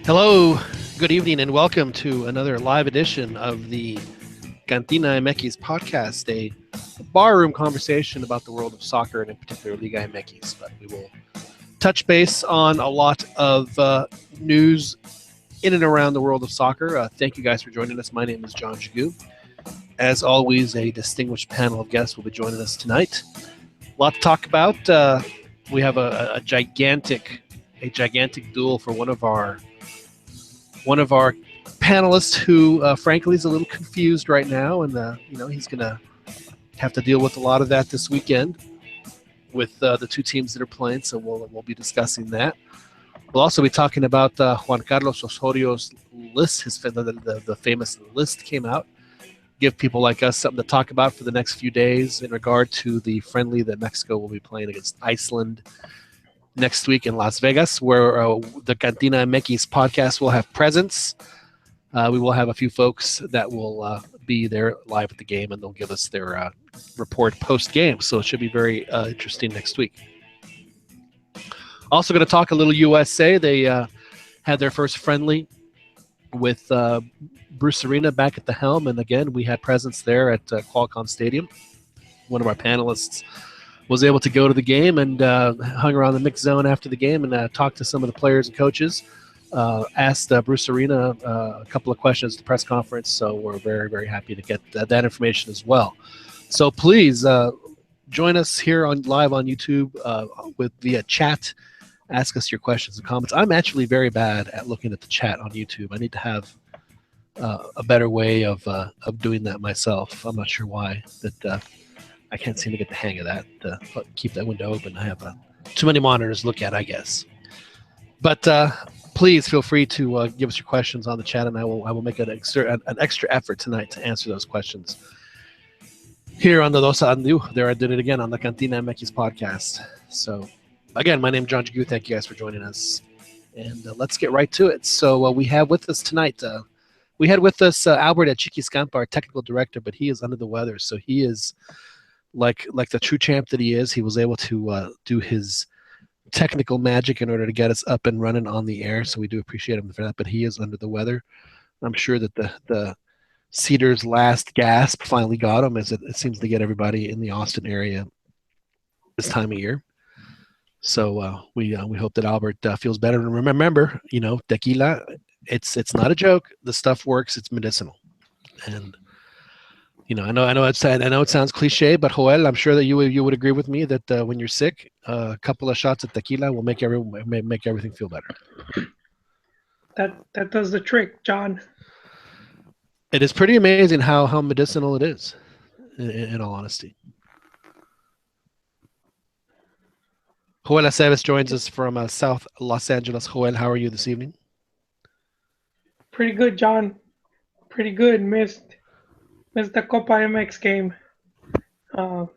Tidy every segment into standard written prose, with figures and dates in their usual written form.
Hello, good evening, and welcome to another live edition of the CantinaMX podcast, a barroom conversation about the world of soccer and in particular Liga MX. But we will touch base on a lot of news in and around the world of soccer. Thank you guys for joining us. My name is John Jagu. As always, a distinguished panel of guests will be joining us tonight. A lot to talk about. We have a gigantic duel for one of our panelists who, frankly, is a little confused right now, and he's going to have to deal with a lot of that this weekend with the two teams that are playing. So we'll be discussing that. We'll also be talking about Juan Carlos Osorio's list. The famous list came out. Give people like us something to talk about for the next few days in regard to the friendly that Mexico will be playing against Iceland next week in Las Vegas, where the CantinaMX podcast will have presence. We will have a few folks that will be there live at the game, and they'll give us their report post-game. So it should be very interesting next week. Also going to talk a little USA. They had their first friendly with Bruce Arena back at the helm, and again, we had presence there at Qualcomm Stadium. One of our panelists was able to go to the game and hung around the mixed zone after the game and talked to some of the players and coaches. Asked Bruce Arena a couple of questions at the press conference, so we're very, very happy to get that information as well. So please join us here live on YouTube via chat. Ask us your questions and comments. I'm actually very bad at looking at the chat on YouTube. I need to have a better way of doing that myself. I'm not sure why that. I can't seem to get the hang of that. Keep that window open. I have too many monitors to look at, I guess. But please feel free to give us your questions on the chat, and I will make an extra effort tonight to answer those questions here on the Dos Andu. There I did it again on the CantinaMX podcast. So again, my name is John Jagu. Thank you guys for joining us, and let's get right to it. So we have with us tonight. We had with us Albert at Chiquiscampa, our technical director, but he is under the weather, so he is. Like the true champ that he is, he was able to do his technical magic in order to get us up and running on the air. So we do appreciate him for that. But he is under the weather. I'm sure that the Cedar's last gasp finally got him, as it seems to get everybody in the Austin area this time of year. So we hope that Albert feels better. And remember, tequila, it's not a joke. The stuff works. It's medicinal, and. I know it sounds cliche, but Joel, I'm sure that you would agree with me that when you're sick, a couple of shots of tequila will make everything feel better. That does the trick, John. It is pretty amazing how medicinal it is, in all honesty. Joel Aceves joins us from South Los Angeles. Joel, how are you this evening? Pretty good, John. Pretty good. Missed the Copa MX game. Chivas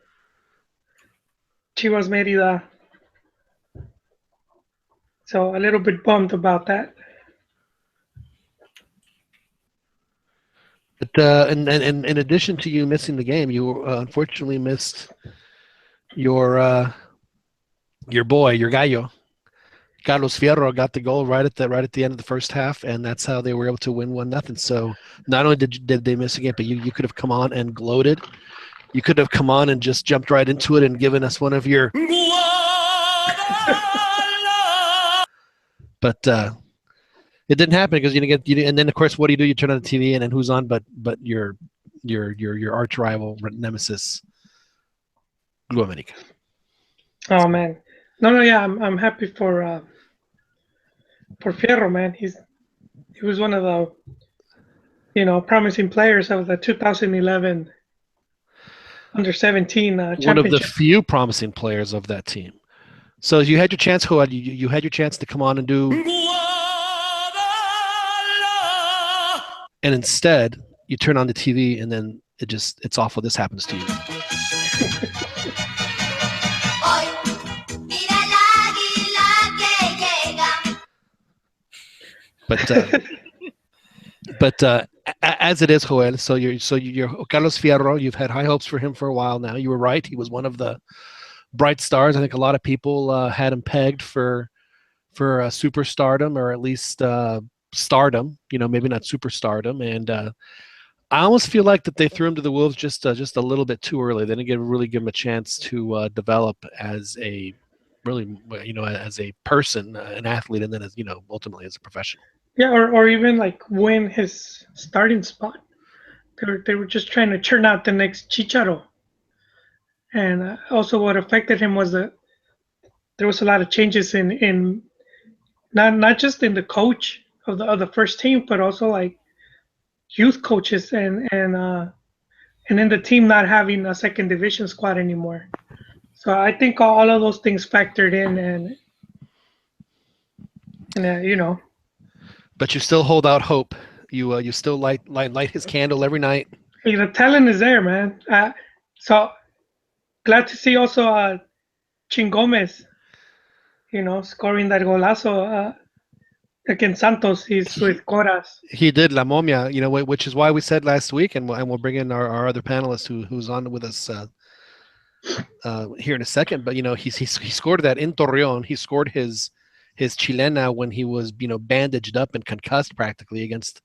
Mérida. So a little bit bummed about that. But in addition to you missing the game, you unfortunately missed your boy, your gallo. Carlos Fierro got the goal right at the end of the first half, and that's how they were able to win 1-0. So not only did they miss a game, but you could have come on and gloated. You could have come on and just jumped right into it and given us one of your. But it didn't happen because you didn't get. And then of course, what do? You turn on the TV, and then who's on? But your arch rival nemesis, Blue America. Oh man, no, yeah, I'm happy for Fierro, man. He was one of the promising players of the 2011 under-17 championship. One of the few promising players of that team. So you had your chance, Joel. You had your chance to come on and do, and instead you turn on the TV and then it's awful. This happens to you. But as it is, Joel, so you're Carlos Fierro. You've had high hopes for him for a while now. You were right. He was one of the bright stars. I think a lot of people had him pegged for superstardom, or at least stardom, maybe not superstardom, and I almost feel like that they threw him to the wolves just a little bit too early. They didn't really give him a chance to develop as a really as a person, an athlete, and then as ultimately as a professional. Yeah, or even like win his starting spot. They were just trying to churn out the next Chicharo. And also, what affected him was that there was a lot of changes in not just in the coach of the first team, but also like youth coaches and in the team not having a second division squad anymore. So I think all of those things factored in, and. But you still hold out hope. You still light his candle every night. Hey, the talent is there, man. So glad to see also Chingomez, scoring that golazo against Santos. He's He, with Coras. he did La Momia, which is why we said last week, and we'll bring in our other panelist who's on with us here in a second. But he scored that in Torreon. He scored his chilena when he was bandaged up and concussed practically against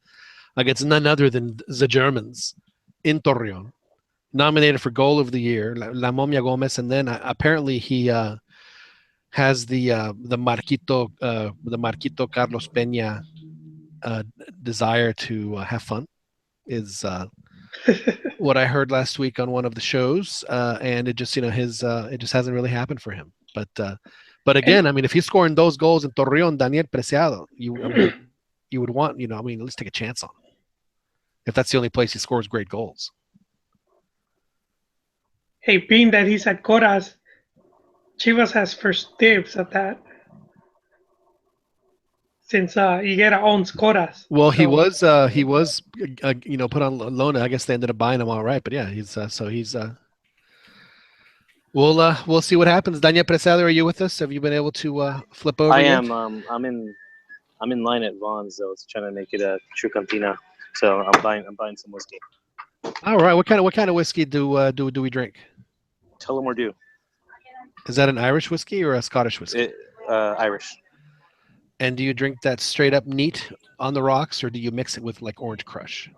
none other than the Germans in Torreon. Nominated for goal of the year, La Momia Gomez, and then apparently he has the Marquito Carlos Peña uh, desire to have fun is what I heard last week on one of the shows, and it just his it just hasn't really happened for him. But And again, I mean, if he's scoring those goals in Torreon, Daniel Preciado, you would want let's take a chance on him if that's the only place he scores great goals. hey, being that he's at Coras, Chivas has first dibs at that since Higuera owns Coras. Well, he So was put on loan. I guess they ended up buying him all right, but yeah, he's we'll see what happens. Daniel Preciado, are you with us? Have you been able to flip over I yet? am. I'm in line at Vaughn's. I was trying to make it a true cantina, so I'm buying some whiskey. All right. What kind of whiskey do we drink? Tullamore Dew. Is that an Irish whiskey or a Scottish whiskey? Irish. And do you drink that straight up neat on the rocks, or do you mix it with like Orange Crush?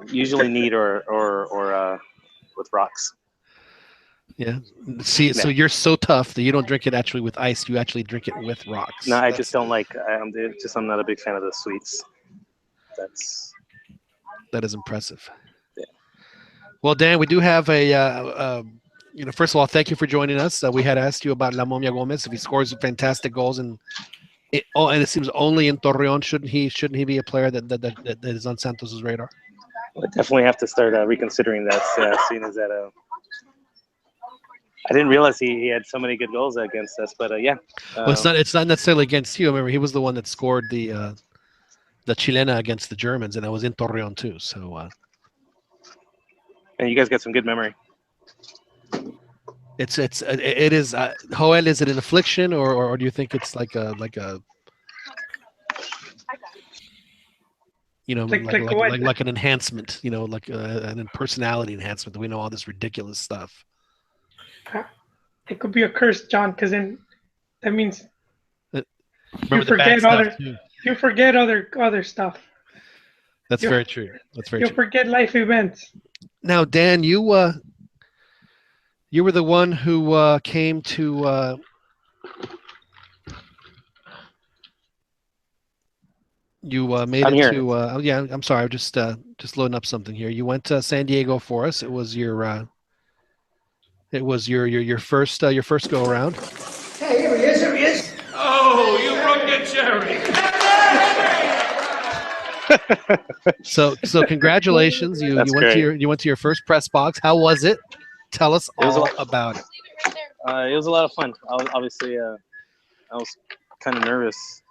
Usually neat or with rocks. Yeah. See, so Yeah. you're so tough that you don't drink it actually with ice. You actually drink it with rocks. No, I just don't like. I'm not a big fan of the sweets. That is impressive. Yeah. Well, Dan, we do have first of all, thank you for joining us. We had asked you about La Momia Gomez if he scores fantastic goals and it seems only in Torreon. Shouldn't he be a player that is on Santos's radar? I definitely have to start reconsidering that. Seeing as that I didn't realize he had so many good goals against us, but yeah. Well, it's not necessarily against you. I remember he was the one that scored the Chilena against the Germans, and I was in Torreon too. So. And you guys got some good memory. It is Joel. Is it an affliction, or do you think it's like a like an enhancement? Like an personality enhancement that we know all this ridiculous stuff. it could be a curse, John, because then that means Remember the bad stuff too. you forget other stuff. That's very true. That's very You'll true. forget life events. Now, Dan, you were the one who came to. You made I'm it here. to. Yeah, I'm sorry. I'm just loading up something here. You went to San Diego for us. It was your. It was your first go around. Hey, here he is. Here he is. Oh, you broke the cherry. So congratulations. You That's went great. you went to your first press box. How was it? Tell us all about it. It was a lot of fun. Obviously, I was kind of nervous.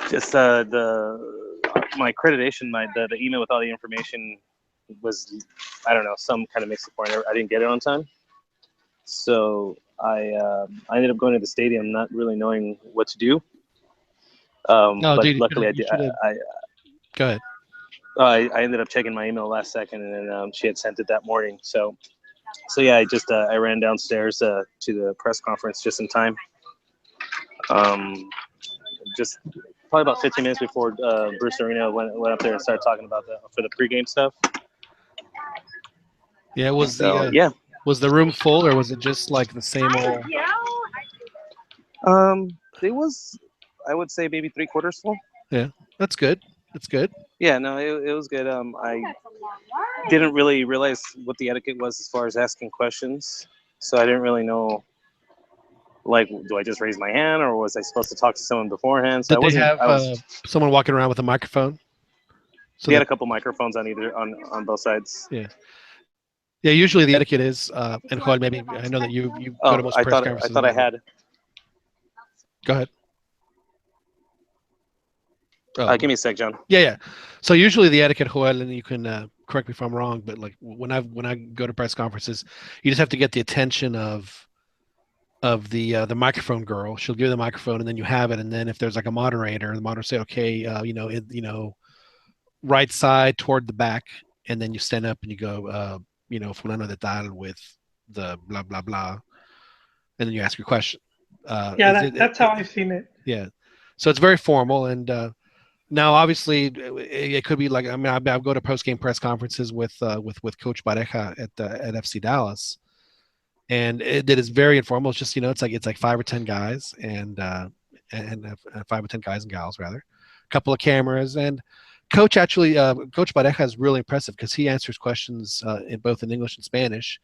Just my accreditation, the email with all the information was, I don't know, some kind of mixed up. I didn't get it on time, so I ended up going to the stadium not really knowing what to do. But dude, luckily I did. Go ahead. I ended up checking my email last second, and then she had sent it that morning. So yeah, I ran downstairs to the press conference just in time. Just probably about 15 minutes before Bruce Arena went up there and started talking about for the pregame stuff. Yeah, was So, was the room full, or was it just like the same old? It was, I would say, maybe 3/4 full. Yeah, that's good. That's good. Yeah, no, it was good. I didn't really realize what the etiquette was as far as asking questions, so I didn't really know. Like, do I just raise my hand, or was I supposed to talk to someone beforehand? So Did they have I was. someone walking around with a microphone? So They had a couple microphones on both sides. Yeah. Yeah, usually the etiquette is, and Juan, maybe I know that you go to most press I conferences. thought I had. Go ahead. Oh. Give me a sec, John. Yeah. So usually the etiquette, Joel, and you can correct me if I'm wrong, but like when I go to press conferences, you just have to get the attention of the microphone girl. She'll give you the microphone, and then you have it, and then if there's like a moderator, the moderator say, okay, right side toward the back, and then you stand up and you go, fulano de tal with the blah blah blah, and then you ask your question. That's how I've seen it. Yeah, so it's very formal, and now obviously it could be like, I mean, I go to post game press conferences with Coach Pareja at FC Dallas, and it is very informal. It's just it's like 5 or 10 guys and 5 or 10 guys and gals rather, a couple of cameras, and Coach Pareja is really impressive because he answers questions in both in English and Spanish,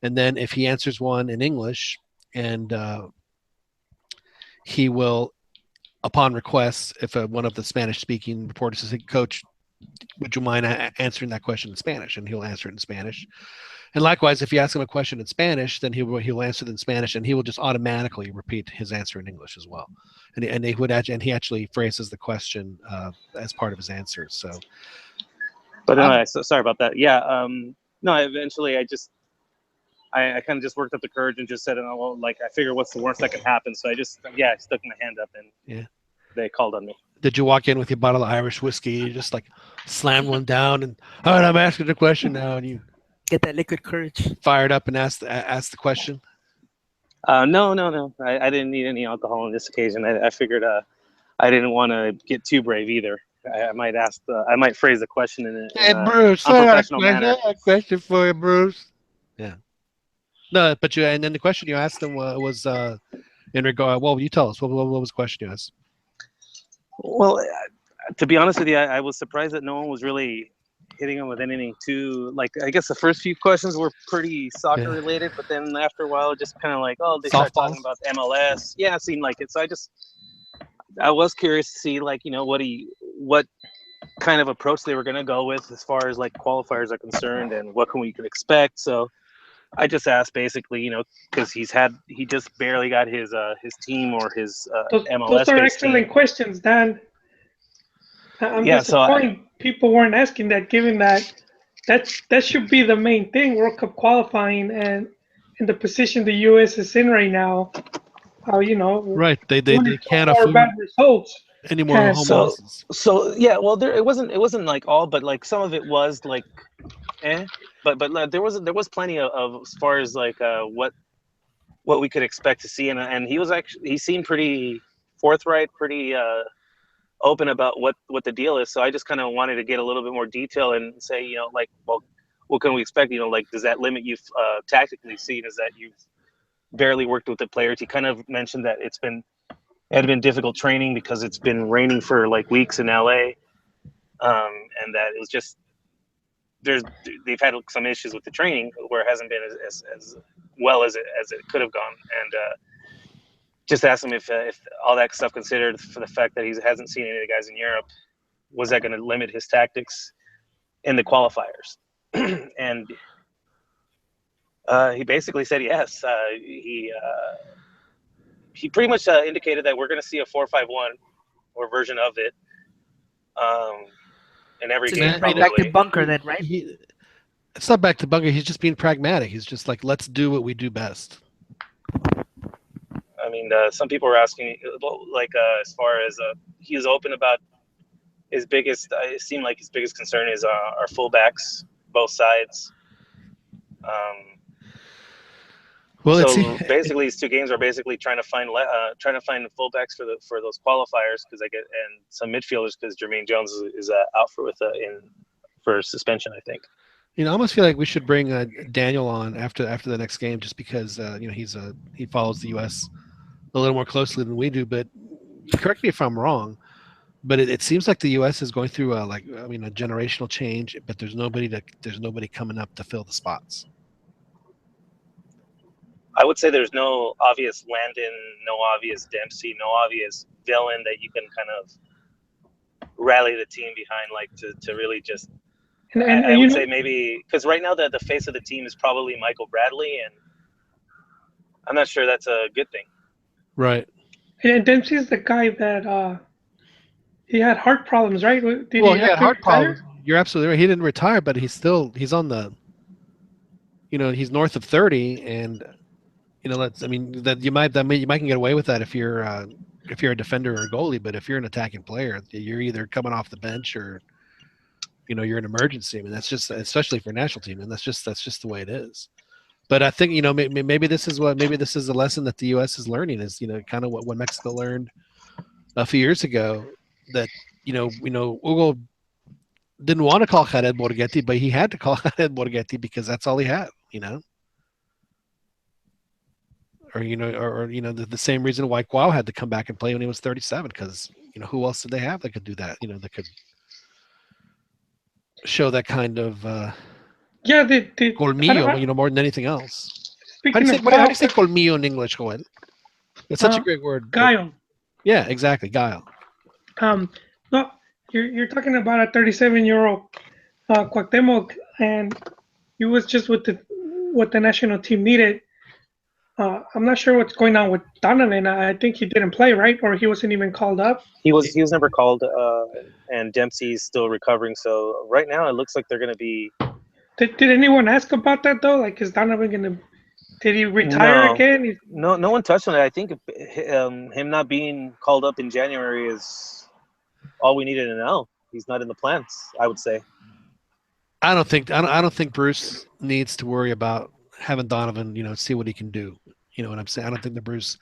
and then if he answers one in English, and he will, upon request, if one of the Spanish-speaking reporters says, hey, Coach, would you mind answering that question in Spanish? And he'll answer it in Spanish. And likewise, if you ask him a question in Spanish, then he'll answer it in Spanish, and he will just automatically repeat his answer in English as well. And he actually phrases the question as part of his answer. So, but anyway, sorry about that. Yeah. No. Eventually, I kind of just worked up the courage and just said, "Oh, well, like I figure what's the worst that could happen." So I stuck my hand up, and they called on me. Did you walk in with your bottle of Irish whiskey? You just like slammed one down, and all right, I'm asking the question now, and you get that liquid courage, fired up, and asked the question. No. I didn't need any alcohol on this occasion. I figured I didn't want to get too brave either. I might phrase the question in Bruce, unprofessional manner. I got a question for you, Bruce. Yeah. No, but and then the question you asked them was in regard. Well, you tell us. What was the question you asked? Well, to be honest with you, I was surprised that no one was really hitting him with anything too. Like, I guess the first few questions were pretty soccer related, but then after a while, just kind of like, they started talking about MLS. Yeah, it seemed like it. So I was curious to see, like, what kind of approach they were going to go with as far as like qualifiers are concerned, and what we could expect. So I just asked basically, because he just barely got his team or his MLS. Those are excellent questions, Dan. I'm disappointed people weren't asking that, given that should be the main thing, World Cup qualifying, and in the position the U.S. is in right now. Right, they can't afford bad results any more home losses. So yeah, well, it wasn't like all, but like some of it was like, but there was plenty of as far as like what we could expect to see, and he seemed pretty forthright, pretty open about what the deal is. So I just kind of wanted to get a little bit more detail and say, like, well, what can we expect? Like, does that limit you tactically, seeing as that you've barely worked with the players? He kind of mentioned that it had been difficult training because it's been raining for like weeks in LA, and that it was just they've had some issues with the training where it hasn't been as well as it could have gone, and just asked him if all that stuff considered, for the fact that he hasn't seen any of the guys in Europe, was that going to limit his tactics in the qualifiers? And he basically said yes. He pretty much indicated that we're going to see a 4-5-1 or version of it in every game. Right back to bunker then, right? It's not back to bunker. He's just being pragmatic. He's just like, let's do what we do best. I mean, some people were asking, like, as far as he was open about his biggest. It seemed like his biggest concern is our fullbacks, both sides. Well, So basically, these two games are basically trying to find fullbacks for those qualifiers because and some midfielders because Jermaine Jones is out for suspension, I think. I almost feel like we should bring Daniel on after the next game, just because he follows the U.S. a little more closely than we do. But correct me if I'm wrong, but it seems like the U.S. is going through a generational change. But there's nobody coming up to fill the spots. I would say there's no obvious Landon, no obvious Dempsey, no obvious villain that you can kind of rally the team behind, like to really just. I would say maybe because right now the face of the team is probably Michael Bradley, and I'm not sure that's a good thing. Right. And Dempsey's the guy that he had heart problems, right? Did he have had heart retire? problems. You're absolutely right. He didn't retire, but he's on the. He's north of 30, and that you might can get away with that if you're a defender or a goalie, but if you're an attacking player, you're either coming off the bench or you're an emergency. I mean, that's just, especially for a national team, and that's just the way it is. But I think maybe this is a lesson that the U.S. is learning, is kind of what Mexico learned a few years ago, that Hugo didn't want to call Jared Borghetti, but he had to call Jared Borghetti because that's all he had, or the same reason why Guau had to come back and play when he was 37, because who else did they have that could do that? That could show that kind of colmillo, more than anything else. How do you say colmillo in English, Joel? It's such a great word. Guile. Yeah, exactly, guile. No, you're talking about a 37-year-old Cuauhtemoc, and he was just what the national team needed. I'm not sure what's going on with Donovan. I think he didn't play, right? Or he wasn't even called up. He was never called, and Dempsey's still recovering. So right now it looks like they're going to be. Did anyone ask about that though? Like, is Donovan going to? Did he retire again? No one touched on it. I think him not being called up in January is all we needed to know. He's not in the plans, I would say. I don't think Bruce needs to worry about having Donovan, see what he can do. You know what I'm saying? I think Bruce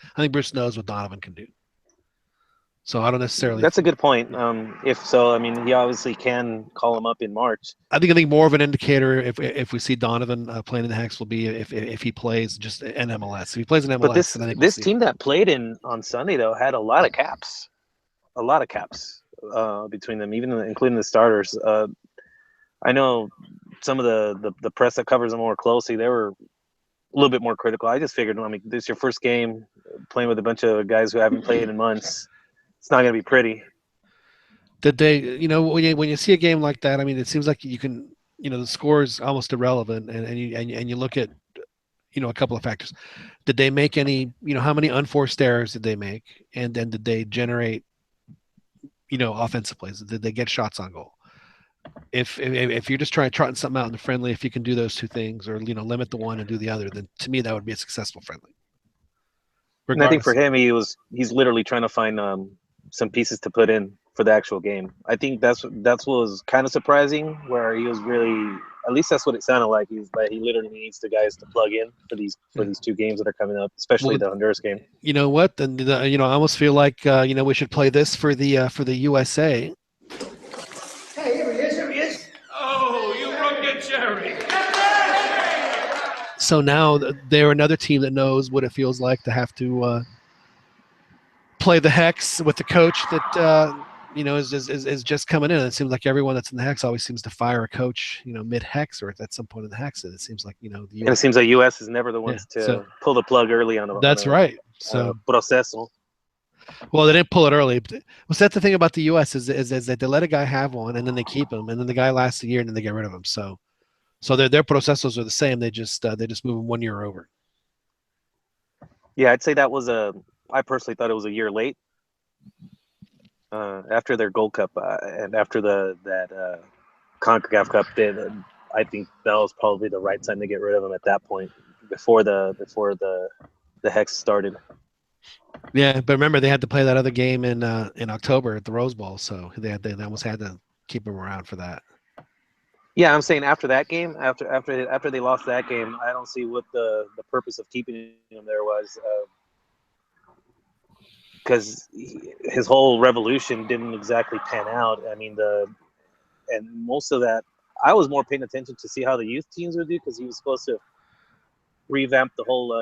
knows what Donovan can do. So I don't necessarily. That's a good point. If so, I mean, he obviously can call him up in March. I think more of an indicator if we see Donovan playing in the Hex will be if he plays just in MLS. If he plays in MLS, but this team that played on Sunday though had a lot of caps, between them, even including the starters. I know some of the press that covers them more closely, they were a little bit more critical. I just figured, this is your first game playing with a bunch of guys who haven't played in months. It's not going to be pretty. Did they, when you see a game like that, it seems like you can, the score is almost irrelevant, and you look at, a couple of factors. Did they make any, how many unforced errors did they make, and then did they generate, offensive plays? Did they get shots on goal? If you're just trotting something out in the friendly, if you can do those two things, or limit the one and do the other, then to me that would be a successful friendly. And I think for him, he's literally trying to find some pieces to put in for the actual game. I think that's what was kind of surprising, where he was really, at least that's what it sounded like. He literally needs the guys to plug in for these two games that are coming up, especially the Honduras game. You know what? And I almost feel like we should play this for the USA. Hey, here he is. Oh, you rugged Jerry. So now they're another team that knows what it feels like to have to play the Hex with the coach that is just coming in. It seems like everyone that's in the Hex always seems to fire a coach, mid-Hex or at some point in the Hex. And it seems like and it seems like US is never the ones to pull the plug early on. Right. So proceso. Well, they didn't pull it early. Well, so that's the thing about the U.S. is that they let a guy have one and then they keep him, and then the guy lasts a year and then they get rid of him. So their procesos are the same. They just move him 1 year over. Yeah, I'd say that was I personally thought it was a year late. After their Gold Cup and after that CONCACAF Cup, I think that was probably the right time to get rid of him at that point, before the Hex started. Yeah, but remember they had to play that other game in October at the Rose Bowl, so they almost had to keep him around for that. Yeah, I'm saying after that game, after they lost that game, I don't see what the purpose of keeping him there was, because his whole revolution didn't exactly pan out. I mean, and most of that, I was more paying attention to see how the youth teams would do, because he was supposed to revamp the whole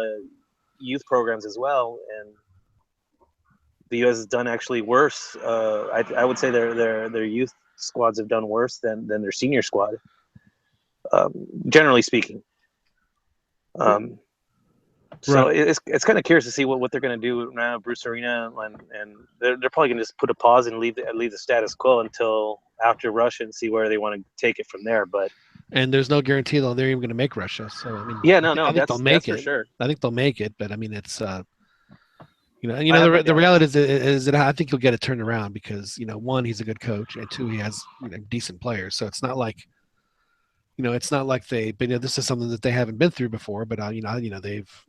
youth programs as well, and the U.S. has done actually worse. I would say their youth squads have done worse than their senior squad, generally speaking. So Right. it's kind of curious to see what they're going to do now, Bruce Arena, and they're probably going to just put a pause and leave the status quo until after Russia and see where they want to take it from there. But And there's no guarantee they're even going to make Russia. So I mean, yeah, I think they'll make that's for it. sure. I think they'll make it, but I mean, it's I have my the doubts. reality is that I think he'll get it turned around because one, he's a good coach, and two, he has decent players. So it's not like it's not like they. But this is something that they haven't been through before. But they've.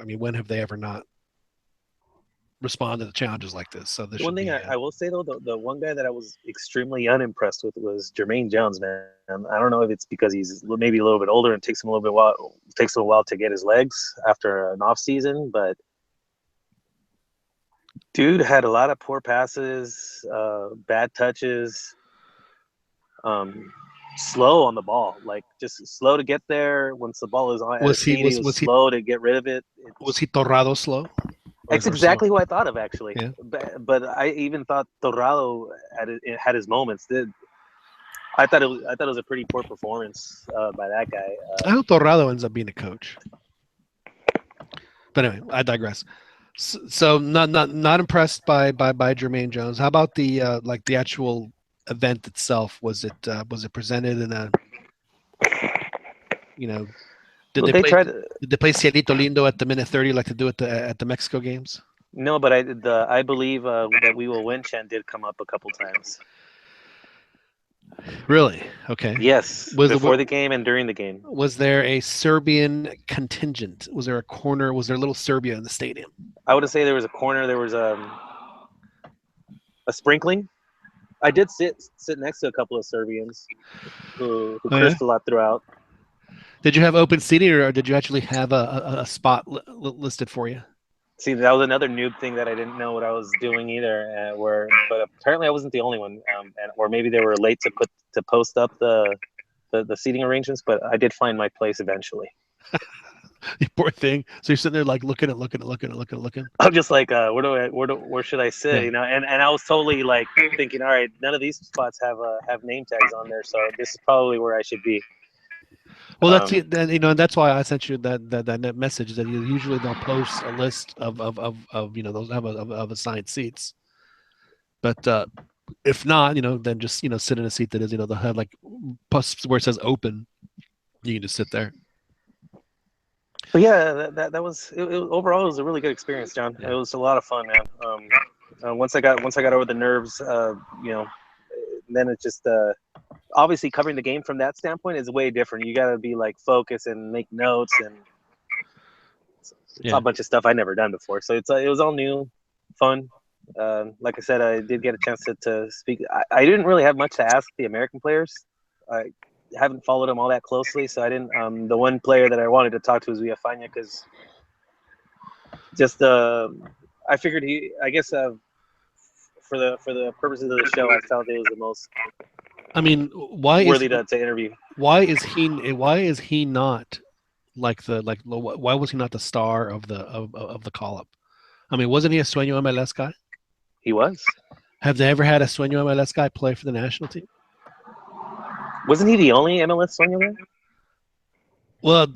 I mean, when have they ever not responded to challenges like this? So this One should thing be. I will say though, the one guy that I was extremely unimpressed with was Jermaine Jones, man. I don't know if it's because he's maybe a little bit older and takes him a while to get his legs after an off season, but dude had a lot of poor passes, bad touches, slow on the ball, like just slow to get there. Once the ball is on at his feet, he was slow to get rid of it. Was he Torrado slow? That's exactly who I thought of, actually. Yeah. But I even thought Torrado had his moments. I thought it was a pretty poor performance by that guy. I hope Torrado ends up being a coach. But anyway, I digress. So not impressed by Jermaine Jones. How about the like the actual event itself? Was it presented in a did they play Cielito Lindo at the minute 30 like they do at the Mexico games? No, but I believe that We Will Win chant did come up a couple times. Really? Okay. Yes, before the game and during the game. Was there a Serbian contingent? Was there a corner? Was there a little Serbia in the stadium? I would say there was a corner. There was a sprinkling. I did sit next to a couple of Serbians who cursed a lot throughout. Did you have open seating, or did you actually have a spot listed for you? See, that was another noob thing that I didn't know what I was doing either. But apparently I wasn't the only one, or maybe they were late to post up the seating arrangements. But I did find my place eventually. You poor thing. So you're sitting there like looking. I'm just like, where should I sit? Yeah. And I was totally like thinking, all right, none of these spots have name tags on there, so this is probably where I should be. Well, that's and that's why I sent you that message that usually they'll post a list of those of assigned seats, but if not, then just sit in a seat that is they'll have like where it says open, you can just sit there. But yeah, that was overall it was a really good experience, John. Yeah. It was a lot of fun, man. Once I got over the nerves, then it just obviously covering the game from that standpoint is way different. You got to be like focused and make notes, and it's a bunch of stuff I never done before. So it was all new, fun. Like I said, I did get a chance to speak. I didn't really have much to ask the American players. I haven't followed them all that closely, so I didn't. The one player that I wanted to talk to was Villafania, because just I figured I guess for the purposes of the show, I felt it was the most. I mean, why worthy to interview? Why is he not why was he not the star of the call up? I mean, wasn't he a Sueño MLS guy? He was. Have they ever had a Sueño MLS guy play for the national team? Wasn't he the only MLS Sueño guy? Well,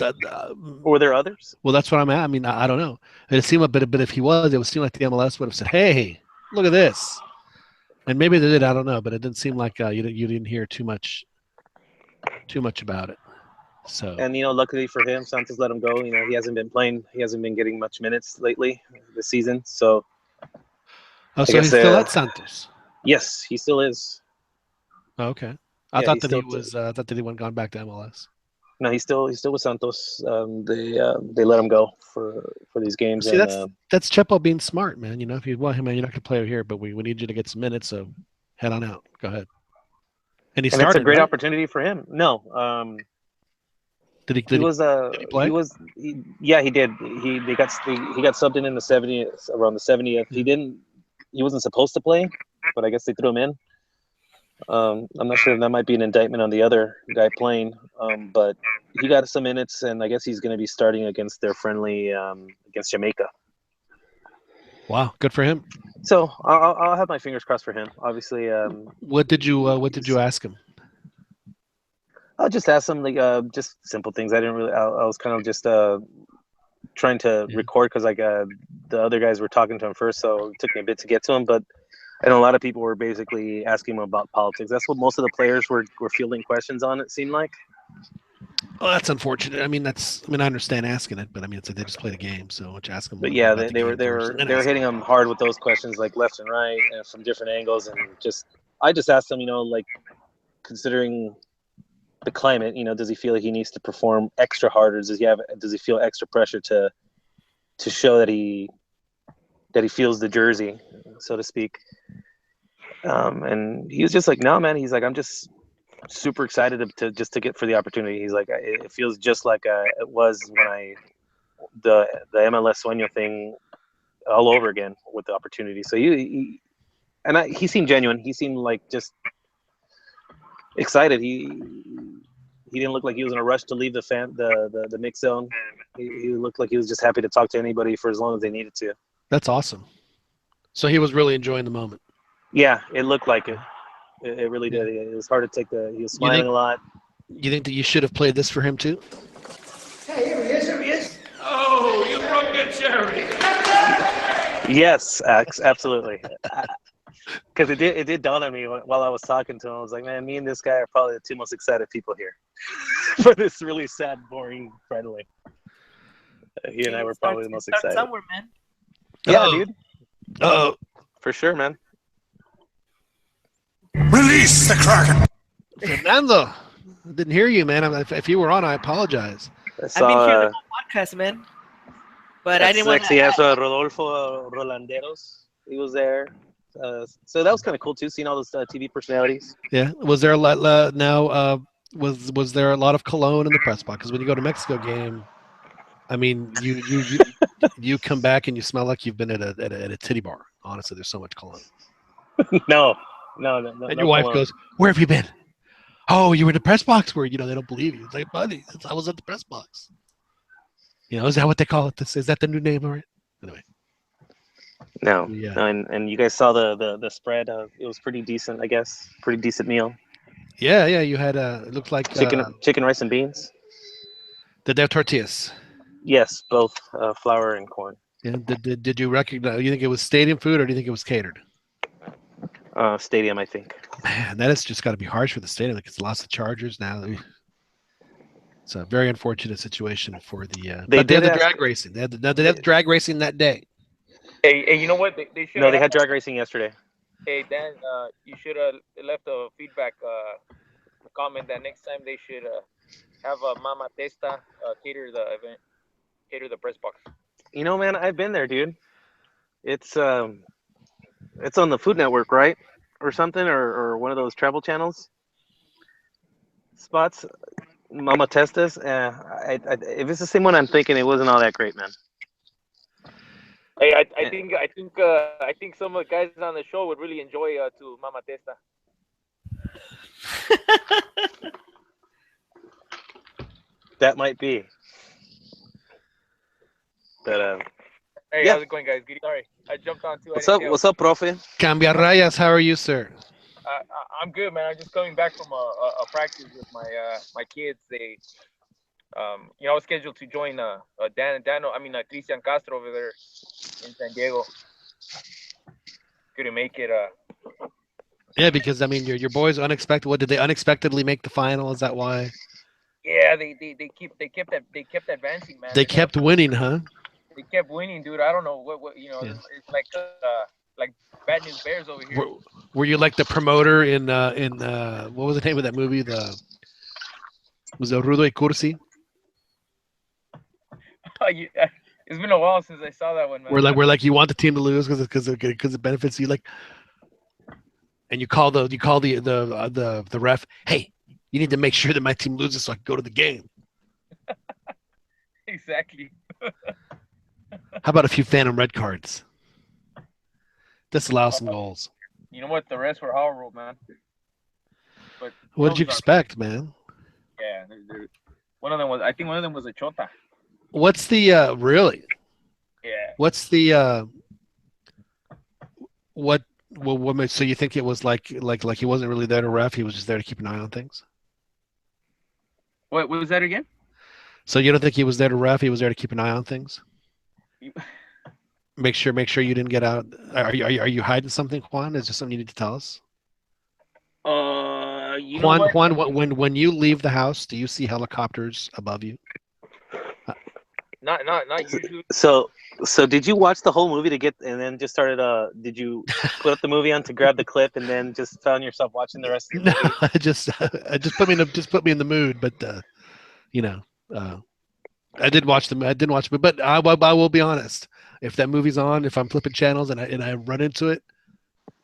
or were there others? Well, that's what I'm at. I mean, I don't know. It seemed a bit, if he was, it would seem like the MLS would have said, "Hey, look at this." And maybe they did. I don't know, but it didn't seem like you didn't hear too much about it. So. And luckily for him, Santos let him go. He hasn't been playing. He hasn't been getting much minutes lately this season. So. Oh, so he's still at Santos. Yes, he still is. Oh, okay, I thought that he was. I thought that he went gone back to MLS. No, he's still with Santos. They let him go for these games. See, that's Chepo being smart, man. If you want him, man, you're not gonna play here, but we need you to get some minutes, so head on out. Go ahead. And he and it's started. a great right? opportunity for him. No, Did he? he was Did he play? yeah, he did. He got subbed in the 70th, around the 70th. He wasn't supposed to play, but I guess they threw him in. I'm not sure if that might be an indictment on the other guy playing, but he got some minutes, and I guess he's going to be starting against their friendly against Jamaica. Wow, good for him. So I'll have my fingers crossed for him. Obviously, What did you ask him? I'll just ask him like just simple things. I didn't really. I was kind of just trying to record because like the other guys were talking to him first, so it took me a bit to get to him. But I know a lot of people were basically asking him about politics. That's what most of the players were fielding questions on. It seemed like. Oh, that's unfortunate. I mean, I understand asking it, but I mean, it's like they just played a game, so let's ask them. But yeah, about they were hitting him hard with those questions, like left and right, and from different angles, and I just asked him, like considering the climate, does he feel like he needs to perform extra harder? Does he feel extra pressure to show that he feels the jersey, so to speak? And he was just like, no, man. He's like, I'm just super excited to get for the opportunity. He's like, it feels just like it was when the MLS Sueño thing all over again with the opportunity. So he seemed genuine. He seemed like just excited. He didn't look like he was in a rush to leave the mix zone. He looked like he was just happy to talk to anybody for as long as they needed to. That's awesome. So he was really enjoying the moment. Yeah, it looked like it. It really did. It was hard to take he was smiling a lot. You think that you should have played this for him too? Hey, here he is. Oh, you broke a cherry. Yes, absolutely. Because it did dawn on me while I was talking to him. I was like, man, me and this guy are probably the two most excited people here for this really sad, boring friendly. He and I were probably the most excited. Somewhere, man. Yeah, dude. Uh-oh. For sure, man. Release the Kraken! Fernando, I didn't hear you, man. If you were on, I apologize. I I've saw, been hearing the whole podcast, man. But I didn't want to. Yeah, so Rodolfo Rolanderos, he was there. So that was kind of cool too, seeing all those TV personalities. Yeah. Was there a lot now? Was there a lot of cologne in the press box? Because when you go to Mexico game, I mean, you come back and you smell like you've been at a titty bar. Honestly, there's so much cologne. No. And your wife goes, "Where have you been?" "Oh, you were in the press box." Where they don't believe you. It's like, buddy, I was at the press box. Is that what they call it? Is that the new name, all right? Anyway. No. Yeah. No, and you guys saw the spread. It was pretty decent, I guess. Pretty decent meal. Yeah. You had it looked like chicken, rice, and beans. Did they have tortillas? Yes, both flour and corn. Yeah. Did you recognize? You think it was stadium food, or do you think it was catered? Stadium, I think. Man, that has just got to be harsh for the stadium. Like, it's lost the Chargers now. It's a very unfortunate situation for the. They had the drag racing. They had the drag racing that day. Hey, you know what? They should. No, they had drag racing yesterday. Hey, Dan, you should have left a feedback comment that next time they should have Mama Testa cater the event, cater the press box. Man, I've been there, dude. It's on the Food Network, right, or something, or one of those travel channels spots. Mama Testas. If it's the same one I'm thinking, it wasn't all that great, man. Hey, I think some of the guys on the show would really enjoy to Mama Testa. That might be. But hey, how's it going, guys? Sorry, I jumped on too. What's up, profe? Cambia Rayas, how are you, sir? I'm good, man. I'm just coming back from a practice with my kids. They, I was scheduled to join Cristian Castro over there in San Diego. Couldn't make it. Yeah, because I mean, your boys unexpected. What did they unexpectedly make the final? Is that why? Yeah, they kept advancing, man. They kept winning, huh? They kept winning, dude. I don't know what yeah. It's like Bad News Bears over here. Were you like the promoter in what was the name of that movie? Was it Rudo y Cursi? It's been a while since I saw that one, man. Where like you want the team to lose because it benefits you. Like, and you call the ref. Hey, you need to make sure that my team loses so I can go to the game. Exactly. How about a few phantom red cards? Disallow some goals. You know what? The rest were horrible, man. But What did you those are- expect, man? Yeah, one of them was. I think one of them was a chota. What's the really? Yeah. What's the what? So you think it was like he wasn't really there to ref? He was just there to keep an eye on things. What was that again? So you don't think he was there to ref? He was there to keep an eye on things. You- Make sure you didn't get out. Are you hiding something, Juan? Is there something you need to tell us? You know what? Juan, when you leave the house, do you see helicopters above you? Not usually. So did you watch the whole movie and then just started? Did you put up the movie on to grab the clip and then just found yourself watching the rest of the movie? No, I just put me in the mood. But I did watch I didn't watch it, but I will be honest. If that movie's on, if I'm flipping channels and I run into it,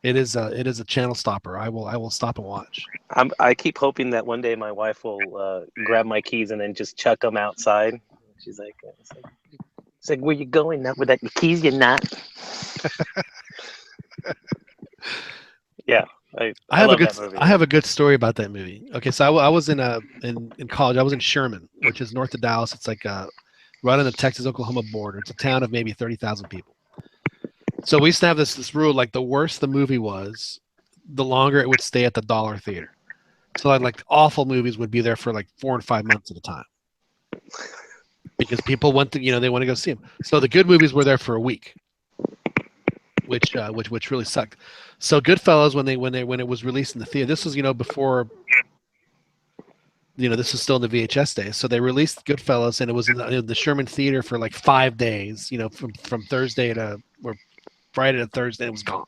it is a channel stopper. I will stop and watch. I keep hoping that one day my wife will grab my keys and then just chuck them outside. She's like, it's like, where you going? Not without your keys, you're not. Yeah, I have a good story about that movie. Okay, so I was in college. I was in Sherman, which is north of Dallas. It's like right on the Texas-Oklahoma border. It's a town of maybe 30,000 people. So we used to have this rule: like the worse the movie was, the longer it would stay at the Dollar Theater. So like awful movies would be there for like 4 and 5 months at a time, because people want to, they want to go see them. So the good movies were there for a week, which really sucked. So Goodfellas, when it was released in the theater, this was before, this was still in the VHS days. So they released Goodfellas, and it was in the Sherman Theater for like 5 days. From Thursday to or Friday to Thursday, it was gone.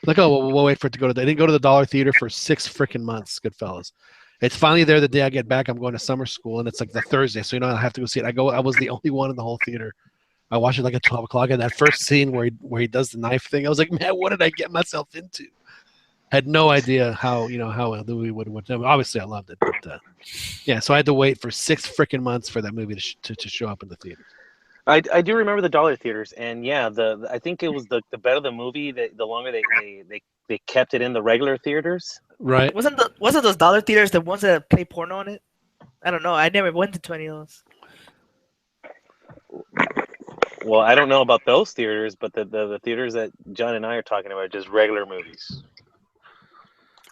Like, oh, well, we'll wait for it to go to. They didn't go to the Dollar Theater for 6 freaking months. Goodfellas. It's finally there the day I get back. I'm going to summer school, and it's like the Thursday, so I have to go see it. I was the only one in the whole theater. I watched it like at 12 o'clock, and that first scene where he does the knife thing, I was like, man, what did I get myself into? Had no idea how the movie would. Obviously, I loved it, but yeah. So I had to wait for 6 freaking months for that movie to show up in the theater. I do remember the Dollar Theaters, and yeah, I think it was the better the movie, the longer they kept it in the regular theaters. Right. Wasn't those Dollar Theaters the ones that play porno on it? I don't know. I never went to 20 of those. Well, I don't know about those theaters, but the theaters that John and I are talking about are just regular movies.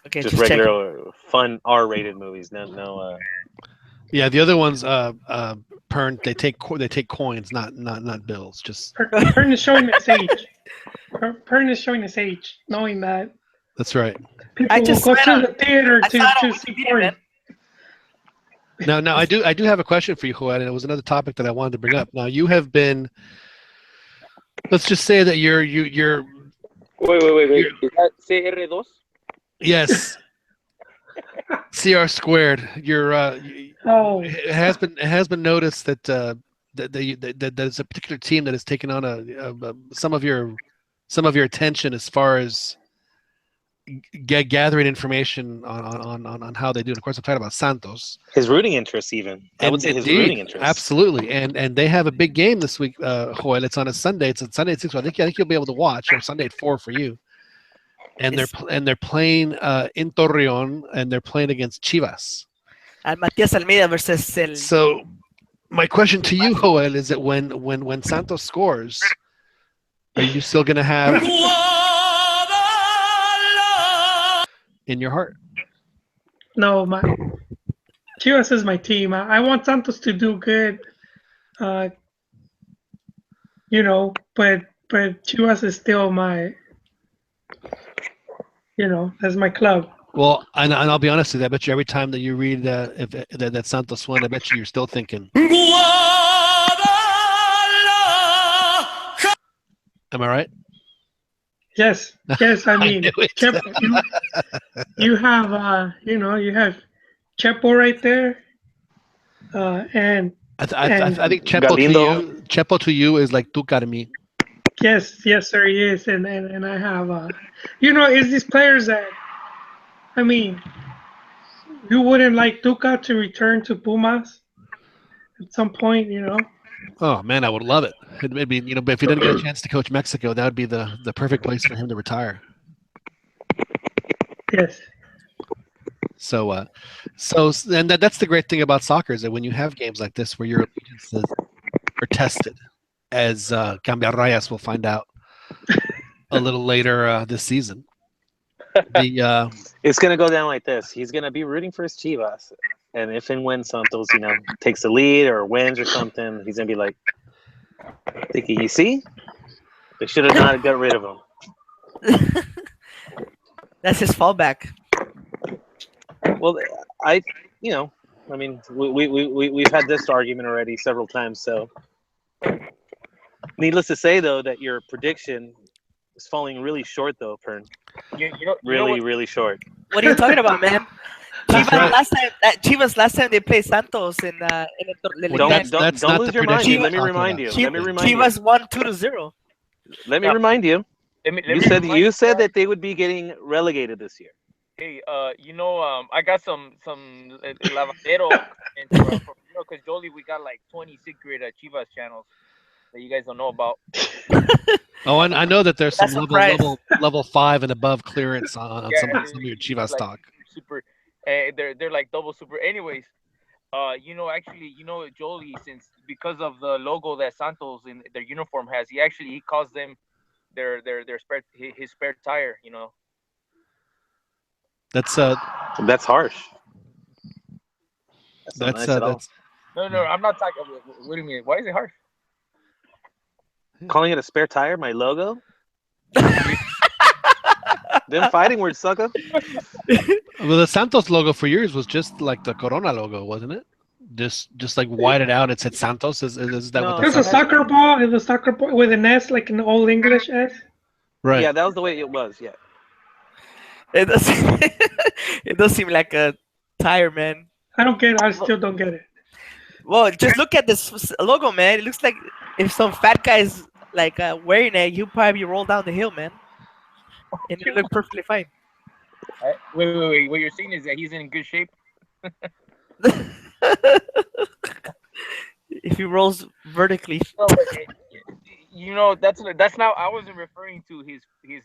Okay, just regular fun R-rated movies. No. Yeah, the other ones, Pern, they take coins, not bills. Just Pern is showing his age. Pern is showing his age, knowing that. That's right. People will go to the theater to see porn. Now I do have a question for you, Juan, and it was another topic that I wanted to bring up. Now you have been. Let's just say that you're. Wait. Is that CR2? Yes. CR squared. You're. It has been noticed that there's a particular team that has taken on some of your attention as far as gathering information on how they do. And of course, I'm talking about Santos. His rooting interest, even. I would say his rooting interest. Absolutely, and they have a big game this week, Joel. It's on a Sunday. It's a Sunday at 6. I think you'll be able to watch. Or Sunday at 4 for you. And they're playing in Torreon, and they're playing against Chivas. And Matias Almeida versus el. So, my question to you, Joel, is that when Santos scores, are you still going to have in your heart? No, Chivas is my team. I want Santos to do good. But Chivas is still my. That's my club. Well, and I'll be honest with you. I bet you every time that you read that Santos won, I bet you're still thinking. Am I right? Yes. I mean, Chepo, you have you have Chepo right there, and I think Chepo to you is like tu Carmi. Yes, sir, he is, and I have, it's these players that I mean, you wouldn't like Tuca to return to Pumas at some point, you know? Oh man, I would love it. It'd be, but if he didn't get a chance to coach Mexico, that would be the perfect place for him to retire. Yes. So and that's the great thing about soccer is that when you have games like this where your allegiances are tested, as Cambiarrayas will find out a little later this season. It's gonna go down like this. He's gonna be rooting for his Chivas, and if and when Santos, takes the lead or wins or something, he's gonna be like, thinking, "You see, they should have not got rid of him." That's his fallback. Well, I mean, we've had this argument already several times. So, needless to say, though, that your prediction is falling really short, though, Pern. Really short. What are you talking about, man? That's right. Chivas last time they played Santos in the Well, Liga. that's Don't not lose the your mind. prediction Let me we're remind talking you. about. Let me remind you. Chivas won 2-0. Let me remind you. You said that they would be getting relegated this year. Hey, I got some lavadero from because Jolie, we got like 20 secret Chivas channels that you guys don't know about. Oh, I know that there's some That's a prize. level 5 and above clearance on some of your It's Chivas like stock. super. They're like double super. Anyways, actually, Jolie, since because of the logo that Santos in their uniform has, he calls them their spare his spare tire. That's That's harsh. That's not nice at all. that's No, I'm not talking. What do you mean? Why is it harsh? Calling it a spare tire, my logo. Them fighting words, sucker. well, the Santos logo for years was just like the Corona logo, wasn't it? Just like whited out, it said Santos. Is that No. what It's the a soccer ball. It's a soccer ball with an S, like an old English S. right? Yeah, that was the way it was. Yeah. It does. It does seem like a tire, man. I don't get it. I still don't get it. Well, just look at this logo, man. It looks like if some fat guy is like wearing it, he'll probably roll down the hill, man, and it look perfectly fine. Wait. What you're saying is that he's in good shape. If he rolls vertically. No, but, that's not. I wasn't referring to his his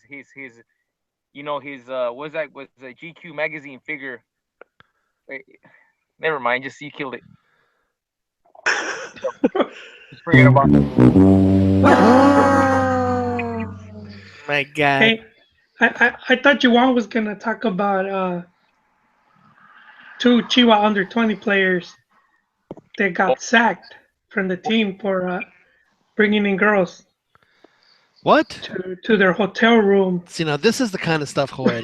was a GQ magazine figure. Wait, never mind. Just you killed it. Just forget about it. My God. Hey, I thought Juwan was gonna talk about two Chihuahua under 20 players that got sacked from the team for bringing in girls What? to their hotel room. See, now this is the kind of stuff, Joel,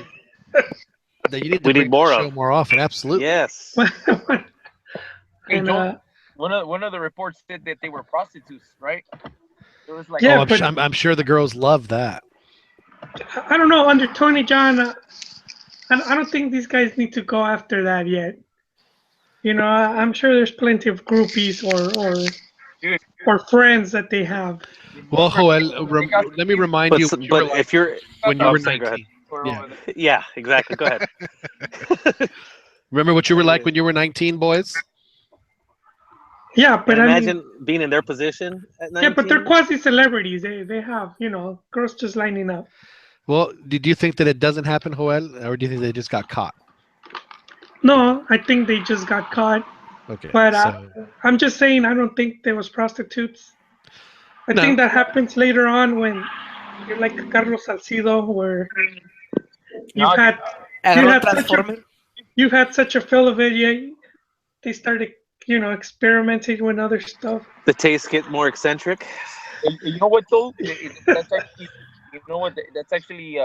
that you need to We bring need more to the show of. more often. Absolutely. Yes. Hey, And Joel, one of the reports said that they were prostitutes, right? It was like Yeah, oh, but- I'm sure the girls love that. I don't know, under 20, John. I don't think these guys need to go after that yet. I'm sure there's plenty of groupies dude. or friends that they have. Well, Joel, let me remind you what you were But like if you're when you were sorry, go ahead. 19. Yeah. Yeah, exactly. Go ahead. Remember what you were like when you were 19, boys? Yeah, but And I imagine mean, being in their position at 19. yeah, but they're quasi celebrities. They have girls just lining up. Well, did you think that it doesn't happen, Joel, or do you think they just got caught? No, I think they just got caught. Okay, But so I'm just saying, I don't think there was prostitutes. I No. think that happens later on when you're like Carlos Salcido, where you've had you've had such a fill of it. Yeah, they started experimenting with other stuff. The tastes get more eccentric. You know what though? That's actually, that's actually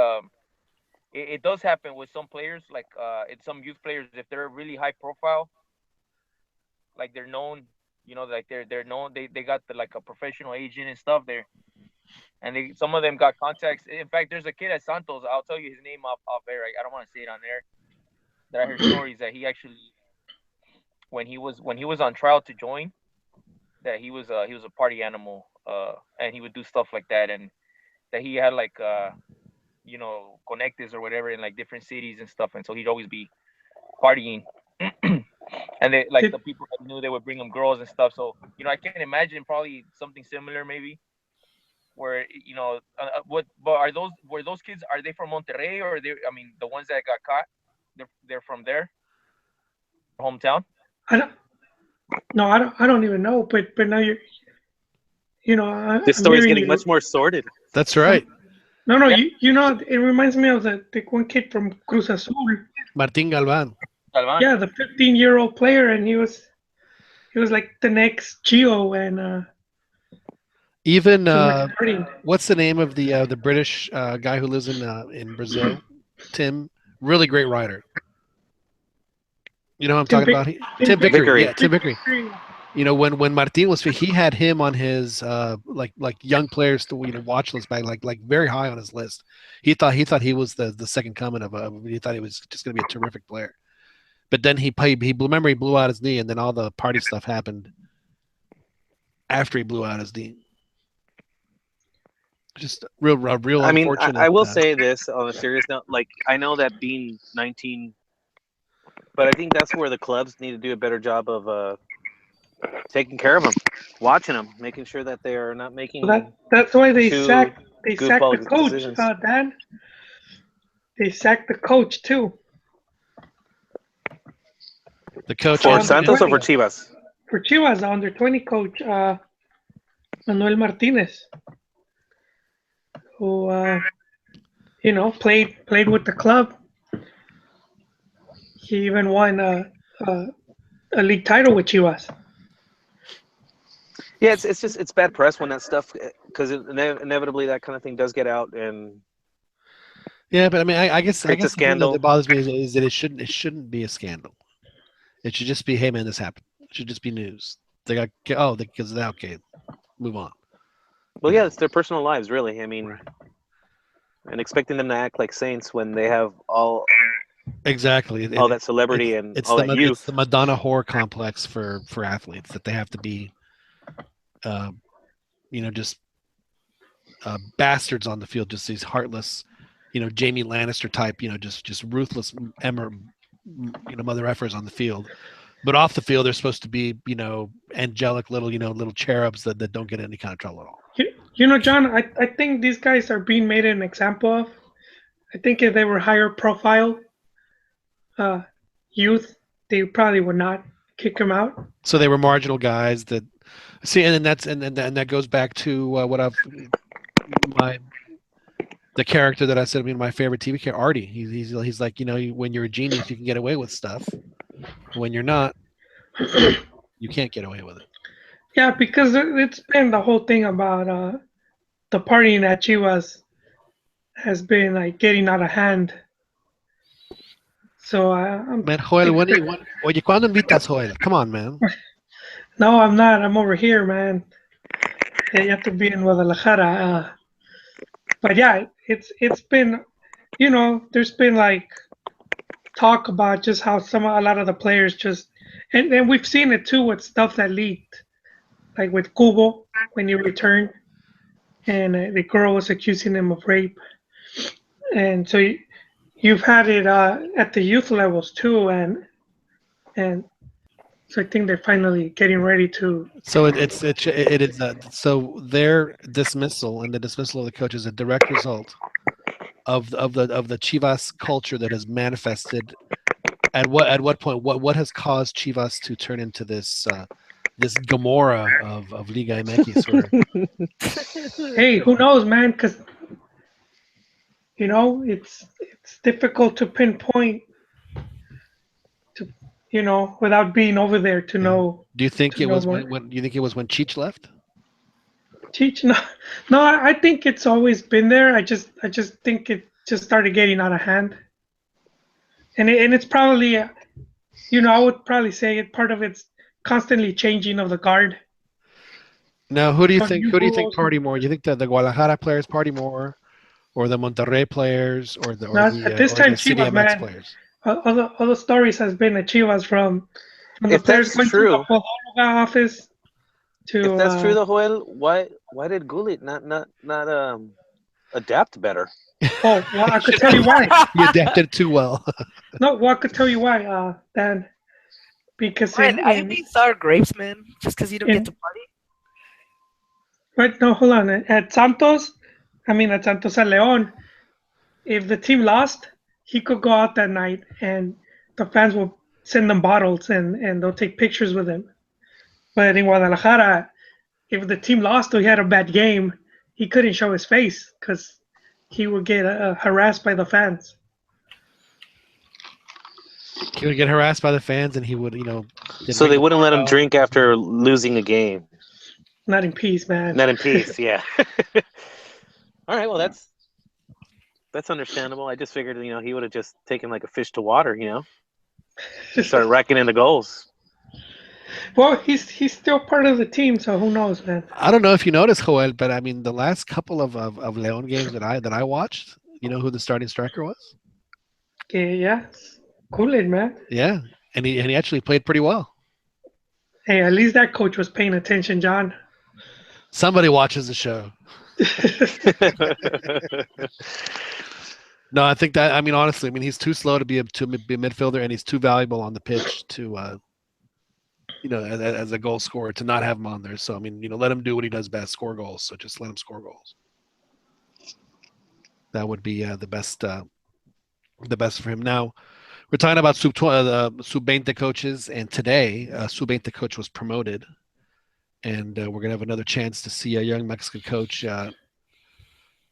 it does happen with some players, like it's some youth players if they're really high profile, like they're known, like they're known. They got like a professional agent and stuff there, and some of them got contacts. In fact, there's a kid at Santos. I'll tell you his name off air. I don't want to say it on air. That I heard stories that he actually, when he was on trial to join, that he was a party animal, and he would do stuff like that, and that he had like connectors or whatever in like different cities and stuff, and so he'd always be partying. And they like the people that knew they would bring him girls and stuff. So I can imagine probably something similar maybe where what but were those kids, are they from Monterrey, or they, I mean, the ones that got caught, they're from their hometown? I don't. No, I don't even know. But now This I'm story is hearing getting you. much more sordid. That's right. No, Yeah. it reminds me of the one kid from Cruz Azul. Martin Galvan. Galvan. Yeah, the 15-year-old player, and he was like the next Gio, and Even he was starting. what's the name of the British guy who lives in Brazil? Tim, really great writer. You know what I'm talking about? Tim Vickery. Vickery. Yeah, Tim Vickery. When Martin was, he had him on his like young players to watch list back, like very high on his list. He thought he was the second coming of he thought he was just going to be a terrific player. But then he blew out his knee, and then all the party stuff happened after he blew out his knee. Just real I mean, unfortunate. I will say this on a serious note. Like, I know that being 19, but I think that's where the clubs need to do a better job of taking care of them, watching them, making sure that they are not making. That's why they two sacked the coach, decisions. Dan. They sacked the coach too. The coach For Under Santos or 20. for Chivas? For Chivas, the under 20 coach, Manuel Martinez, who played with the club. He even won a league title with Chivas. Yeah, it's bad press when that stuff, because inevitably that kind of thing does get out, and yeah, but I mean, I guess it's a the thing scandal. that bothers me is that it shouldn't be a scandal. It should just be, hey man, this happened. It should just be news. They got because now okay, move on. Well, yeah, it's their personal lives, really. I mean, Right. and expecting them to act like saints when they have all Exactly. that celebrity and it's all that youth. It's the Madonna whore complex for athletes, that they have to be, just bastards on the field, just these heartless, Jamie Lannister type, just ruthless mother effers on the field. But off the field, they're supposed to be, angelic little, little cherubs that don't get any kind of trouble at all. John, I think these guys are being made an example of. I think if they were higher profile youth, they probably would not kick them out. So they were marginal guys that see, and that goes back to what the character that I said, my favorite TV character, Artie. He's like, when you're a genius, you can get away with stuff. When you're not, you can't get away with it. Yeah, because it's been the whole thing about the partying at Chivas has been like getting out of hand. So I'm. Man, Joel, oye, ¿cuándo invitas, Joel? Come on, man. No, I'm not. I'm over here, man. You have to be in Guadalajara. But yeah, it's been, there's been like talk about just how a lot of the players just, and we've seen it too with stuff that leaked, like with Kubo when he returned, and the girl was accusing him of rape, and so you've had it at the youth levels too, and so I think they're finally getting ready to. So it is so their dismissal and the dismissal of the coach is a direct result of the Chivas culture that has manifested. At what point what has caused Chivas to turn into this Gomorrah of Liga MX? Hey, who knows, man? Because it's difficult to pinpoint, without being over there to know. Do you think it was more. when you think it was when Cheech left? Cheech, no, I think it's always been there. I just think it just started getting out of hand, and it's probably, I would probably say part of it's constantly changing of the guard. Now, who do you think party more? Do you think that the Guadalajara players party more, or the Monterrey players, or the At this time, CDMX Chivas, players? All the stories has been at Chivas from the If players that's going true, to the Podóloga office to. If that's true, though, Joel, why did Gullit not adapt better. Oh, well, I could tell you why. He adapted too well. No, well, I could tell you why, Dan. Because Man, are you being sour grapes, man? Just because you don't get to party? right, no, hold on. At Santos, at Santos and Leon, if the team lost, he could go out that night and the fans will send them bottles and they'll take pictures with him. But in Guadalajara, if the team lost or he had a bad game, he couldn't show his face because he would get harassed by the fans. He would get harassed by the fans, and he would, So they wouldn't let him drink after losing a game. Not in peace, man. Not in peace, yeah. All right, well that's understandable. I just figured, he would have just taken like a fish to water, start racking in the goals. Well, he's still part of the team, so who knows, man. I don't know if you noticed, Joel, but the last couple of Leon games that I watched, you know who the starting striker was? Yeah, Kool-Aid, man. Yeah, and he actually played pretty well. Hey, at least that coach was paying attention, John. Somebody watches the show. No, I think that honestly, he's too slow to be a midfielder, and he's too valuable on the pitch to as a goal scorer to not have him on there. So let him do what he does best, score goals. So just let him score goals. That would be the best for him. Now we're talking about sub-20 coaches, and today sub-20 coach was promoted, and we're gonna have another chance to see a young Mexican coach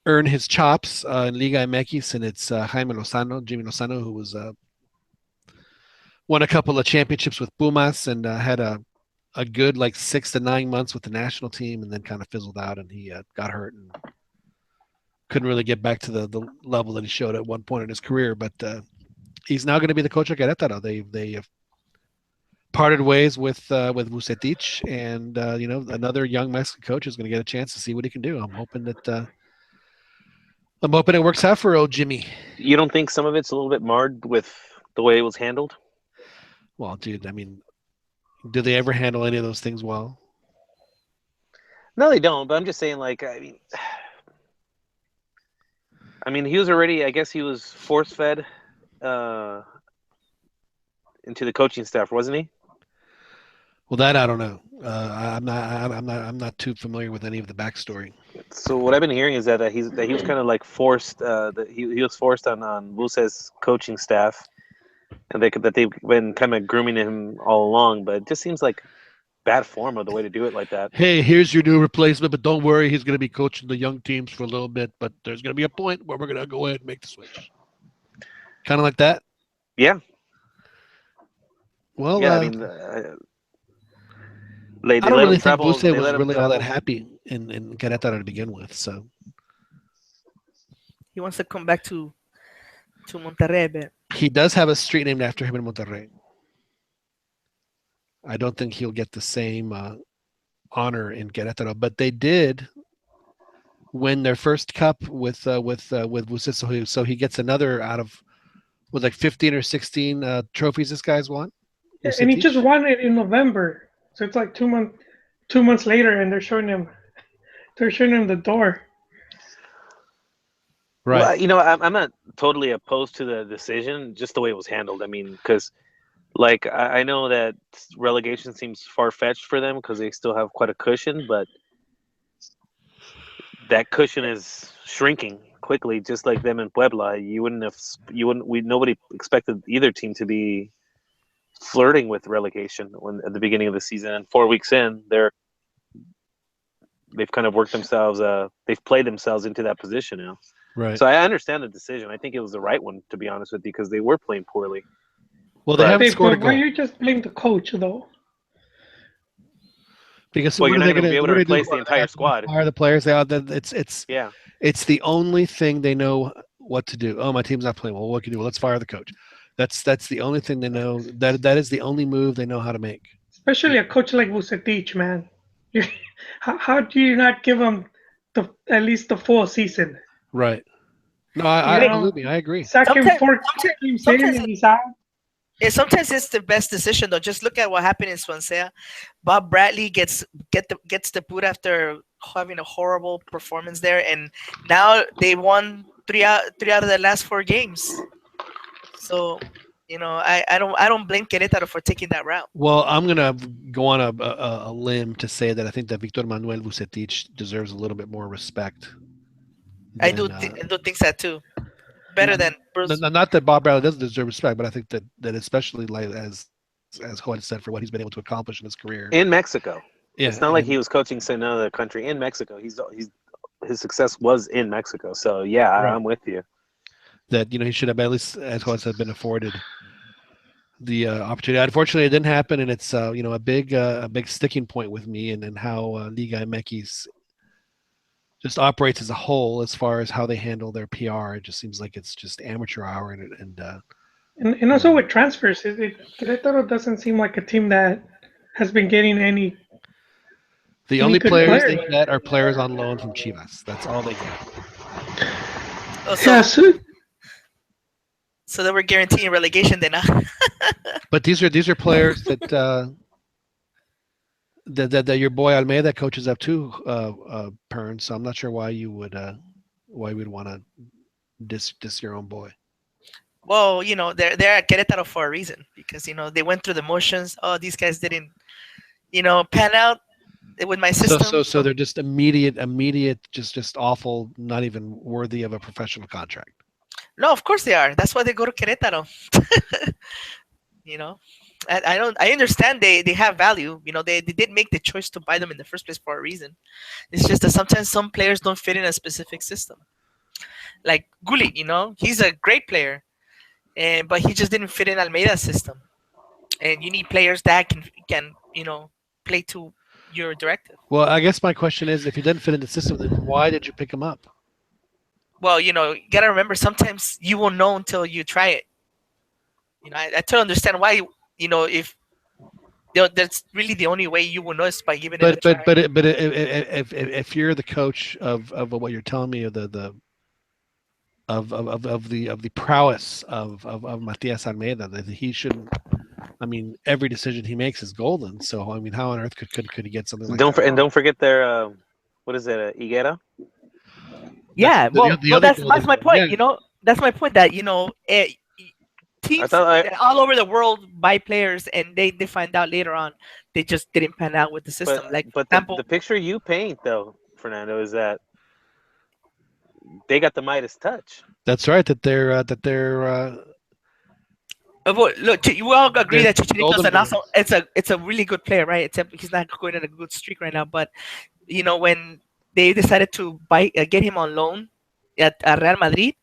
earn his chops in Liga MX, and it's Jimmy Lozano, who was won a couple of championships with Pumas and had a good 6 to 9 months with the national team, and then kind of fizzled out, and he got hurt and couldn't really get back to the level that he showed at one point in his career. But he's now going to be the coach of Querétaro. They have parted ways with Vucetich, and another young Mexican coach is going to get a chance to see what he can do. I'm hoping it works out for old Jimmy. You don't think some of it's a little bit marred with the way it was handled? Well, dude, do they ever handle any of those things well? No, they don't. But I'm just saying, he was already, I guess he was force-fed into the coaching staff, wasn't he? Well, that I don't know. I'm not too familiar with any of the backstory. So what I've been hearing is that he was kind of forced. That he was forced on Vuce's coaching staff, and that they've been kind of grooming him all along. But it just seems like bad form of the way to do it like that. Hey, here's your new replacement, but don't worry, he's going to be coaching the young teams for a little bit. But there's going to be a point where we're going to go ahead and make the switch. Kind of like that. Yeah. Well, yeah. I don't really think Buse was really all that happy in Querétaro to begin with. So he wants to come back to Monterrey, but he does have a street named after him in Monterrey. I don't think he'll get the same honor in Querétaro, but they did win their first cup with Buse, so he gets another out of 15 or 16 trophies this guy's won. And he just won it in November. So it's 2 months later, and they're showing him the door. Right. Well, I'm not totally opposed to the decision, just the way it was handled. Because I know that relegation seems far-fetched for them because they still have quite a cushion, but that cushion is shrinking quickly, just like them in Puebla. Nobody expected either team to be flirting with relegation at the beginning of the season, and 4 weeks in, they've kind of worked themselves. They've played themselves into that position now. Right. So I understand the decision. I think it was the right one, to be honest with you, because they were playing poorly. Well, they haven't scored a goal. Why you just blame the coach though? Because you're not going to be able to replace the entire squad. Hire the players out. It's the only thing they know what to do. Oh, my team's not playing well. What can you do? Well, let's fire the coach. That's the only thing they know. That is the only move they know how to make. Especially a coach like Vucetich, man. How do you not give him at least the full season? Right. No, I agree. Second, 4 games in, and he's out. Yeah, sometimes it's the best decision though. Just look at what happened in Swansea. Bob Bradley gets the boot after having a horrible performance there, and now they won three out of the last 4 games. So, I don't blame Querétaro for taking that route. Well, I'm gonna go on a limb to say that I think that Victor Manuel Vucetich deserves a little bit more respect. Than, I do think that too. Better than Bruce. not that Bob Bradley doesn't deserve respect, but I think that especially like as Juan said, for what he's been able to accomplish in his career in Mexico. Yeah, it's not like he was coaching in another country. In Mexico, his success was in Mexico. So yeah, Right. I'm with you. That he should have at least, as Juan said, been afforded the opportunity. Unfortunately, it didn't happen, and it's a big sticking point with me, and how Liga MX just operates as a whole as far as how they handle their PR. It just seems like it's just amateur hour, and also with transfers, Querétaro doesn't seem like a team that has been getting any. The only players they get are players on loan from Chivas. That's all they get. Oh, Yeah, so they were guaranteeing relegation then. But these are players that that your boy Almeida coaches up to, Pern. So I'm not sure why you would want to diss your own boy. Well, they're at Querétaro for a reason, because they went through the motions. Oh, these guys didn't, pan out with my system. So they're just immediate, just awful, not even worthy of a professional contract. No, of course they are. That's why they go to Querétaro. I understand they have value. They did make the choice to buy them in the first place for a reason. It's just that sometimes some players don't fit in a specific system. Like Gullit, he's a great player, but he just didn't fit in Almeida's system. And you need players that can play to your directive. Well, I guess my question is, if he didn't fit in the system, then why did you pick him up? Well, you gotta remember, sometimes you won't know until you try it. I totally understand why. If that's really the only way you will know is by giving it a try. But if you're the coach of what you're telling me, of the prowess of Matias Almeida, that he shouldn't. I mean, every decision he makes is golden. So I mean, how on earth could he get something like that? And don't forget their what is it, Higuera? Yeah, that's my point. Yeah. That's my point. That teams all over the world buy players, and they find out later on they just didn't pan out with the system. But the picture you paint, though, Fernando, is that they got the Midas touch. That's right. That they're look, we all agree that Chicharito's an awesome. It's a really good player, right? Except he's not going on a good streak right now. But when they decided to get him on loan at Real Madrid,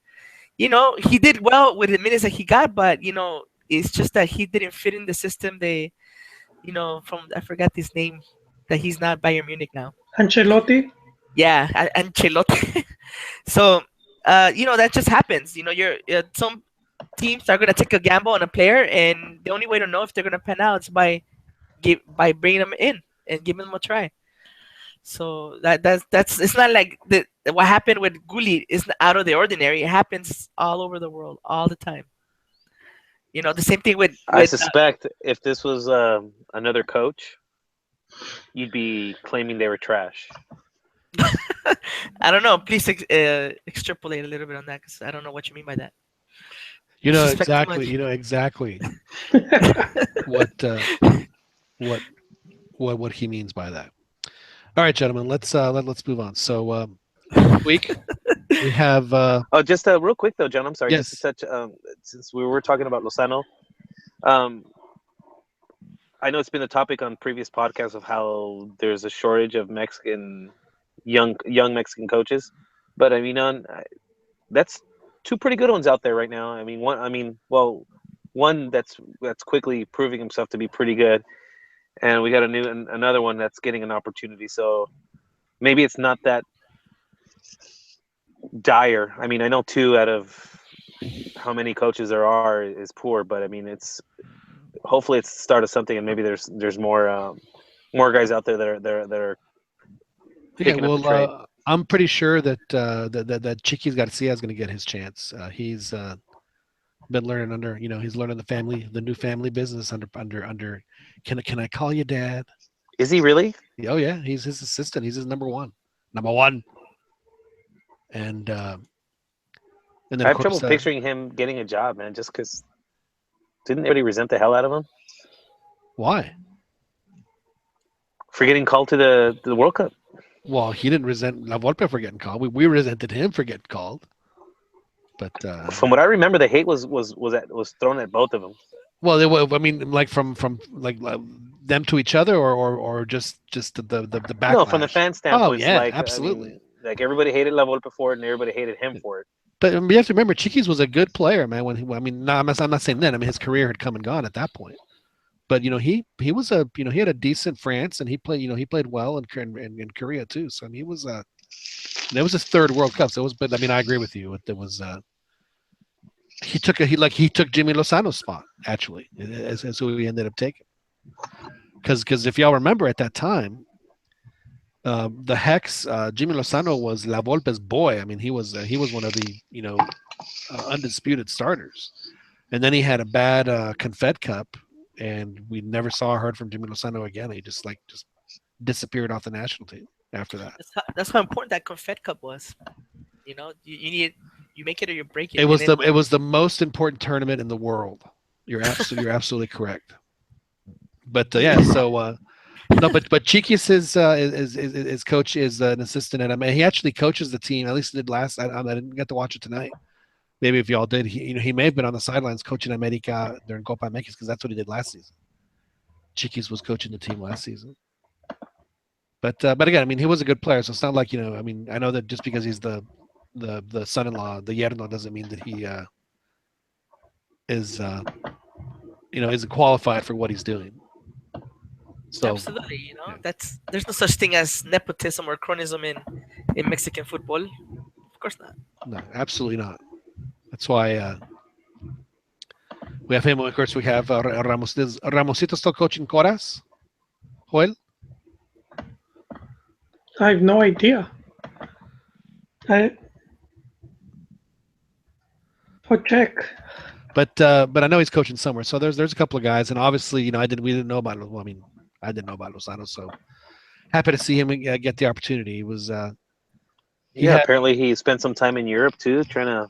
he did well with the minutes that he got, but it's just that he didn't fit in the system. They, from I forgot his name, that he's not Bayern Munich now. Ancelotti. Yeah, Ancelotti. So, that just happens. You're some teams are gonna take a gamble on a player, and the only way to know if they're gonna pan out is by bringing them in and giving them a try. So that's it's not like what happened with Gullit is out of the ordinary. It happens all over the world all the time. The same thing with I suspect if this was another coach, you'd be claiming they were trash. I don't know. Please extrapolate a little bit on that, because I don't know what you mean by that. Exactly. what he means by that. All right, gentlemen, let's move on. So this week we have just real quick though, John. I'm sorry. Yes. Just to touch, since we were talking about Lozano, I know it's been a topic on previous podcasts of how there's a shortage of young Mexican coaches, but I mean, that's two pretty good ones out there right now. I mean, one that's quickly proving himself to be pretty good, and we got another one that's getting an opportunity. So maybe it's not that dire. I mean, I know 2 out of how many coaches there are is poor, but I mean, hopefully it's the start of something, and maybe there's more guys out there that are picking up the trade. I'm pretty sure that Chiquis Garcia is going to get his chance. He's been learning under, he's learning the new family business under. Can I call you Dad? Is he really? Oh yeah, he's his assistant. He's his number one. number one. And then I of have trouble course picturing him getting a job, man. Just because didn't everybody resent the hell out of him why? for getting called to the World Cup? Well, he didn't resent La Volpe for getting called. We resented him for getting called. But From what I remember, the hate was thrown at both of them. well, they were, I mean, like from like them to each other, or just the backlash. No, from the fan standpoint, Oh yeah, like absolutely. I mean, like everybody hated La Volpe for it, and everybody hated him for it. But you have to remember, Chiquis was a good player, man. When I mean, no, I'm not saying then. I mean, his career had come and gone at that point. But he was he had a decent France, and he played well in Korea too. So I mean, it was his third World Cup. So it was, but I mean, I agree with you. It was he took Jimmy Lozano's spot actually, as who he ended up taking. Because if y'all remember at that time, the Hex, Jimmy Lozano was La Volpe's boy. I mean, he was one of the undisputed starters, and then he had a bad Confed Cup, and we never saw or heard from Jimmy Lozano again. He just disappeared off the national team after that. That's how important that Confed Cup was. You need you make it or you break it. It was the most important tournament in the world. You're absolutely correct. But yeah, so no, but Chiquis is coach is an assistant at he actually coaches the team. At least he did last. I didn't get to watch it tonight. Maybe if y'all did, he may have been on the sidelines coaching America during Copa MX because that's what he did last season. Chiquis was coaching the team last season. But again, I mean, he was a good player, so it's not like I mean, I know that just because he's the son-in-law, the yerno, doesn't mean that he is isn't qualified for what he's doing. So absolutely, there's no such thing as nepotism or cronism in Mexican football. Of course not. No, absolutely not. That's why we have him. Of course, we have Ramos. Is Ramosito still coaching Coras? Joel? I have no idea. I'll check. But I know he's coaching somewhere. So there's a couple of guys, and obviously, we didn't know about. Well, I mean, I didn't know about Lozano, so happy to see him get the opportunity. He was. Apparently he spent some time in Europe too, trying to,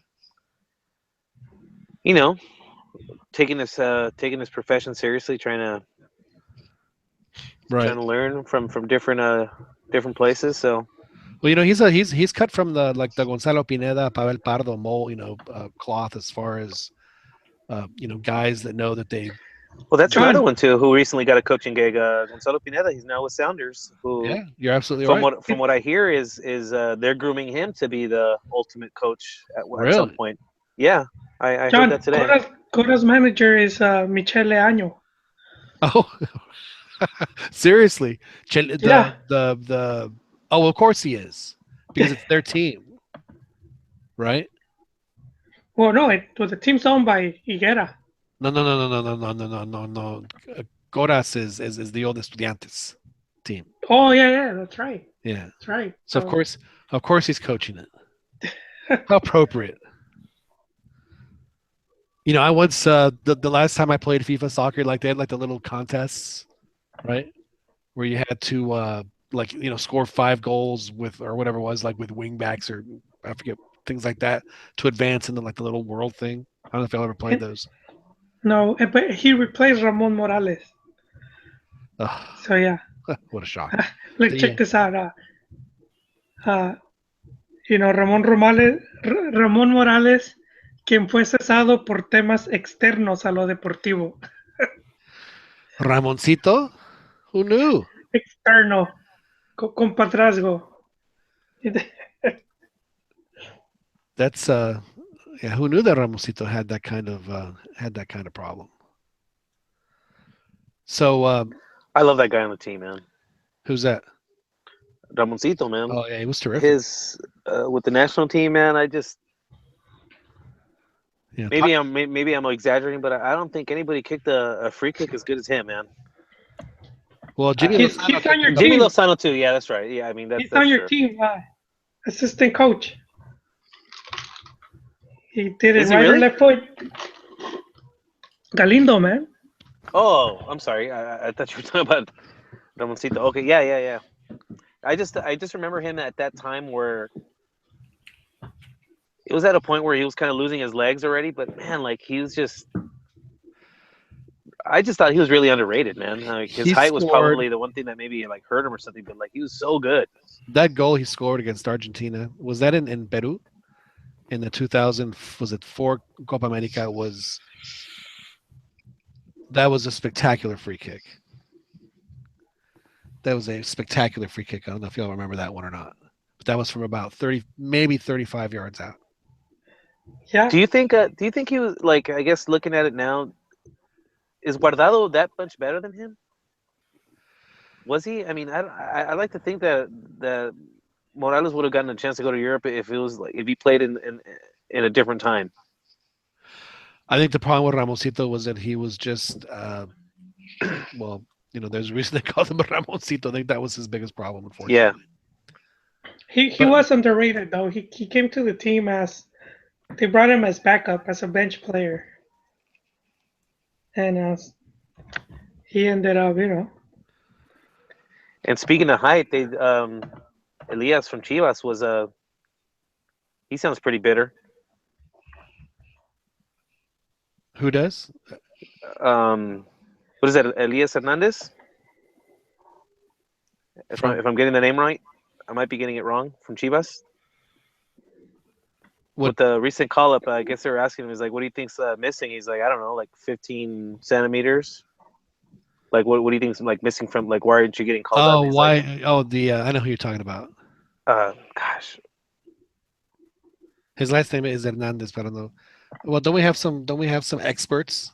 taking his profession seriously, trying to learn from different places. So, well, he's cut from the Gonzalo Pineda, Pavel Pardo mold, cloth as far as guys that know that they. Well, that's another one too, who recently got a coaching gig. Gonzalo Pineda, he's now with Sounders. Yeah, you're absolutely right. From what I hear is they're grooming him to be the ultimate coach at some point. Yeah, I heard that today. Cora's manager is Michele Año. Oh, seriously? Yeah. Oh, of course he is, because it's their team, right? Well, no, it was a team's owned by Higuera. No. Coras is the old Estudiantes team. Oh yeah, that's right. Yeah, that's right. So of course he's coaching it. How appropriate. I once the last time I played FIFA soccer, they had the little contests, right, where you had to score 5 goals with or whatever it was, with wing backs or I forget, things like that to advance into the little world thing. I don't know if y'all ever played those. No, but he replaced Ramon Morales. So yeah. What a shock. Check this out. Ramón Morales, quien fue cesado por temas externos a lo deportivo. Ramoncito? Who knew? Externo. Con patrazgo. That's who knew that Ramoncito had that kind of problem. So I love that guy on the team, man. Who's that? Ramoncito, man. Oh yeah, he was terrific. His with the national team, man. I just maybe I'm exaggerating, but I don't think anybody kicked a free kick as good as him, man. Well, Jimmy Lozano too. Yeah, that's right. Yeah, I mean that's on your team, assistant coach. He did it right or left foot. Galindo, man. Oh, I'm sorry. I thought you were talking about Ramoncito. Okay, yeah. I just remember him at that time where it was at a point where he was kind of losing his legs already. But man, like he was just. I just thought he was really underrated, man. Like, his He height was scored probably the one thing that maybe like hurt him or something. But like he was so good. that goal he scored against Argentina. Was that in Peru? In the 2000, was it 4 Copa America? That was a spectacular free kick. That was a spectacular free kick. I don't know if y'all remember that one or not. But that was from about 30, maybe 35 yards out. Yeah. Do you think he was like? I guess looking at it now, is Guardado that much better than him? Was he? I mean, I like to think that Morales would have gotten a chance to go to Europe if it was like if he played in a different time. I think the problem with Ramosito was that he was just, well, there's a reason they called him Ramosito. I think that was his biggest problem, unfortunately. Yeah. He was underrated though. He came to the team as they brought him as backup as a bench player, and he ended up, And speaking of height, they Elias from Chivas was he sounds pretty bitter. Who does? What is that? Elias Hernandez? If I'm getting the name right, I might be getting it wrong. From Chivas. With the recent call up, I guess they were asking him, he's like, what do you think's missing? He's like, I don't know, like 15 centimeters. Like, what do you think's like missing from, like, why aren't you getting called up? Oh, why? I know who you're talking about. Gosh. His last name is Hernandez, but I don't know. Well, don't we have some experts?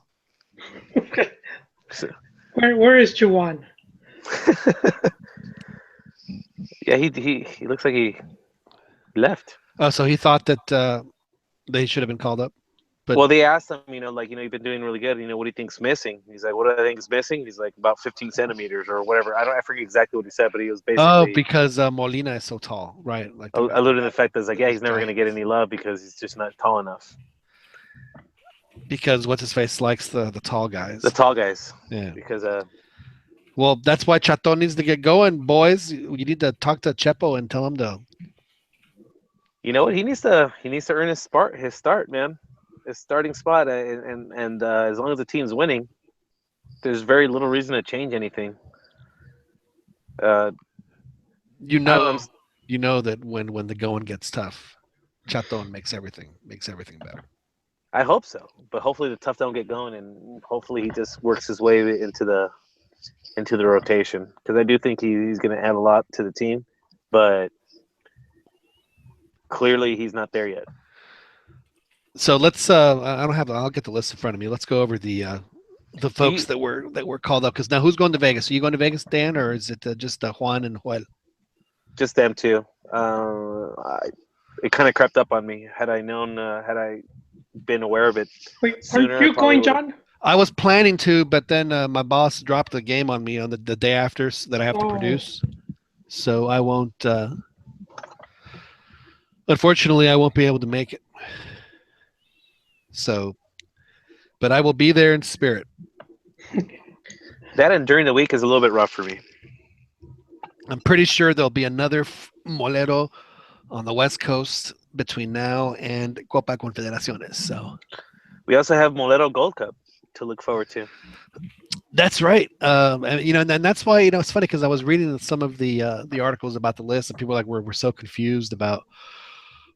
Where is Juwan? Yeah, he looks like he left. Oh, so he thought that they should have been called up. But well, they asked him, you've been doing really good. What do you think's missing? He's like, what do I think is missing? He's like, about 15 centimeters or whatever. I forget exactly what he said, but he was basically. Oh, because Molina is so tall, right? Like alluding to the fact that it's like, yeah, he's never going to get any love because he's just not tall enough. Because what's his face likes the tall guys. The tall guys. Yeah. Because well, that's why Chaton needs to get going, boys. You need to talk to Chepo and tell him to. You know what? He needs to earn his start, man. His starting spot, and as long as the team's winning, there's very little reason to change anything. You know that when the going gets tough, Chaton makes everything better. I hope so, but hopefully the tough don't get going, and hopefully he just works his way into the rotation, because I do think he's going to add a lot to the team, but clearly he's not there yet. So let's. I'll get the list in front of me. Let's go over the folks that were called up. Because now, who's going to Vegas? Are you going to Vegas, Dan, or is it just Juan and Joel? Just them two. It kind of crept up on me. Had I known, had I been aware of it sooner, are you going, John? I was planning to, but then my boss dropped the game on me on the day after that I have to produce. So I won't. Unfortunately, I won't be able to make it. So, but I will be there in spirit. That and during the week is a little bit rough for me. I'm pretty sure there'll be another Molero on the West Coast between now and Copa Confederaciones. So, we also have Molero Gold Cup to look forward to. That's right. And that's why it's funny because I was reading some of the articles about the list, and people were like we're so confused about.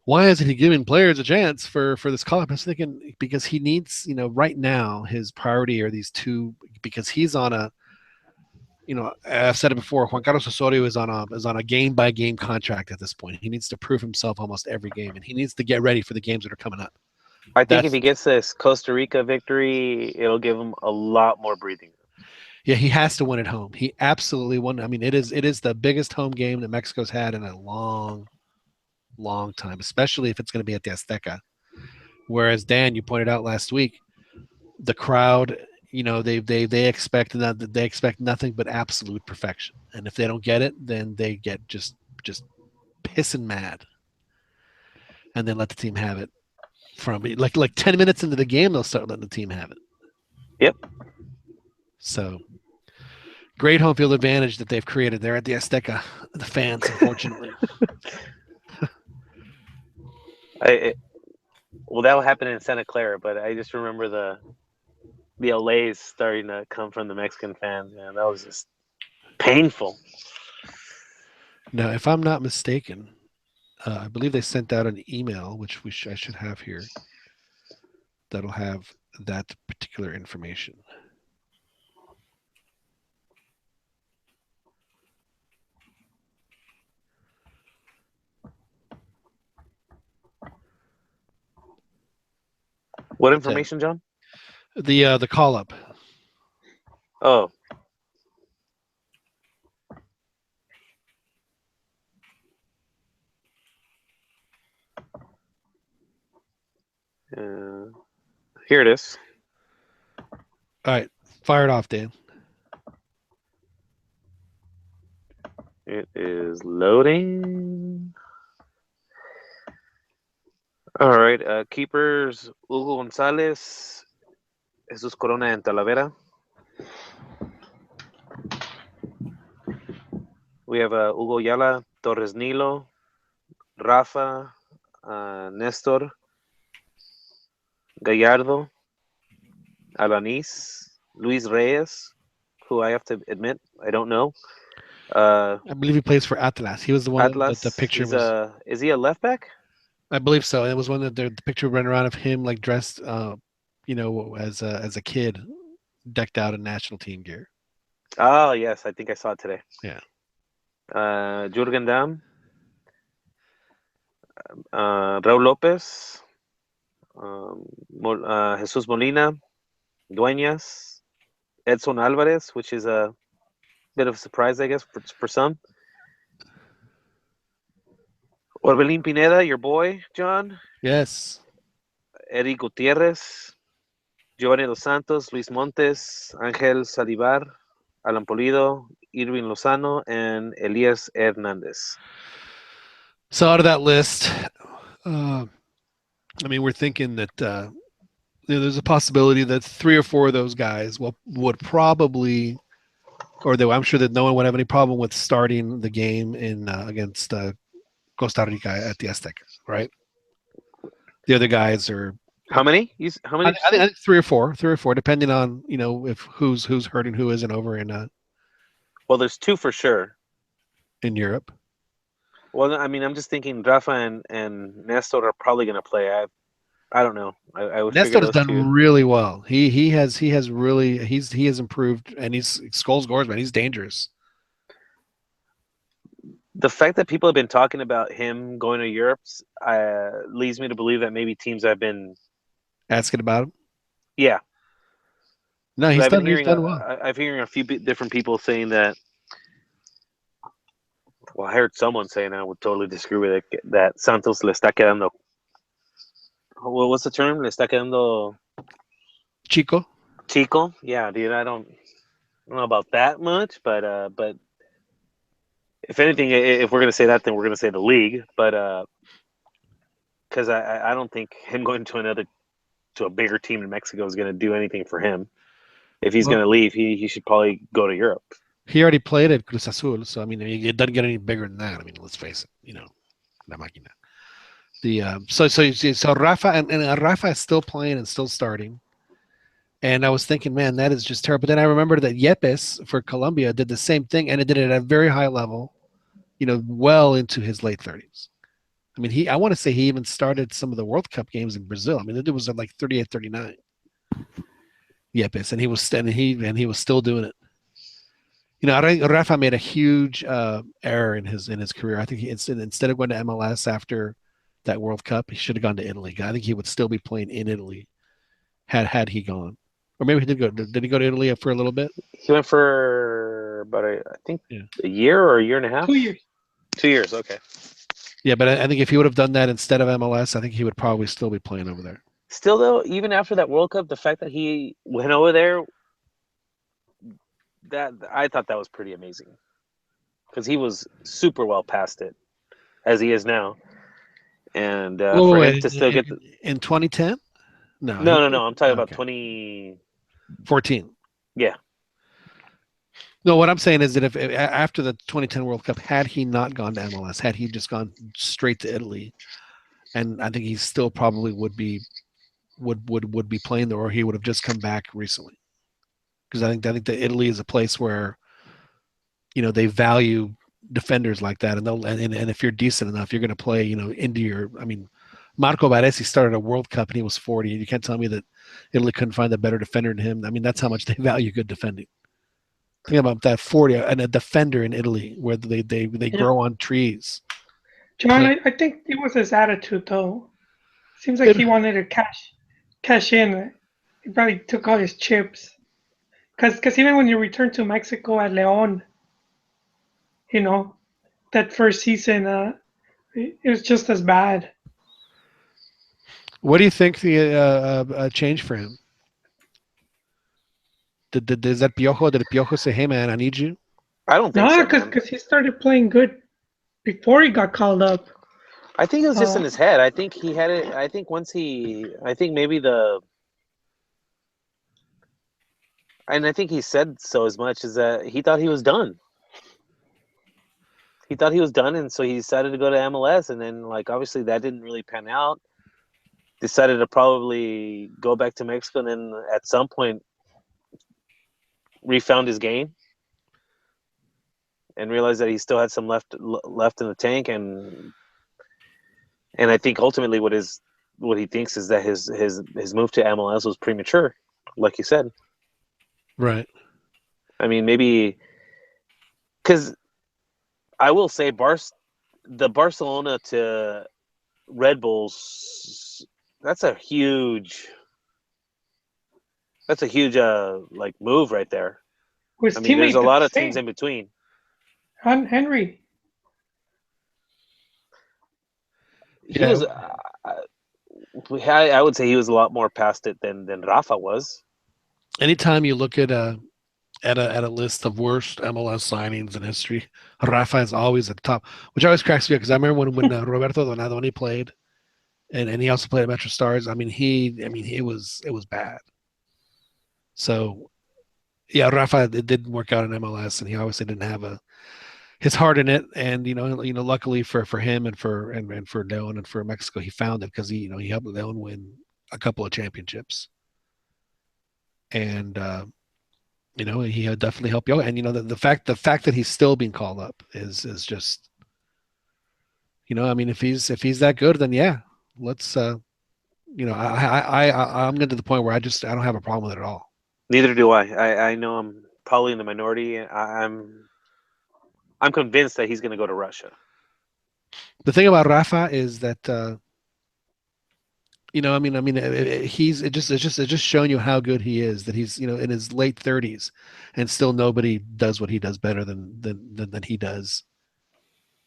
Why isn't he giving players a chance for this call-up? I was thinking because he needs, right now his priority are these two, because he's on a, I've said it before, Juan Carlos Osorio is on a game-by-game contract at this point. He needs to prove himself almost every game, and he needs to get ready for the games that are coming up. I think if he gets this Costa Rica victory, it'll give him a lot more breathing. Yeah, he has to win at home. He absolutely won. I mean, it is the biggest home game that Mexico's had in a long time, especially if it's going to be at the Azteca. Whereas Dan, you pointed out last week, the crowd, they expect nothing but absolute perfection, and if they don't get it, then they get just pissing mad, and then let the team have it. From like 10 minutes into the game, they'll start letting the team have it. Yep. So Great home field advantage that they've created there at the Azteca. The fans, unfortunately. Well, that'll happen in Santa Clara, but I just remember the LAs starting to come from the Mexican fans. Man, that was just painful. Now, if I'm not mistaken, I believe they sent out an email, which I should have here, that'll have that particular information. What information, John? The call up. Oh. Here it is. All right, fire it off, Dan. It is loading. All right, keepers Hugo Gonzalez, Jesus Corona en Talavera. We have Hugo Yala, Torres Nilo, Rafa, Nestor, Gallardo, Alanis, Luis Reyes, who I have to admit I don't know. I believe he plays for Atlas. He was the one Atlas. that the picture was. Is he a left back? I believe so. It was one that the picture ran around of him like dressed, as a kid, decked out in national team gear. Oh yes, I think I saw it today. Yeah. Jurgen Damm, Raul Lopez, Jesus Molina, Dueñas, Edson Alvarez, which is a bit of a surprise, I guess, for some. Orbelín Pineda, your boy, John. Yes. Eric Gutierrez, Giovanni Dos Santos, Luis Montes, Ángel Salivar, Alan Polido, Irving Lozano, and Elias Hernandez. So out of that list, we're thinking that there's a possibility that 3 or 4 of those guys would probably, I'm sure that no one would have any problem with starting the game in against Costa Rica at the Azteca, right? The other guys are. How many? How many? I think 3 or 4, depending on if who's hurting, who isn't over in. Well, there's 2 for sure. In Europe. Well, I'm just thinking Rafa and Nestor are probably going to play. I don't know. I would Nestor's done 2. really well. He has improved, and he's scores, man. He's dangerous. The fact that people have been talking about him going to Europe leads me to believe that maybe teams have been asking about him. Yeah. No, he's done well. I've hearing a few different people saying that. Well, I heard someone saying, I would totally disagree with it, that Santos le está quedando. What's the term? Le está quedando. Chico. Yeah, dude. I don't know about that much, but if anything, if we're gonna say that, then we're gonna say the league. But because I don't think him going to a bigger team in Mexico is gonna do anything for him. If he's gonna leave, he should probably go to Europe. He already played at Cruz Azul, so it doesn't get any bigger than that. Let's face it. La máquina. So Rafa and Rafa is still playing and still starting. And I was thinking, man, that is just terrible. But then I remember that Yepes for Colombia did the same thing, and it did it at a very high level, well into his late 30s. I want to say he even started some of the World Cup games in Brazil. It was at like 38, 39. Yepes, and he was still doing it. Rafa made a huge error in his career. I think instead of going to MLS after that World Cup, he should have gone to Italy. I think he would still be playing in Italy had he gone. Or maybe he did go. Did he go to Italy for a little bit? He went for about a year or a year and a half. 2 years. 2 years, okay. Yeah, but I think if he would have done that instead of MLS, I think he would probably still be playing over there. Still, though, even after that World Cup, the fact that he went over there, that I thought that was pretty amazing, because he was super well past it, as he is now. And for him to still get in 2010. No. I'm talking about 2014. Yeah. No, what I'm saying is that if after the 2010 World Cup, had he not gone to MLS, had he just gone straight to Italy, and I think he still probably would be playing there, or he would have just come back recently. Because I think that Italy is a place where they value defenders like that, and and if you're decent enough, you're going to play into your. I mean, Marco Baresi started a World Cup and he was 40, and you can't tell me that Italy couldn't find a better defender than him. I mean, that's how much they value good defending. Think about that 40 and a defender in Italy where they Yeah. grow on trees. John, I think it was his attitude though. Seems like It- he wanted to cash in. He probably took all his chips. Cause even when you return to Mexico at León, you know, that first season, it was just as bad. What do you think the change for him? Is that Piojo? Did Piojo say, "Hey man, I need you"? I don't think No, so, man. because he started playing good before he got called up. I think it was just in Uh, his head. I think he had it. I think I think maybe and I think he said so as much as that he thought he was done. He thought he was done, and so he decided to go to MLS. And then, like, obviously that didn't really pan out. Decided to probably go back to Mexico, and then at some point refound his game and realized that he still had some left in the tank. And I think ultimately what he thinks is that his move to MLS was premature, like you said. Right. I mean, maybe because I will say the Barcelona to Red Bulls, that's a huge like move right there. his I mean, there's teammate a did lot the of teams in same. between. Henry. He was, I would say he was a lot more past it than Rafa was. Anytime you look at a list of worst MLS signings in history, Rafa is always at the top, which always cracks me up because I remember when Roberto Donadoni played, and he also played at Metro Stars. I mean, it was bad. So yeah, Rafa, it didn't work out in MLS, and he obviously didn't have his heart in it. And luckily for him and for Leon and for Mexico, he found it because he helped Leon win a couple of championships, and he definitely helped you. And the fact that he's still being called up is just I mean, if he's that good, then yeah, let's I'm getting to the point where I don't have a problem with it at all. Neither do I know I'm probably in the minority. I'm convinced that he's going to go to Russia. The thing about Rafa is that I mean, it's just showing you how good he is. That he's in his late 30s, and still nobody does what he does better than he does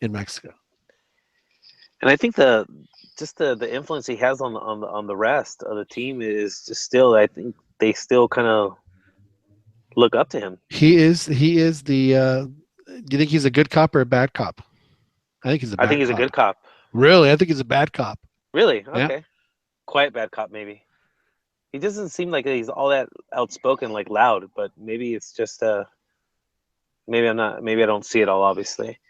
in Mexico. And I think the influence he has on the rest of the team is just still. I think they still kind of look up to him. He is the. Do you think he's a good cop or a bad cop? I think he's a bad cop. I think he's a good cop. Really? I think he's a bad cop. Really? Okay. Yeah. Quiet bad cop, maybe. He doesn't seem like he's all that outspoken, like loud, but maybe it's just maybe I'm not. Maybe I don't see it all. Obviously.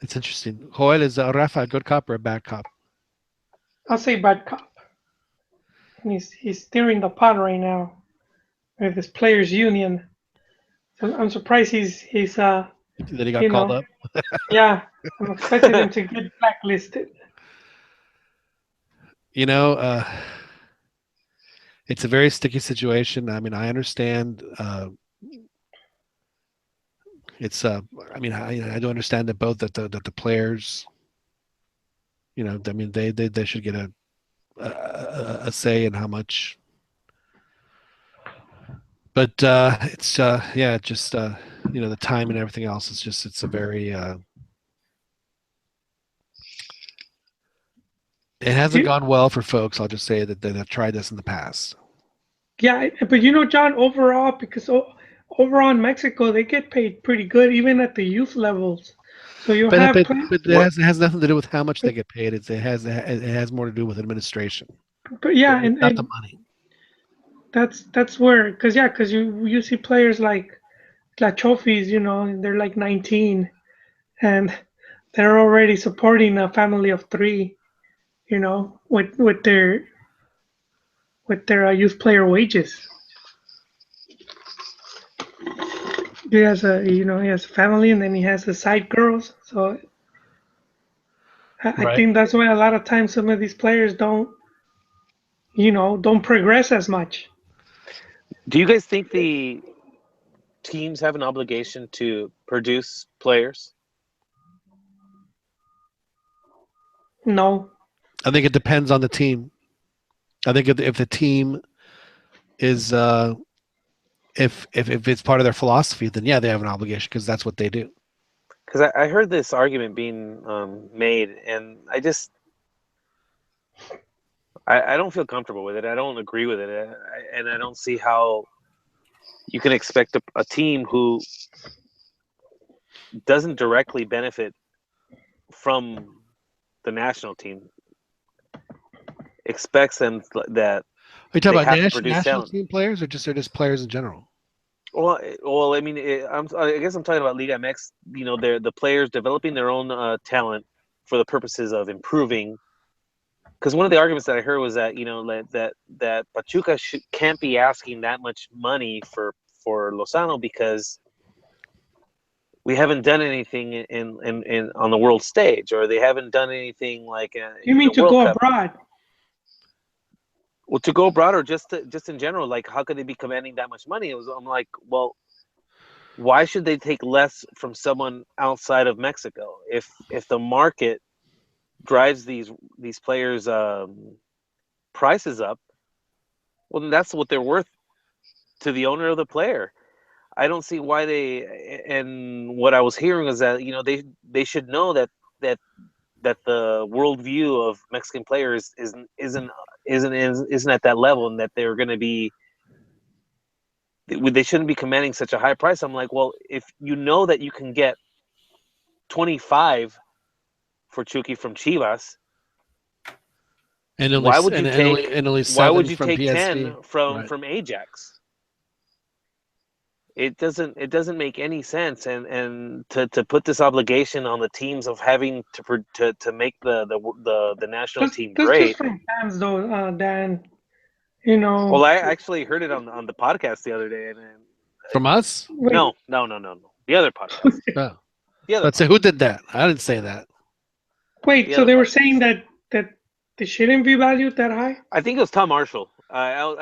It's interesting. Joel, is Rafa a good cop or a bad cop? I'll say bad cop. He's steering the pot right now with his players' union. So I'm surprised he's that he got called up. Yeah, I'm expecting him to get blacklisted. It's a very sticky situation. I mean, I understand. It's I mean, I do understand that both that the players, I mean, they should get a say in how much. But it's just the time and everything else. It's a very it hasn't gone well for folks. I'll just say that have tried this in the past. Yeah, but John, overall, because overall in Mexico, they get paid pretty good, even at the youth levels. So you But have it has nothing to do with how much they get paid. It has more to do with administration. But yeah, not the money. That's where, because you see players like trophies, they're like 19 and they're already supporting a family of three, with their youth player wages. He has a family and then he has his side girls. So I Right. think that's why a lot of times some of these players don't progress as much. Do you guys think the teams have an obligation to produce players? No, I think it depends on the team. I think if the team is if it's part of their philosophy, then yeah, they have an obligation because that's what they do. Because I heard this argument being made, and I don't feel comfortable with it. I don't agree with it, and I don't see how you can expect a team who doesn't directly benefit from the national team expects them that Are you talking they about have to produce national talent. team players or just players in general? Well, I mean, I guess I'm talking about Liga MX. They're the players developing their own talent for the purposes of improving. Because one of the arguments that I heard was that that Pachuca can't be asking that much money for Lozano because we haven't done anything in on the world stage, or they haven't done anything like you in mean the to World go Cup. abroad? Well, to go abroad or just in general, like how could they be commanding that much money? I'm like, well, why should they take less from someone outside of Mexico if the market drives these players' prices up? Well, then that's what they're worth to the owner of the player. I don't see why they. And what I was hearing is that they should know that that the worldview of Mexican players isn't at that level, and that they're going to be. They shouldn't be commanding such a high price. I'm like, well, if you know that you can get 25 for Chucky from Chivas, And only why would you and only take and only why would 7 you from take PSV. 10 from Right. from Ajax? It doesn't make any sense, and to put this obligation on the teams of having to make the national team That's just great. from fans, though, Dan. Well, I actually heard it on the podcast the other day, and From us? Wait, no, the other podcast, Oh. the other Let's say podcast. who did that? I didn't say that. wait. The So other they were podcast. saying that they shouldn't be valued that high? I think it was Tom Marshall. I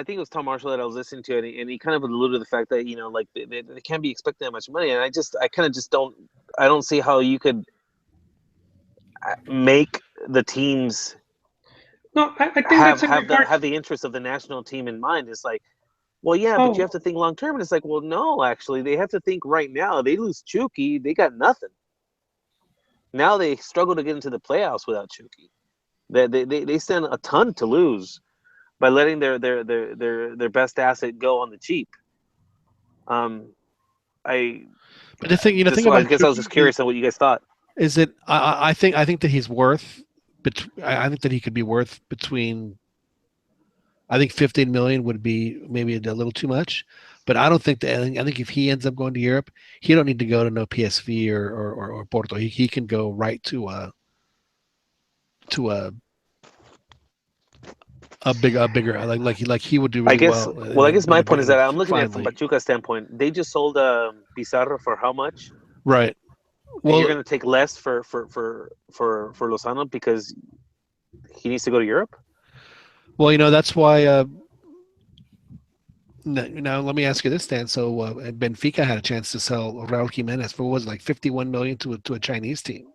think it was Tom Marshall that I was listening to, and he kind of alluded to the fact that like they can't be expecting that much money, and I kind of just don't see how you could make the teams No, I think that's in regard. have the interest of the national team in mind. It's like, well, yeah, but you Oh, have to think long term, and it's like, well, no, actually, they have to think right now. They lose Chucky, they got nothing. Now they struggle to get into the playoffs without Chucky. They stand a ton to lose by letting their best asset go on the cheap. I But the thing, just think I about guess I was just curious on what you guys thought. is it I think that he's worth I think that he could be worth between I think 15 million would be maybe a little too much, but I don't think that I think if he ends up going to Europe, he don't need to go to no PSV or Porto. He can go right to a bigger like he would do I really guess. well Well, I guess my point is in a that I'm looking at it fine from league. Pachuca's standpoint. They just sold Pizarro for how much? Right. And you're Well, going to take less for Lozano because he needs to go to Europe. that's why. Now let me ask you this, Dan. So Benfica had a chance to sell Raul Jimenez for what was it, like 51 million to a Chinese team,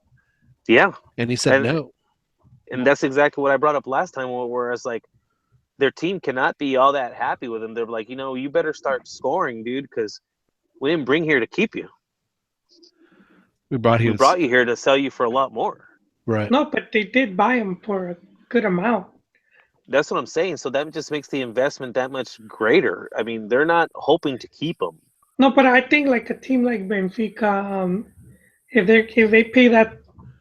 Yeah, and he said and no. that's exactly what I brought up last time. Whereas like their team cannot be all that happy with him. They're like, you better start scoring, dude, because we didn't bring here to keep you. We brought We you brought you here to sell you for a lot more. right. no, but they did buy him for a good amount. That's what I'm saying. So that just makes the investment that much greater. I mean, they're not hoping to keep him. No, but I think like a team like Benfica, if they pay that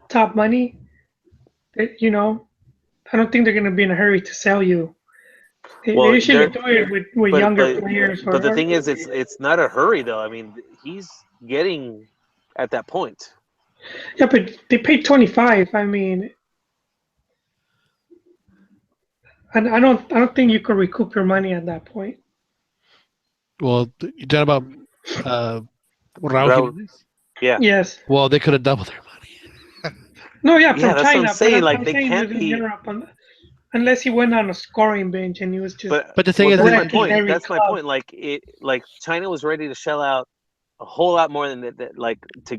top money, I don't think they're gonna be in a hurry to sell you They Well, usually do it with but younger but players but the or thing is, it's not a hurry though. I mean, he's getting at that point. yeah, but they pay 25. I mean, and I don't think you could recoup your money at that point. Well, you're talking about uh, Raul Raul, Jimenez? yeah, Yes. Well, they could have doubled their money. No, yeah, yeah, from that's what I'm China, but saying. Like I'm they saying can't just in be. general, unless he went on a scoring bench and he was just But But the thing well, is, that's my wrecking point. every That's my club. point. Like China was ready to shell out a whole lot more than that. Like to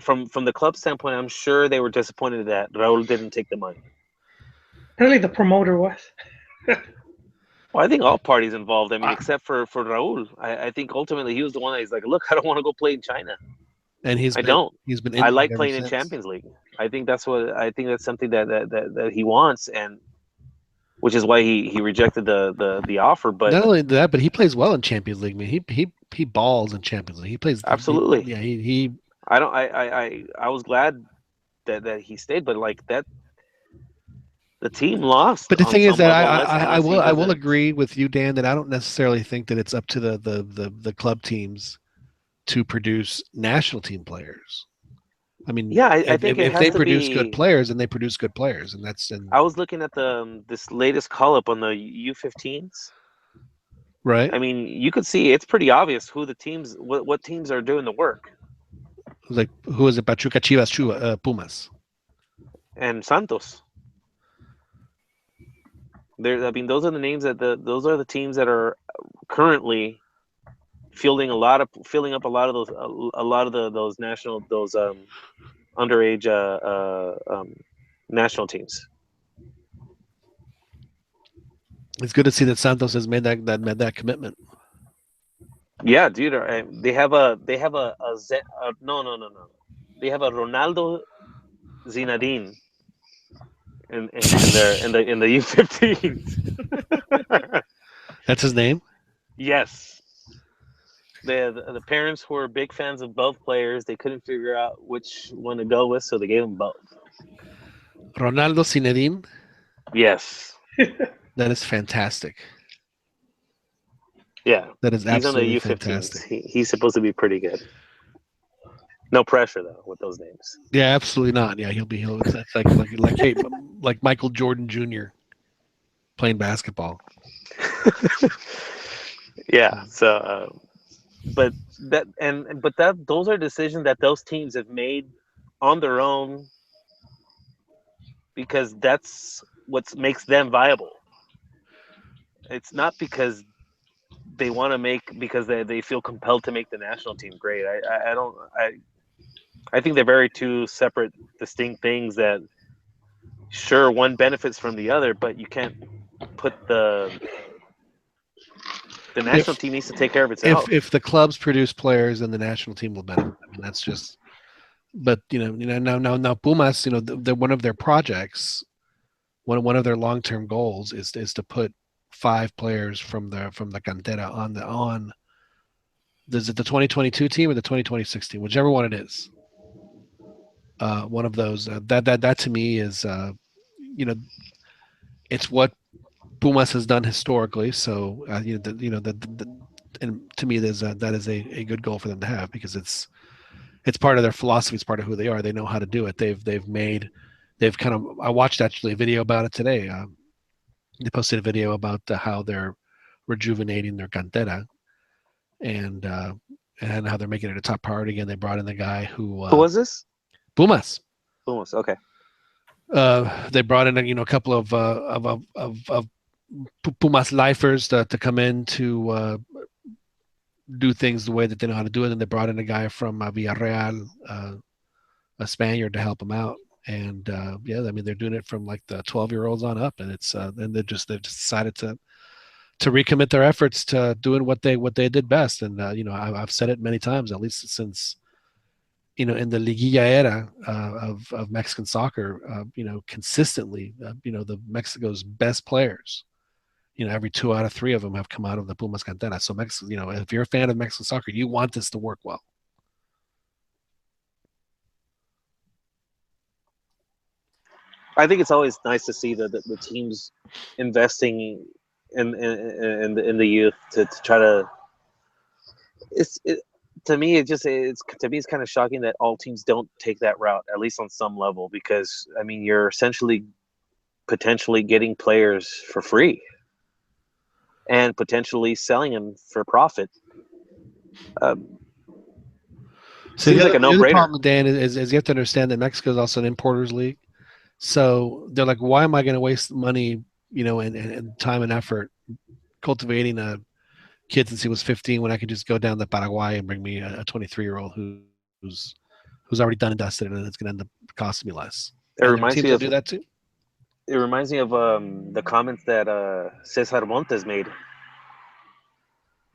from the club standpoint, I'm sure they were disappointed that Raul didn't take the money. Really, the promoter was. Well, I think all parties involved. I mean, I- except for Raul. I think ultimately he was the one that he's like, look, I don't want to go play in China. and I don't. he's been I injured like ever playing in since. Champions League. I think that's something that he wants, and which is why he rejected the offer. But Not only that, but he plays well in Champions League. I mean, he balls in Champions League. He plays. absolutely, Yeah, he. I don't. I was glad that he stayed, but like that, the team lost But the on thing is some that level, and let's kind of see I does will it. agree with you, Dan, that I don't necessarily think that it's up to the club teams to produce national team players. I mean, Yeah, I think it if has they to produce good be. players, then they produce good players, and that's I was looking at the this latest call up on the U15s. right. I mean, you could see it's pretty obvious who the teams, what teams are doing the work. Like who is it? Pachuca, Chivas, Pumas. And Santos. There, I mean, those are the names those are the teams that are currently filling up a lot of those a lot of those national underage national teams. It's good to see that Santos has made that commitment. Yeah, dude, they have no, they have a Ronaldo Zinedine in the U15s. That's his name. Yes. The parents were big fans of both players. They couldn't figure out which one to go with, so they gave them both. Ronaldo Zinedine. Yes. That is fantastic. Yeah. That is He's on the absolutely U15s. fantastic. He's supposed to be pretty good. No pressure though with those names. Yeah, absolutely not. Yeah, he'll. It's like Michael Jordan Jr. playing basketball. Yeah. So, but that those are decisions that those teams have made on their own because that's what makes them viable. It's not because they want to make because they feel compelled to make the national team great. I don't I think they're very two separate, distinct things that sure one benefits from the other, but you can't put the national If team needs to take care of itself. if the clubs produce players, then the national team will benefit. I mean, that's just. But now Pumas, one of their projects, one of their long term goals is to put 5 players from the cantera on. Is it the 2022 team or the 2026 team, whichever one it is? One of those. That to me is, it's what Pumas has done historically. So and to me, that is a good goal for them to have because it's part of their philosophy. It's part of who they are. They know how to do it. They've kind of. I watched actually a video about it today. They posted a video about how they're rejuvenating their cantera and how they're making it a top priority again. They brought in the guy who Who was this? Pumas. Pumas. Okay. They brought in a couple of Pumas lifers to come in to do things the way that they know how to do it. And they brought in a guy from Villarreal, a Spaniard, to help them out. And yeah, I mean they're doing it from like the 12-year-olds on up, and it's and they've just decided to recommit their efforts to doing what they did best. And I've said it many times, at least since in the Liguilla era of Mexican soccer, consistently, the Mexico's best players, every 2 out of 3 of them have come out of the Pumas Cantera. So Mexico, if you're a fan of Mexican soccer, you want this to work well. I think it's always nice to see the teams investing in the youth to try to. To me, it's kind of shocking that all teams don't take that route, at least on some level, because I mean you're essentially potentially getting players for free and potentially selling them for profit. So Seems like a the other no-brainer. problem, Dan, is you have to understand that Mexico is also an importers league. So they're like, why am I going to waste money, and time and effort cultivating a kid since he was 15 when I could just go down to Paraguay and bring me a 23-year-old who's already done and dusted and it's going to end up costing me less. It And there are reminds teams me that of do that too. It reminds me of the comments that Cesar Montes made.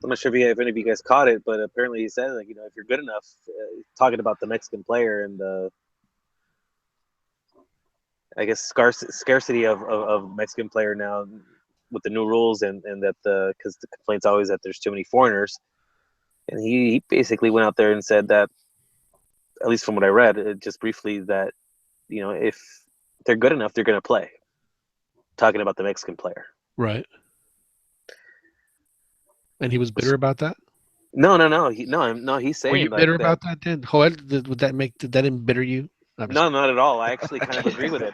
I'm not sure if any of you guys caught it, but apparently he said, like, if you're good enough, talking about the Mexican player and I guess scarcity of Mexican player now with the new rules and that because the complaint's always that there's too many foreigners, and he basically went out there and said that, at least from what I read, just briefly, that if they're good enough, they're going to play. Talking about the Mexican player, right? And he was bitter about that. No. He's saying. Were you bitter about that, Dan? Joel, did that embitter you? No, not at all. I actually kind of agree with it,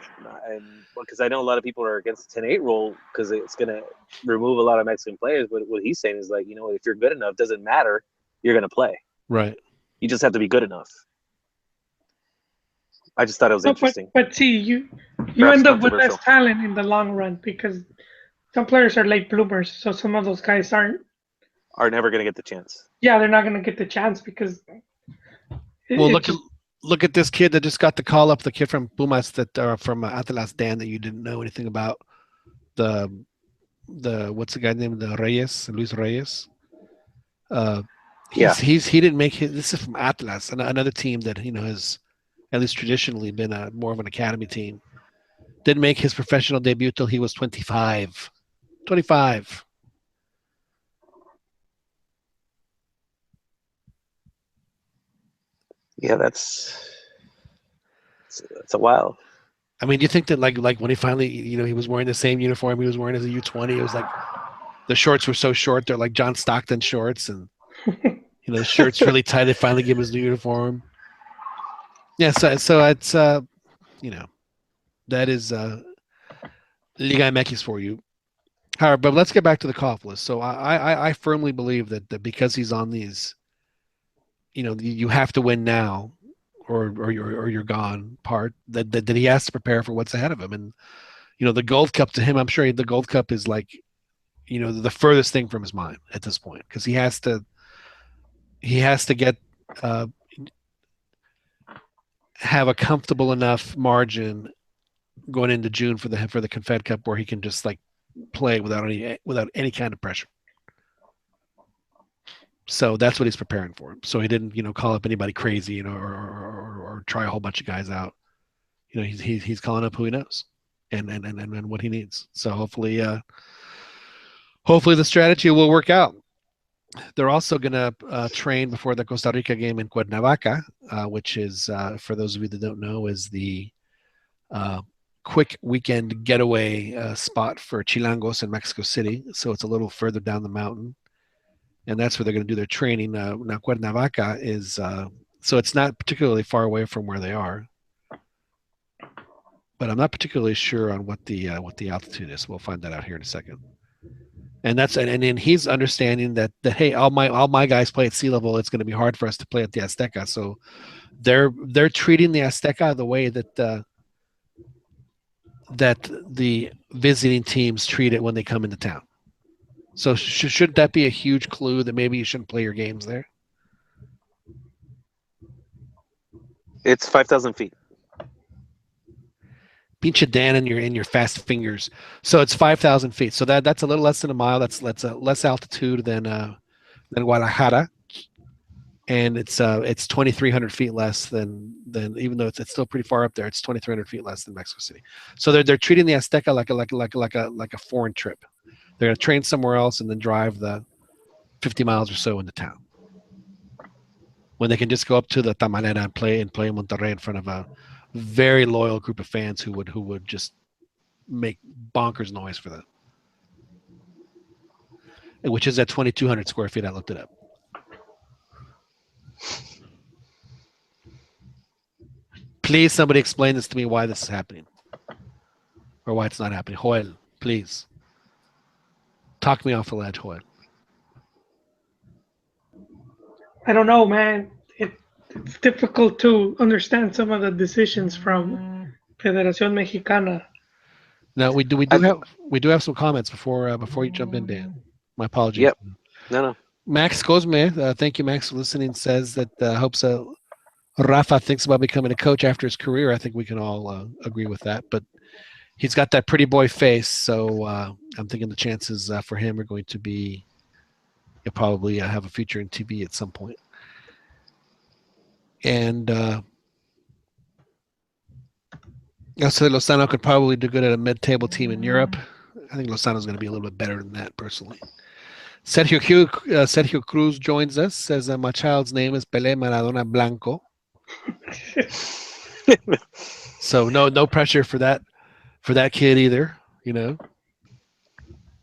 because I know a lot of people are against the 10-8 rule because it's going to remove a lot of Mexican players. But what he's saying is like, if you're good enough, doesn't matter, you're going to play. Right. You just have to be good enough. I just thought it was interesting. But see, you end up with less talent in the long run because some players are late bloomers, so some of those guys are never going to get the chance. Yeah, they're not going to get the chance because. Look at this kid that just got the call up. The kid from Pumas from Atlas, Dan, that you didn't know anything about. The what's the guy named Luis Reyes. He didn't make his. This is from Atlas, another team that has at least traditionally been more of an academy team. Didn't make his professional debut till he was 25. 25. Yeah, that's a while. I mean, do you think that like when he finally, he was wearing the same uniform he was wearing as a U20, it was like the shorts were so short, they're like John Stockton shorts, and the shirt's really tight. They finally give him his new uniform. Yeah, so it's that is Liga MX for you. However, but let's get back to the COF list. So I firmly believe that because he's on these, you have to win now, or you're gone. Part that he has to prepare for what's ahead of him, and the Gold Cup to him, I'm sure the Gold Cup is like, the furthest thing from his mind at this point because he has to get have a comfortable enough margin going into June for the Confed Cup where he can just like play without any kind of pressure. So that's what he's preparing for. So he didn't, call up anybody crazy, or try a whole bunch of guys out. He's calling up who he knows, and what he needs. So hopefully the strategy will work out. They're also going to train before the Costa Rica game in Cuernavaca, which is, for those of you that don't know, is the quick weekend getaway spot for Chilangos in Mexico City. So it's a little further down the mountain. And that's where they're going to do their training. Now, Cuernavaca is, so it's not particularly far away from where they are. But I'm not particularly sure on what the altitude is. We'll find that out here in a second. And then he's understanding that hey, all my guys play at sea level. It's going to be hard for us to play at the Azteca. So they're treating the Azteca the way that the visiting teams treat it when they come into town. So should that be a huge clue that maybe you shouldn't play your games there? It's 5,000 feet. Pinche Dan in your fast fingers. So it's 5,000 feet. So that's a little less than a mile. That's less altitude than Guadalajara, and it's 2,300 feet less than even though it's still pretty far up there. It's 2,300 feet less than Mexico City. So they're treating the Azteca like a foreign trip. They're going to train somewhere else and then drive the 50 miles or so into town. When they can just go up to the Tamalera and play in Monterrey in front of a very loyal group of fans who would just make bonkers noise for them. which is at 2,200 square feet. I looked it up. Please, somebody explain this to me why this is happening. Or why it's not happening. Joel, please. Talk me off the ledge, Joel. I don't know, man. It's difficult to understand some of the decisions from Federación Mexicana. No, we do have some comments before you jump in, Dan. My apologies. Yep. No. Max Cosme, thank you, Max, for listening. Says that hopes Rafa thinks about becoming a coach after his career. I think we can all agree with that. But he's got that pretty boy face, so I'm thinking the chances for him are going to be he'll probably have a future in TV at some point. And so Lozano could probably do good at a mid-table team in Europe. I think Lozano's going to be a little bit better than that, personally. Sergio Cruz joins us. Says my child's name is Pelé Maradona Blanco. So no pressure for that kid either. You know.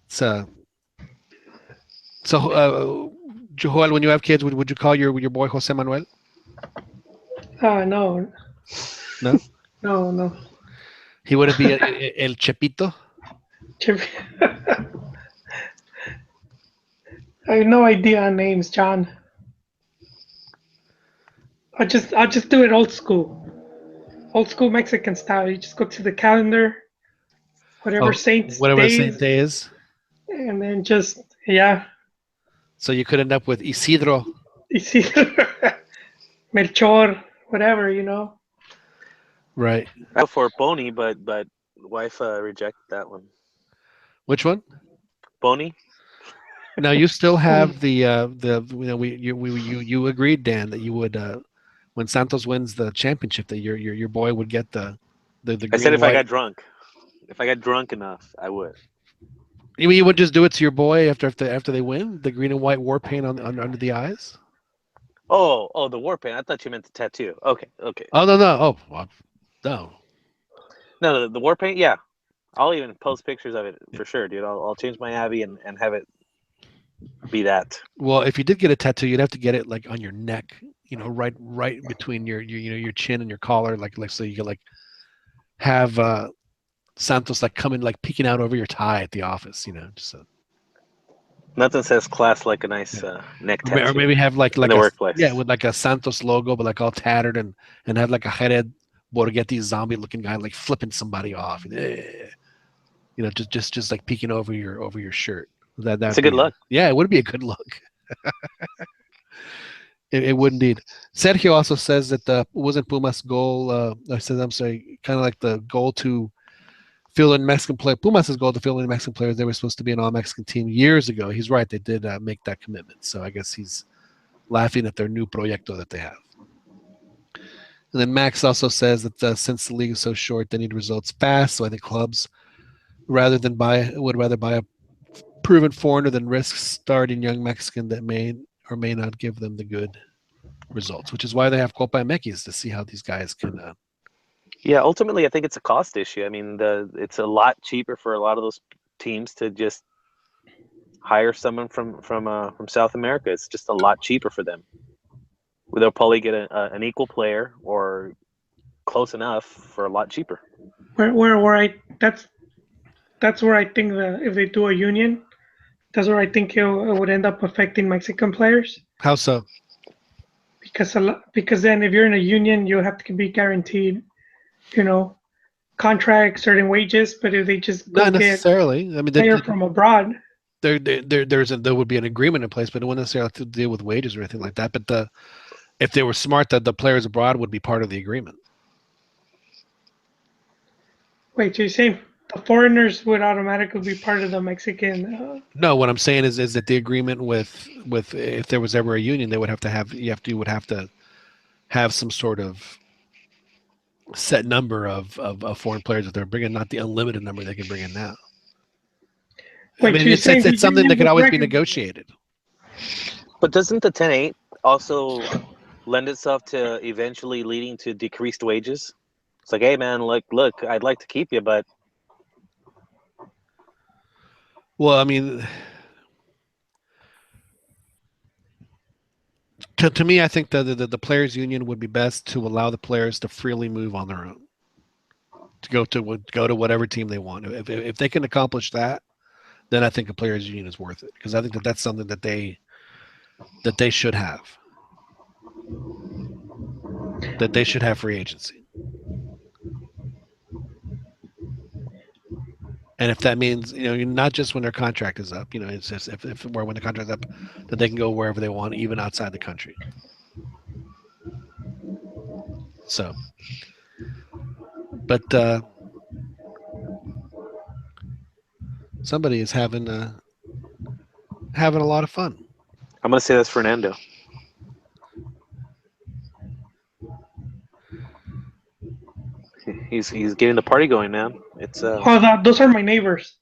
So Joel, when you have kids, would you call your boy Jose Manuel? No. No. No. He wouldn't be El Chepito. I have no idea on names, John. I'll just do it old school Mexican style. You just go to the calendar, whatever saint day is, and then just So you could end up with Isidro, Melchor, whatever, you know. Right. I go for Pony, but wife rejected that one. Which one? Pony. Now you still have you agreed, Dan, that you would when Santos wins the championship that your boy would get the green. I said if white. I got drunk. If I got drunk enough, I would. You mean you would just do it to your boy after they win the green and white war paint on under the eyes? Oh, the war paint. I thought you meant the tattoo. Okay. Oh no. Oh well, no. No, the war paint. Yeah, I'll even post pictures of it for sure, dude. I'll change my Abby and have it be that. Well, if you did get a tattoo, you'd have to get it like on your neck, you know, right between your your chin and your collar, like so you could like have Santos like coming like peeking out over your tie at the office, you know, just Nothing says class like a nice neck tattoo. or maybe have like in the workplace. Yeah, with like a Santos logo, but like all tattered and have like a Jared Borghetti zombie looking guy like flipping somebody off, you know, just like peeking over your shirt. That's a good look. Yeah, it would be a good look. It would indeed. Sergio also says that wasn't Pumas' goal. I'm sorry, kind of like the goal to fill in Mexican players. Pumas' goal to fill in Mexican players. They were supposed to be an all-Mexican team years ago. He's right. They did make that commitment. So I guess he's laughing at their new proyecto that they have. And then Max also says that since the league is so short, they need results fast. So I think clubs would rather buy a proven foreigner than risk starting young Mexican that may or may not give them the good results, which is why they have Copa MX to see how these guys can. Yeah, ultimately, I think it's a cost issue. I mean, it's a lot cheaper for a lot of those teams to just hire someone from South America. It's just a lot cheaper for them. They'll probably get an equal player or close enough for a lot cheaper. That's where I think that if they do a union, that's where I think it would end up affecting Mexican players. How so? Because then if you're in a union, you have to be guaranteed, you know, contract, certain wages. But if they just not necessarily, I mean, player from abroad, there would be an agreement in place, but it wouldn't necessarily have to deal with wages or anything like that. But if they were smart, that the players abroad would be part of the agreement. Wait, so you're saying the foreigners would automatically be part of the Mexican? No, what I'm saying is that the agreement with if there was ever a union, they would have to have you would have to have some sort of set number of foreign players that they're bringing, not the unlimited number they can bring in now. Wait, I mean, it's something that could always be negotiated. But doesn't the 10-8 also lend itself to eventually leading to decreased wages? It's like, hey, man, look, I'd like to keep you, but... Well, I mean, to me, I think the players' union would be best to allow the players to freely move on their own, to go to whatever team they want. If they can accomplish that, then I think a players' union is worth it, because I think that's something that they should have. That they should have free agency. And if that means, not just when their contract is up, it's just if when the contract's up, that they can go wherever they want, even outside the country. So, but somebody is having a lot of fun. I'm gonna say that's Fernando. He's getting the party going, man. It's those are my neighbors.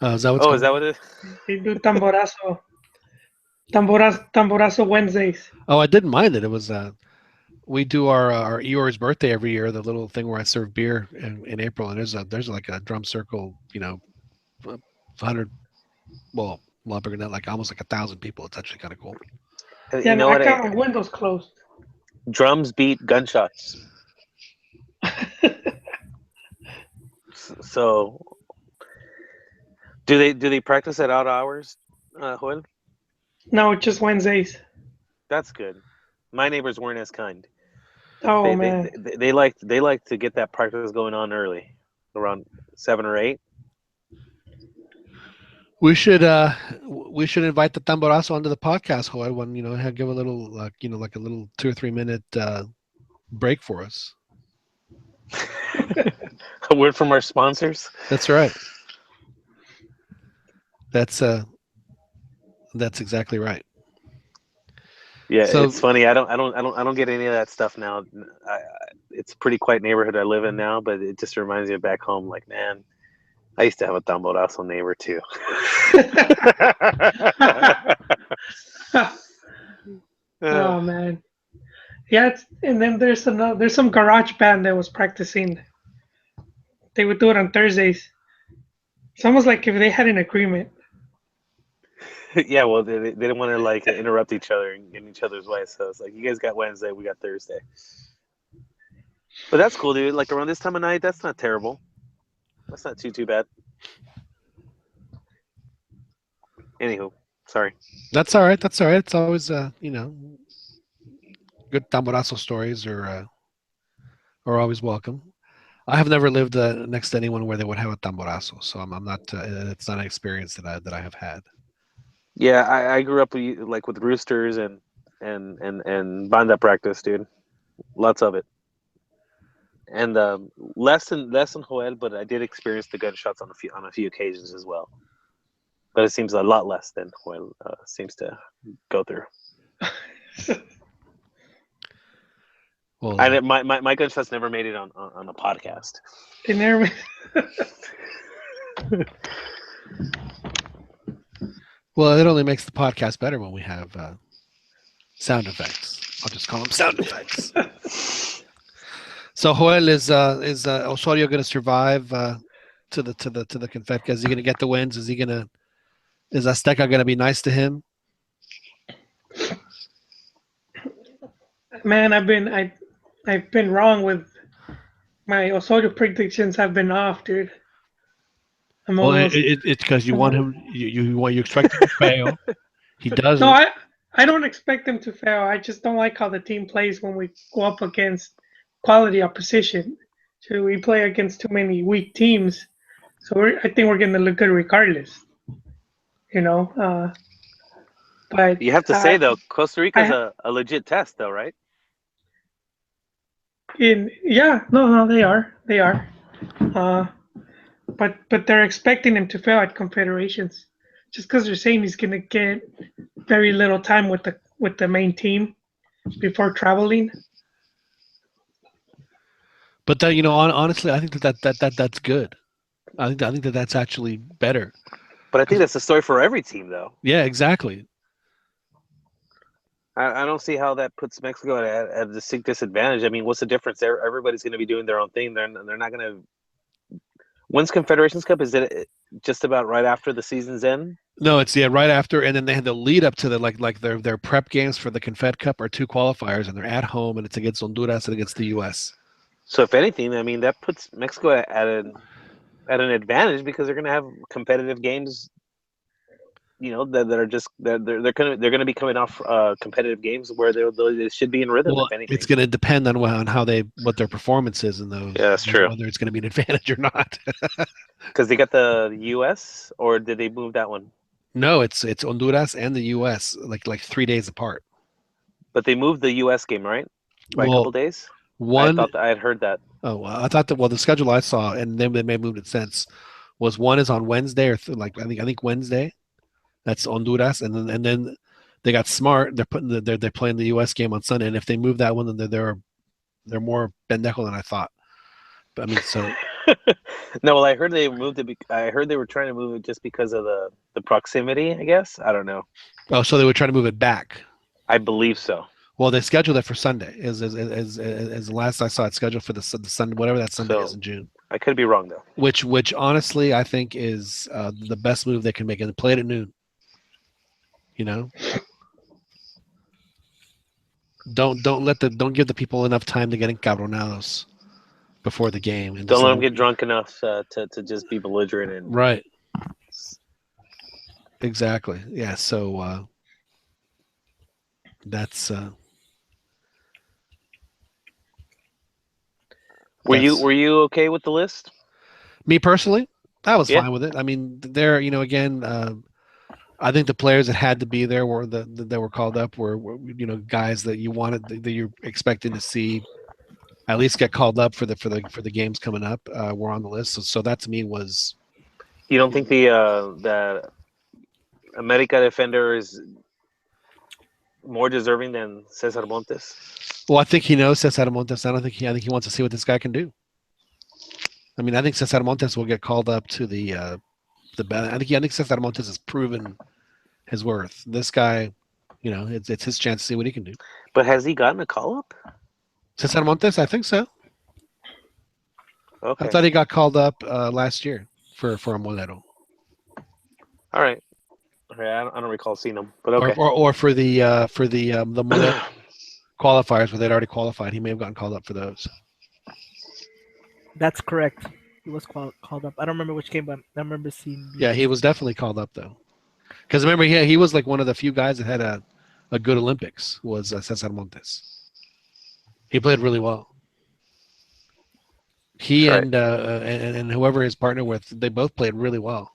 Is that what's is that what it is? They do tamborazo Wednesdays. Oh, I didn't mind it. It was we do our Eeyore's birthday every year, the little thing where I serve beer in April, and there's like a drum circle, 100, well, a lot bigger than that, like almost like 1,000 people. It's actually kind of cool. Yeah, no, I got my windows closed. Drums beat gunshots. So, do they practice at odd hours, Joel? No, just Wednesdays. That's good. My neighbors weren't as kind. Oh man, they like to get that practice going on early, around 7 or 8. We should invite the tamborazo onto the podcast, Joel, when give a little like a little 2 or 3 minute break for us. A word from our sponsors. That's right. That's exactly right. Yeah, so, it's funny. I don't get any of that stuff now. It's a pretty quiet neighborhood I live in now, but it just reminds me of back home. Like, man, I used to have a tamborazo neighbor too. Oh man, yeah. And then there's some garage band that was practicing. They would do it on Thursdays. It's almost like if they had an agreement. Yeah, well, they didn't want to like interrupt each other and get in each other's way. So it's like, you guys got Wednesday, we got Thursday. But that's cool, dude. Like around this time of night, that's not terrible. That's not too bad. Anywho, sorry. That's all right. That's all right. It's always good tamborazo stories are always welcome. I have never lived next to anyone where they would have a tamborazo, so I'm not. It's not an experience that I have had. Yeah, I grew up with roosters and banda practice, dude. Lots of it. And less than Joel, but I did experience the gunshots on a few occasions as well. But it seems a lot less than Joel seems to go through. Well, my gunshots never made it on a podcast. They never. Well, it only makes the podcast better when we have sound effects. I'll just call them sound effects. So Joel, is Osorio going to survive to the Confedca? Is he going to get the wins? Is Azteca going to be nice to him? Man, I've been wrong with my Osorio predictions. Have been off, dude. It's because you want him. You expect him to fail. He doesn't. No, I don't expect him to fail. I just don't like how the team plays when we go up against quality opposition. So we play against too many weak teams. So I think we're going to look good regardless. But you have to say though, Costa Rica's a legit test, though, right? No, they are. But they're expecting him to fail at Confederations, just because they're saying he's going to get very little time with the main team before traveling. But that, honestly, I think that's good. I think that's actually better. But I think that's the story for every team, though. Yeah, exactly. I don't see how that puts Mexico at a distinct disadvantage. I mean, what's the difference? Everybody's going to be doing their own thing. They're not going to. When's Confederations Cup? Is it just about right after the season's end? No, it's right after, and then they had the lead up to the like their prep games for the Confed Cup are two qualifiers, and they're at home, and it's against Honduras and against the U.S. So if anything, I mean that puts Mexico at an advantage because they're going to have competitive games. That are just they're gonna be coming off competitive games where they should be in rhythm. Well, If anything, it's going to depend on how what their performance is in those. Yeah, that's true. Whether it's going to be an advantage or not. because they got the U.S. or did they move that one? No, it's Honduras and the U.S. like 3 days apart. But they moved the U.S. game, right? By a Well, couple days. I one thought I had heard that. oh, well, I thought that the schedule I saw, and then they may have moved it since, was one is on Wednesday or I think Wednesday. That's Honduras, and then they got smart. They're they're playing the U.S. game on Sunday, and if they move that one, then they're more pendejo than I thought. But I mean, so No, well, I heard they moved it. I heard they were trying to move it just because of the proximity. I guess I don't know. so they would try to move it back. I believe so. Well, they scheduled it for Sunday. As the last I saw it scheduled for the Sunday, whatever that Sunday is in June. I could be wrong though. Which honestly I think is the best move they can make, and they play it at noon. Don't give the people enough time to get encabronados before the game. And Don't let them get drunk enough to just be belligerent and right. Exactly. Yeah. So that's. Were you okay with the list? Me personally, I was Yeah. fine with it. I mean, there, again, I think the players that had to be there were that were called up were guys that you wanted that you're expecting to see at least get called up for the games coming up. Were on the list. So that to me was. You don't think the America defender is more deserving than Cesar Montes? Well, I think he knows Cesar Montes. I think he wants to see what this guy can do. I mean, I think Cesar Montes will get called up to the I think Cesar Montes has proven his worth. This guy, it's his chance to see what he can do. But has he gotten a call up? Cesar Montes, I think so. Okay. I thought he got called up last year for a Molero. All right. Okay, I don't recall seeing him, but okay. Or for the Molero qualifiers where they'd already qualified. He may have gotten called up for those. That's correct. He was called up. I don't remember which game, but I remember seeing. Yeah, he was definitely called up though. Because remember, he was like one of the few guys that had a good Olympics. Was Cesar Montes. He played really well. He Right. and whoever his partner with, they both played really well.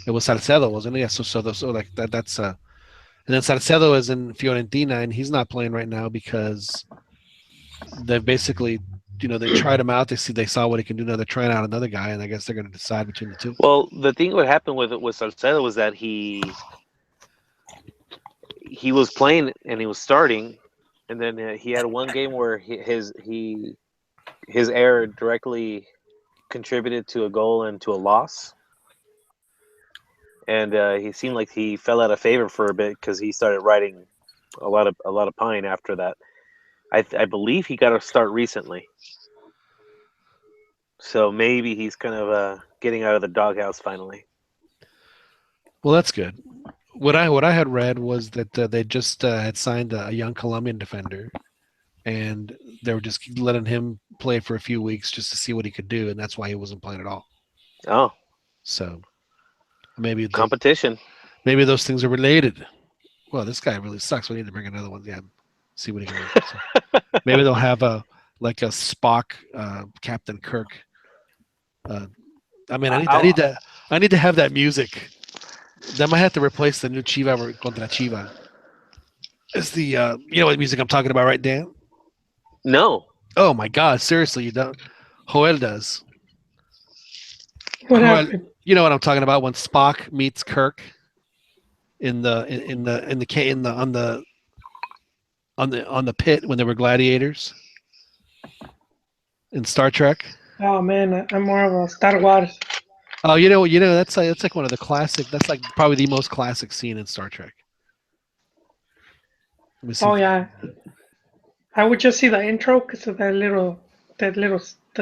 It was Salcedo, wasn't it? Yeah, so like that's and then Salcedo is in Fiorentina, and he's not playing right now because they've basically, they tried him out. They saw what he can do. Now they're trying out another guy, and I guess they're going to decide between the two. Well, the thing what happened with Salcedo was that he was playing and he was starting, and then he had one game where his error directly contributed to a goal and to a loss. And he seemed like he fell out of favor for a bit because he started riding a lot of pine after that. I believe he got a start recently, so maybe he's kind of getting out of the doghouse finally. Well, that's good. What I had read was that they just had signed a young Colombian defender, and they were just letting him play for a few weeks just to see what he could do, and that's why he wasn't playing at all. Oh, so maybe competition. Maybe those things are related. Well, this guy really sucks. We need to bring another one. Yeah, see what he can do. So maybe they'll have a Spock, Captain Kirk. I mean, I need to have that music. They might have to replace the new Chiva contra Chiva. It's the what music I'm talking about, right, Dan? No. Oh my God! Seriously, you don't. Joel does. What happened? You know what I'm talking about when Spock meets Kirk on the pit when they were gladiators in Star Trek. Oh man, I'm more of a Star Wars. Oh, that's like one of the classic. That's like probably the most classic scene in Star Trek. Oh yeah, I would just see the intro because of the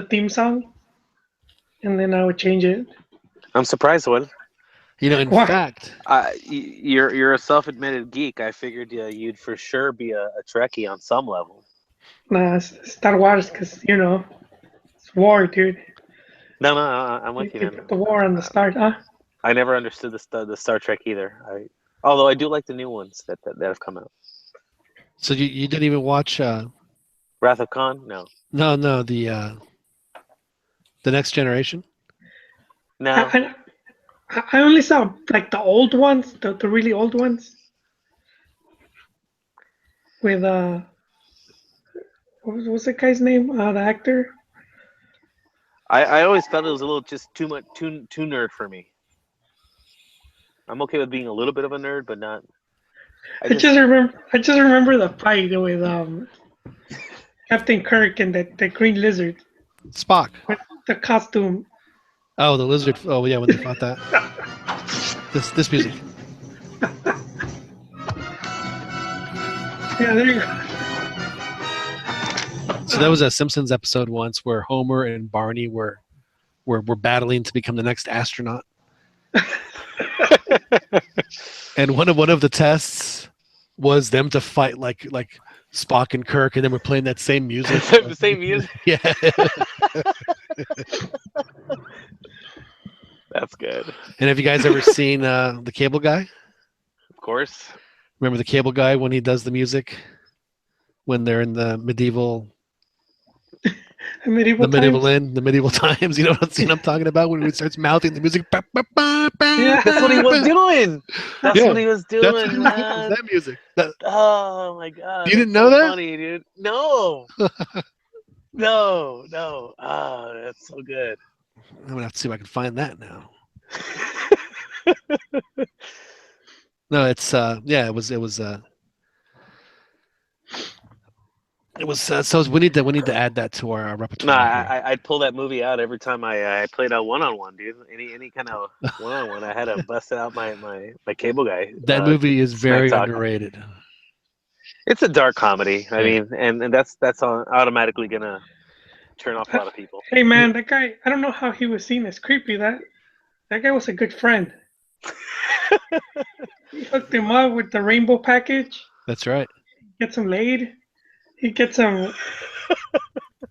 theme song, and then I would change it. I'm surprised, what? In Why? fact, You're a self-admitted geek. I figured you'd for sure be a Trekkie on some level. Nah, it's Star Wars, because it's war, dude. No, I'm with you, They man. put the war on the start, huh? I never understood the Star Trek either. Although I do like the new ones that have come out. so you didn't even watch Wrath of Khan? No. no the Next Generation? No. I only saw like the old ones, the really old ones, with what was the guy's name? The actor. I always felt it was a little just too much too nerd for me. I'm okay with being a little bit of a nerd, but not. I just remember the fight with Captain Kirk and the Green Lizard Spock. with the costume. Oh, the lizard. Oh, yeah, when they fought that. This music. Yeah, there you go. So there was a Simpsons episode once where Homer and Barney were battling to become the next astronaut. And one of the tests was them to fight like Spock and Kirk, and then we're playing that same music. The same music. Yeah. That's good. And have you guys ever seen the Cable Guy? Of course. Remember the Cable Guy when he does the music when they're in the medieval Medieval times? You know what I'm talking about when he starts mouthing the music. Yeah. That's what he was doing. That's Yeah, what he was That's doing, what man. that music. Oh my god. You didn't that's know so that? Funny, dude. No. No. Oh, that's so good. I'm gonna have to see if I can find that now. No, it's yeah, it was so we need to add that to our No, repertoire here. I'd pull that movie out every time I played a one-on-one, dude. Any kind of one-on-one, I had to bust out my Cable Guy. That movie is Smack very Talk. underrated. It's a dark comedy. I Yeah. mean, and that's automatically gonna turn off a lot of people. Hey man, that guy. I don't know how he was seen as creepy. That guy was a good friend. He hooked him up with the rainbow package. That's right. Gets him laid. He gets him.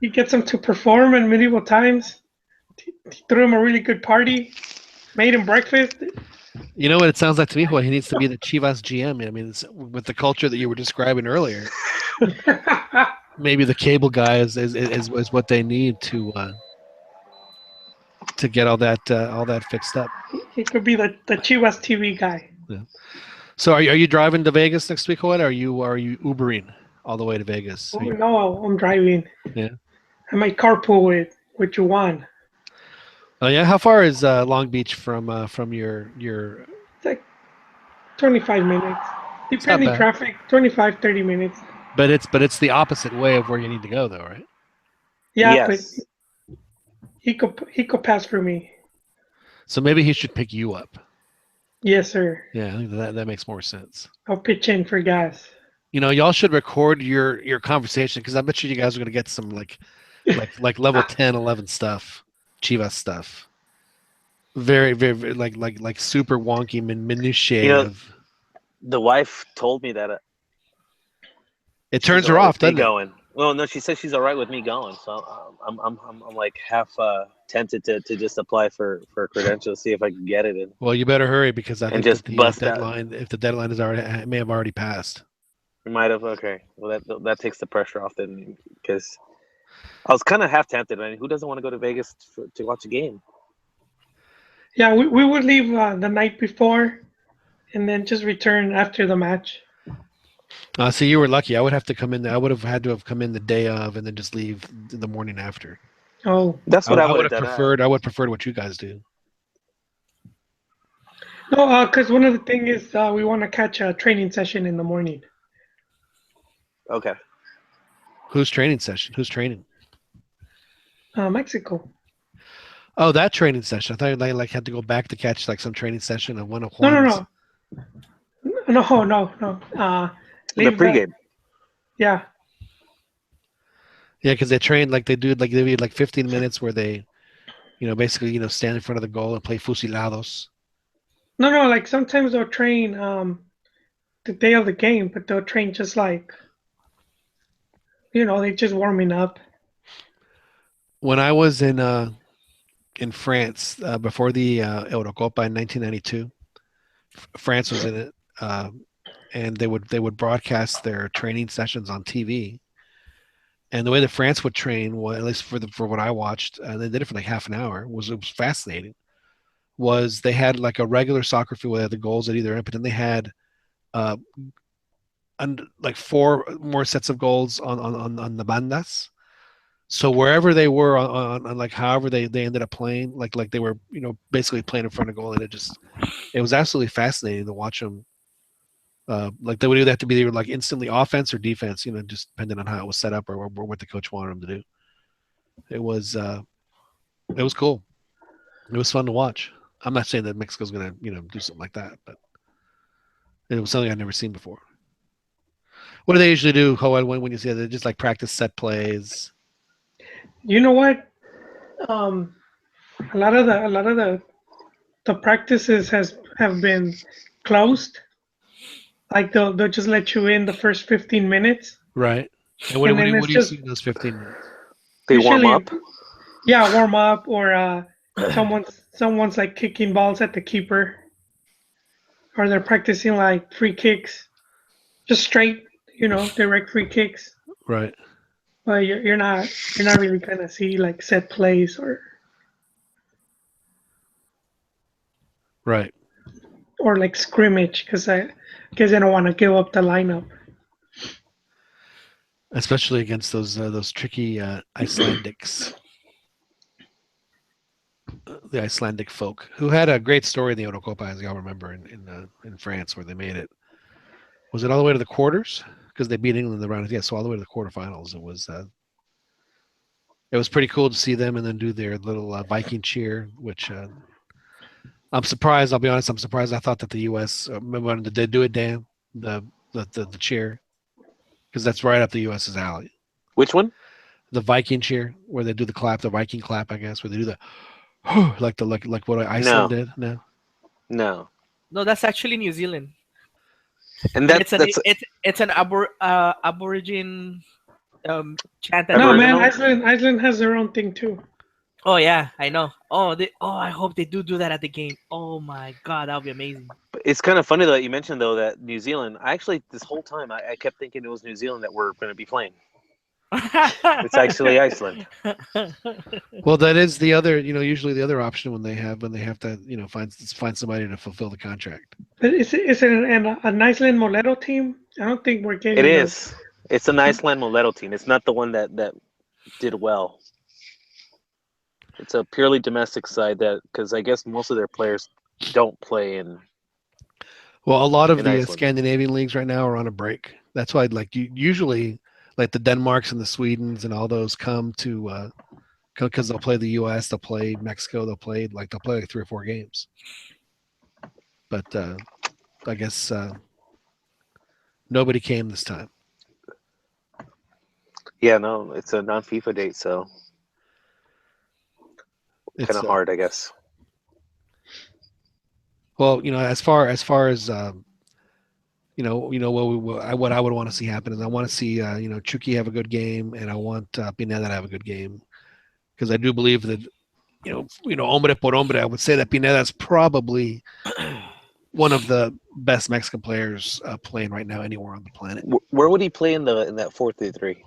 He gets him to perform in medieval times. He threw him a really good party. Made him breakfast. You know what it sounds like to me? Well, he needs to be the Chivas GM. I mean, with the culture that you were describing earlier, maybe the Cable Guy is what they need to get all that fixed up. He could be the Chivas TV guy. Yeah. So are you driving to Vegas next week, or are you Ubering all the way to Vegas? Oh, no, I'm driving. Yeah. I might carpool with Juan. Oh yeah, how far is Long Beach from your? It's like 25 minutes. It's Depending not bad. traffic, 25, 30 minutes. But it's the opposite way of where you need to go, though, right? Yeah, Yes. but he could pass for me. So maybe he should pick you up. Yes, sir. Yeah, I think that makes more sense. I'll pitch in for gas. Y'all should record your conversation because I bet you guys are gonna get some like level 10, 11 stuff, Chivas stuff. Very, very, very like super wonky minutiae of. The wife told me that It turns she's her all right off, with me doesn't it? going. Well, no, she says she's all right with me going. So I'm like half tempted to just apply for credentials, see if I can get it in. Well, you better hurry because I And think just that the bust out. deadline, if the deadline is already may have already passed. You might have. Okay. Well, that takes the pressure off then, because I was kind of half tempted. I mean, who doesn't want to go to Vegas to watch a game? Yeah, we would leave the night before, and then just return after the match. So you were lucky. I would have to come in. I would have had to have come in the day of, and then just leave the morning after. Oh That's what I I would would have done. preferred. I would prefer what you guys do. no, because one of the things is we want to catch a training session in the morning. Okay. Who's training session? Who's training? Mexico. Oh, that training session. I thought you had to go back to catch like some training session of one of No, Juan's. no. The Leave, pregame. yeah. Yeah, because they train like they do like 15 minutes where they, basically stand in front of the goal and play fusilados. No, like sometimes they'll train the day of the game, but they'll train just like they just warming up. When I was in France before the Eurocopa in 1992, France was in it, and they would broadcast their training sessions on TV. And the way that France would train, well, at least for what I watched, they did it for like half an hour. It was fascinating. Was they had like a regular soccer field where they had the goals at either end, but then they had uh, like four more sets of goals on the bandas. So wherever they were on like however they ended up playing, like they were basically playing in front of goal, and it was absolutely fascinating to watch them. Like they would either have to be either like instantly offense or defense, just depending on how it was set up or what the coach wanted them to do. It was cool. It was fun to watch. I'm not saying that Mexico's gonna do something like that, but it was something I'd never seen before. What do they usually do, Ho, when you see it? They just like practice set plays. You know what? Um, a lot of the practices have been closed. Like they'll just let you in the first 15 minutes, Right. And what, and what, do then you, what it's do you just see in those 15 minutes? They warm usually up. yeah, warm up or someone's like kicking balls at the keeper, or they're practicing like free kicks, just straight, direct free kicks. Right. But you're not really gonna see like set plays Right. or like scrimmage because I don't want to give up the lineup. Especially against those tricky Icelandics, the Icelandic folk, who had a great story in the Eurocopa, as y'all remember, in France, where they made it. Was it all the way to the quarters? Because they beat England in the round. Yeah, so all the way to the quarterfinals. It was pretty cool to see them and then do their little Viking cheer, which I'm surprised. I'll be honest. I'm surprised. I thought that the U.S. Remember when they do it, Dan, the cheer, because that's right up the U.S.'s alley. Which one? The Viking cheer, where they do the clap, the Viking clap, I guess, where they do the like what Iceland No, did. No, no. No, that's actually New Zealand, And and that's that's it's an aborigine chant that No, they. man, Aboriginal. Iceland has their own thing too. Oh yeah, I know. I hope they do that at the game. Oh my god, that would be amazing. It's kind of funny that you mentioned though that New Zealand. I actually this whole time I kept thinking it was New Zealand that we're going to be playing. It's actually Iceland. well, that is the other. Usually the other option when they have to find somebody to fulfill the contract. But is it an Iceland Molero team? I don't think we're It getting the. is. It's an Iceland Moleto team. It's not the one that did well. It's a purely domestic side that because I guess most of their players don't play in Well, a lot of the Iceland. Scandinavian leagues right now are on a break. That's why, like, usually, like the Denmarks and the Swedens and all those come to because they'll play the U.S., they'll play Mexico, they'll play like 3 or 4 games. But I guess nobody came this time. Yeah, no, it's a non-FIFA date, so It's kind of hard, I guess. well, as far as what I would want to see happen is I want to see Chucky have a good game, and I want Pineda to have a good game, because I do believe that hombre por hombre, I would say that Pineda is probably one of the best Mexican players playing right now anywhere on the planet. Where would he play in that 4-3-3?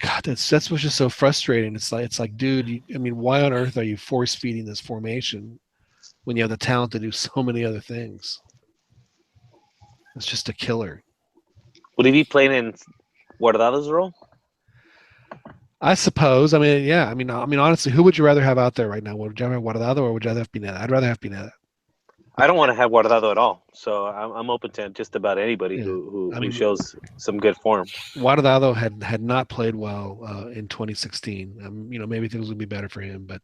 God, that's what's just so frustrating. It's like, dude, why on earth are you force feeding this formation when you have the talent to do so many other things? It's just a killer. Would he be playing in Guardado's role? I suppose. Yeah. Honestly, who would you rather have out there right now? Would you rather have Guardado or would you rather have Pineda? I'd rather have Pineda. I don't want to have Guardado at all, so I'm open to just about anybody Yeah. who shows some good form. Guardado had not played well in 2016. Maybe things would be better for him, but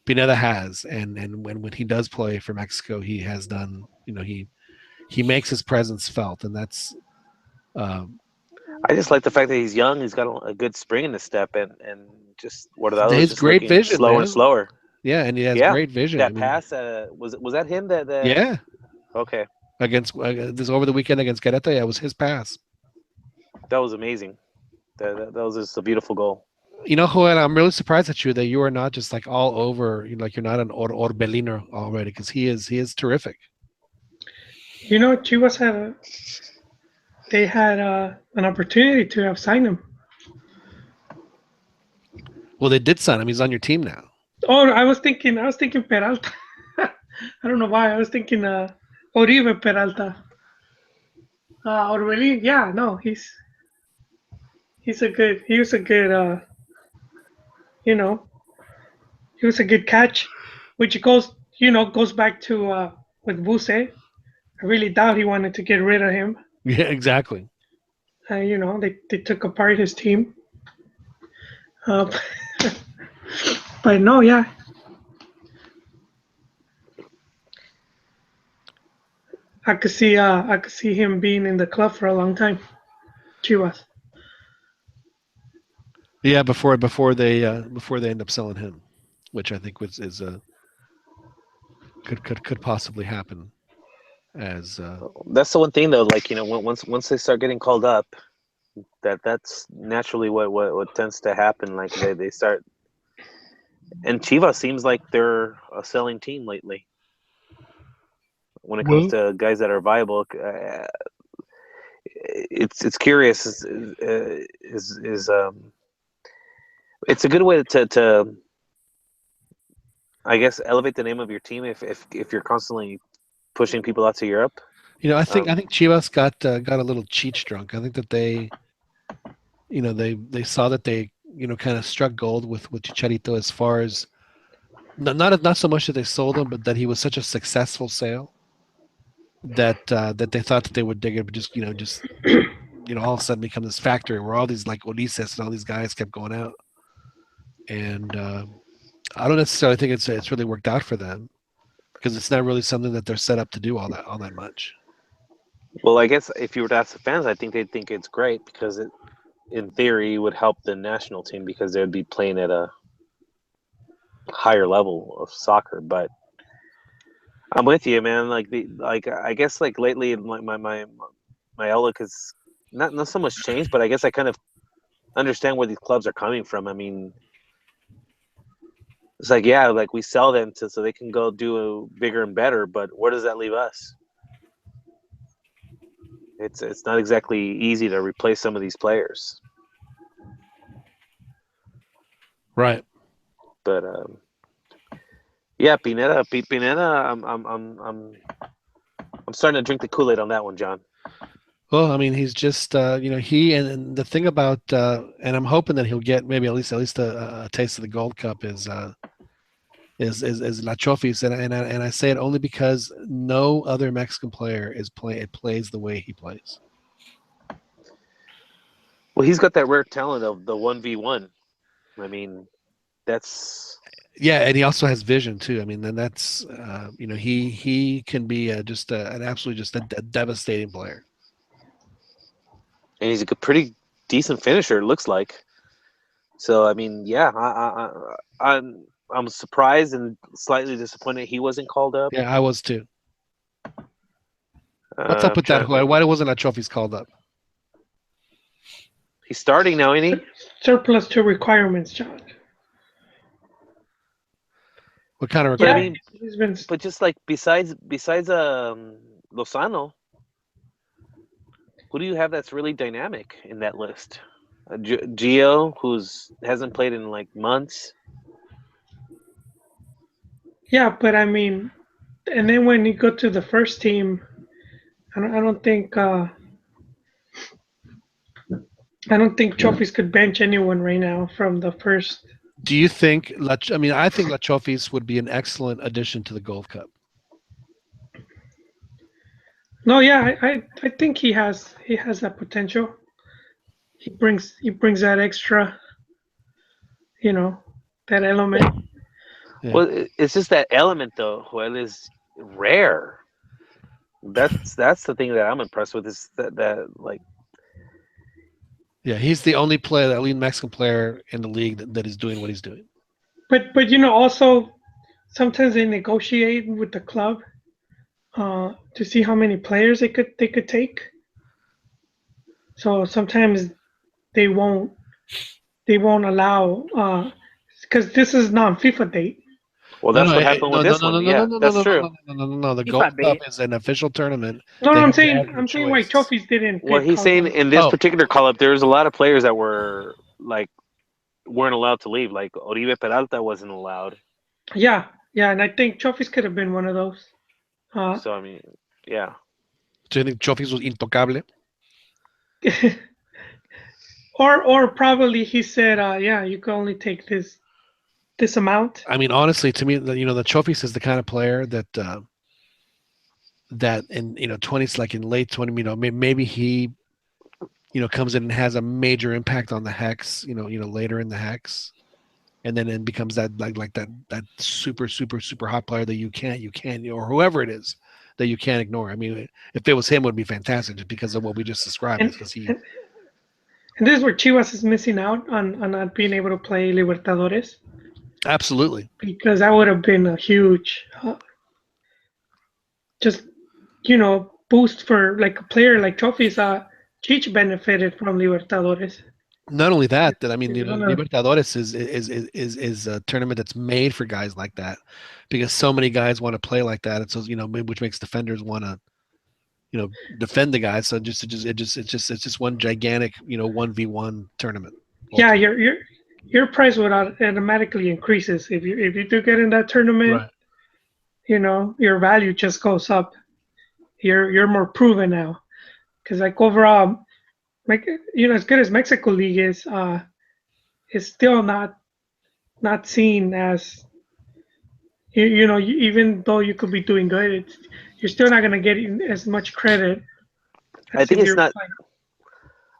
Pineda has, and when he does play for Mexico, he has done. He makes his presence felt, and that's. I just like the fact that he's young. He's got a good spring in his step, and just Guardado's His just great looking vision, slower man. and slower. Yeah, and he has Yeah, great vision. that pass was that him that yeah, okay, against this over the weekend against Querétaro, yeah, it was his pass. that was amazing. That was just a beautiful goal. You know, Joel, I'm really surprised at you that you are not just like all over. You know, like you're not an Orbelino already, because he is terrific. You know, Chivas they had an opportunity to have signed him. Well, they did sign him. He's on your team now. Oh, I was thinking Peralta. I don't know why. I was thinking Oribe Peralta. Orbelin, yeah, no, he was a good you know, he was a good catch, which goes back to with Buse. I really doubt he wanted to get rid of him. Yeah, exactly. They took apart his team. Uh, but no, yeah, I could see him being in the club for a long time. Chivas. Yeah, before they end up selling him, which I think could possibly happen. As That's the one thing though. Like once they start getting called up, that's naturally what tends to happen. Like they start, and Chivas seems like they're a selling team lately. When it comes to guys that are viable, it's curious. It's a good way to I guess elevate the name of your team if you're constantly pushing people out to Europe. I think Chivas got a little Cheech drunk. I think that they saw that they kind of struck gold with Chicharito as far as not so much that they sold him, but that he was such a successful sale that they thought that they would dig it, but just all of a sudden become this factory where all these like Ulises and all these guys kept going out, and I don't necessarily think it's really worked out for them because it's not really something that they're set up to do all that much. Well, I guess if you were to ask the fans, I think they'd think it's great because it, in theory, would help the national team because they would be playing at a higher level of soccer. But I'm with you, man. I guess like lately, my outlook has not so much changed, but I guess I kind of understand where these clubs are coming from. I mean, it's like like we sell them so they can go do bigger and better, but where does that leave us? It's not exactly easy to replace some of these players. Right. But Pineda, I'm starting to drink the Kool-Aid on that one, John. Well, I mean, he's just he and the thing about and I'm hoping that he'll get maybe at least a taste of the Gold Cup is La Chofis, and I say it only because no other Mexican player plays the way he plays. Well, he's got that rare talent of the 1v1. I mean, that's and he also has vision too. I mean, then that's he can be just an absolutely just a devastating player. And he's a pretty decent finisher. It looks like. So I mean, I'm surprised and slightly disappointed he wasn't called up. Yeah, I was too. What's up with that? Why wasn't that Chofis called up? He's starting now, ain't he? Surplus to requirements, John. What kind of requirements? Yeah, but just like besides Lozano, who do you have that's really dynamic in that list? Gio, who's hasn't played in like months. Yeah, but I mean, and then when you go to the first team, I don't think Chofis could bench anyone right now from the first. Do you think? I think La Chofis would be an excellent addition to the Gold Cup. No, yeah, I think he has that potential. He brings that extra, that element. Yeah. Well, it's just that element though. Well, is rare. That's the thing that I'm impressed with is that like. Yeah, he's the only lead Mexican player in the league that is doing what he's doing. But also sometimes they negotiate with the club to see how many players they could take. So sometimes they won't allow because this is non-FIFA date. Well, that's what happened with this one. Yeah, that's true. No. The FIFA Gold Cup bait. is an official tournament. No, They I'm have saying no why choice. trophies didn't What pick he's saying Colorado. in this Oh. particular call-up, there's a lot of players that were like weren't allowed to leave. Like Oribe Peralta wasn't allowed. Yeah, and I think trophies could have been one of those. So I mean, yeah. Do you think Chofis was intocable? or probably he said, yeah, you can only take this amount. I mean, honestly, to me, the Chofis is the kind of player that in 20s, like in late 20, maybe he comes in and has a major impact on the hex, later in the hex, and then it becomes that like that super super super hot player that you can't or whoever it is that you can't ignore. I mean, if it was him, it would be fantastic just because of what we just described. And, Because he and, and this is where Chivas is missing out on not being able to play Libertadores, absolutely. because that would have been a huge just boost for like a player like Trophies. Cheech benefited from Libertadores. Not only that, I mean, You're gonna- Libertadores is a tournament that's made for guys like that, because so many guys want to play like that, and so which makes defenders want to defend the guys. So it's just one gigantic 1v1 tournament. Yeah, ultimately. your price would automatically increases if you do get in that tournament. Right. Your value just goes up. You're more proven now, because like overall, like as good as Mexico League is, it's still not seen as even though you could be doing good, you're still not gonna get as much credit I as think if it's you're not. playing.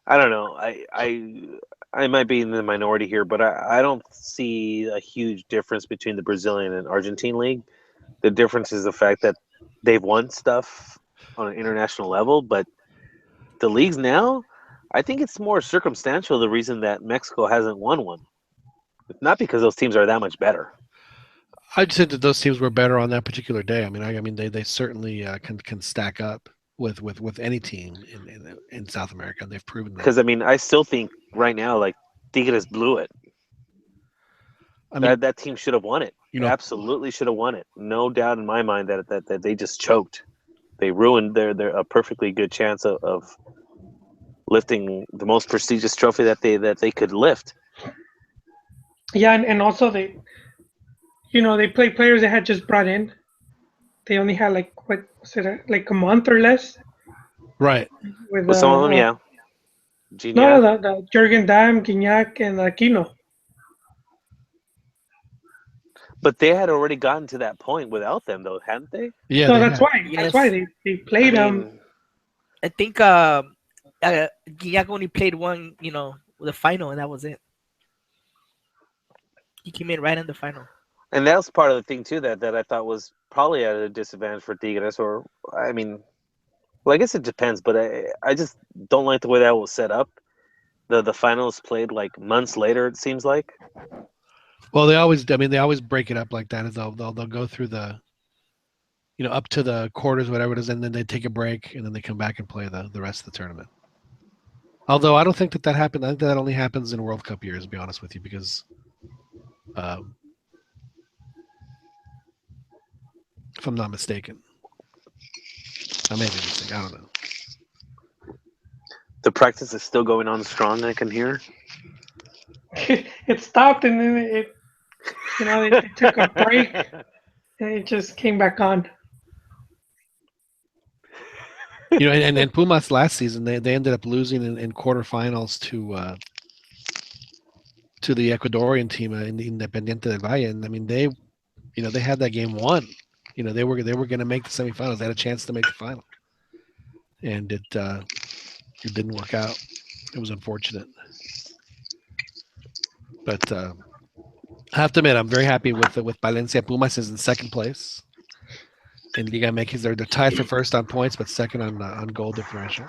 I don't know. I might be in the minority here, but I don't see a huge difference between the Brazilian and Argentine league. The difference is the fact that they've won stuff on an international level, but the leagues now, I think it's more circumstantial the reason that Mexico hasn't won one. Not because those teams are that much better. I'd say that those teams were better on that particular day. I mean, they certainly can stack up with any team in South America, and they've proven that. Because I mean, I still think right now, like Tigres blew it. I mean, that team should have won it. Absolutely should have won it. No doubt in my mind that they just choked. They ruined their a perfectly good chance of lifting the most prestigious trophy that they could lift. Yeah, and also they play players they had just brought in. They only had like what was it, like a month or less. Right. With some of them, yeah. No, the Jurgen Damm, Gignac, and Aquino. But they had already gotten to that point without them, though, hadn't they? Yeah. No, that's why. Yes. That's why they played them. I think Gignac only played one, the final, and that was it. He came in right in the final. And that was part of the thing too that I thought was probably at a disadvantage for Tigres. Or I mean, well, I guess it depends, but I just don't like the way that was set up. The finals played like months later. It seems like. Well, they always break it up like that. Is they'll go through the, up to the quarters, whatever it is, and then they take a break, and then they come back and play the rest of the tournament. Although I don't think that happened. I think that only happens in World Cup years, to be honest with you, because if I'm not mistaken, I may be mistaken. I don't know. The practice is still going on strong. I can hear. It stopped, and then they took a break, and it just came back on. And Pumas last season they ended up losing in quarterfinals to the Ecuadorian team in the Independiente del Valle, and I mean they had that game won. They were going to make the semifinals. They had a chance to make the final, and it didn't work out. It was unfortunate, but I have to admit I'm very happy with Valencia. Pumas is in second place in Liga MX. They're tied for first on points, but second on goal differential.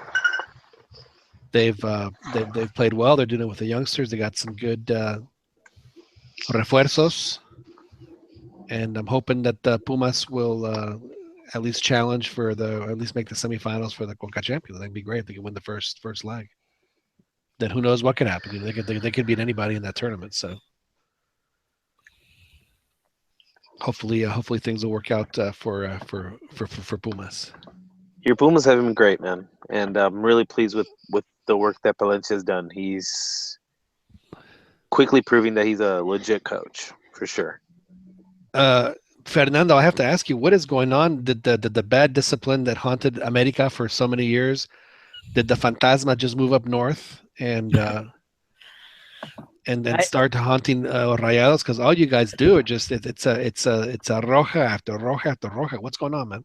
They've played well. They're doing it with the youngsters. They got some good refuerzos. and I'm hoping that the Pumas will at least challenge for at least make the semifinals for the Conca Champions. That'd be great if they can win the first leg. Then who knows what could happen? They could beat anybody in that tournament. So hopefully things will work out for Pumas. Your Pumas have been great, man, and I'm really pleased with the work that Palencia has done. He's quickly proving that he's a legit coach for sure. Fernando, I have to ask you, what is going on? Did the bad discipline that haunted America for so many years, did the Fantasma just move up north and then start haunting Rayados? Because all you guys do are just it's a roja after roja after roja. What's going on, man?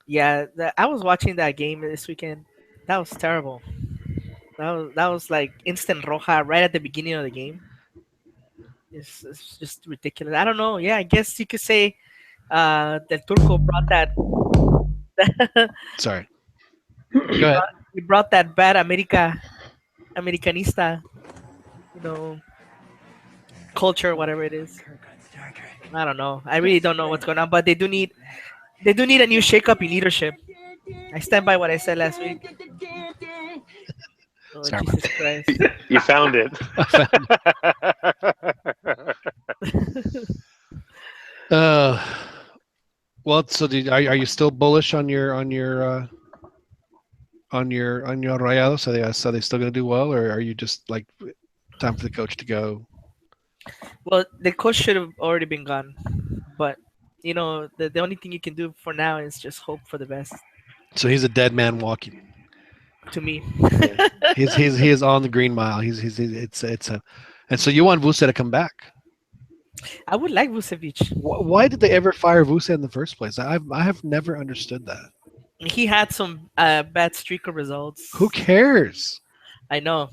Yeah, I was watching that game this weekend. That was terrible. That was like instant roja right at the beginning of the game. It's just ridiculous. I don't know. Yeah, I guess you could say Del Turco brought that. Sorry. he, Go ahead. he brought that bad Americanista, culture, whatever it is. I don't know. I really don't know what's going on, but they do need a new shakeup in leadership. I stand by what I said last week. Oh, Sorry. Jesus Christ. You found it. Well, so are you still bullish on your Rayados? Are they still going to do well, or are you just like time for the coach to go? Well, the coach should have already been gone, but the only thing you can do for now is just hope for the best. So he's a dead man walking. To me, He is on the green mile. And so you want Vuce to come back? I would like Vucevic. Why did they ever fire Vuce in the first place? I have never understood that. He had some bad streak of results. Who cares? I know.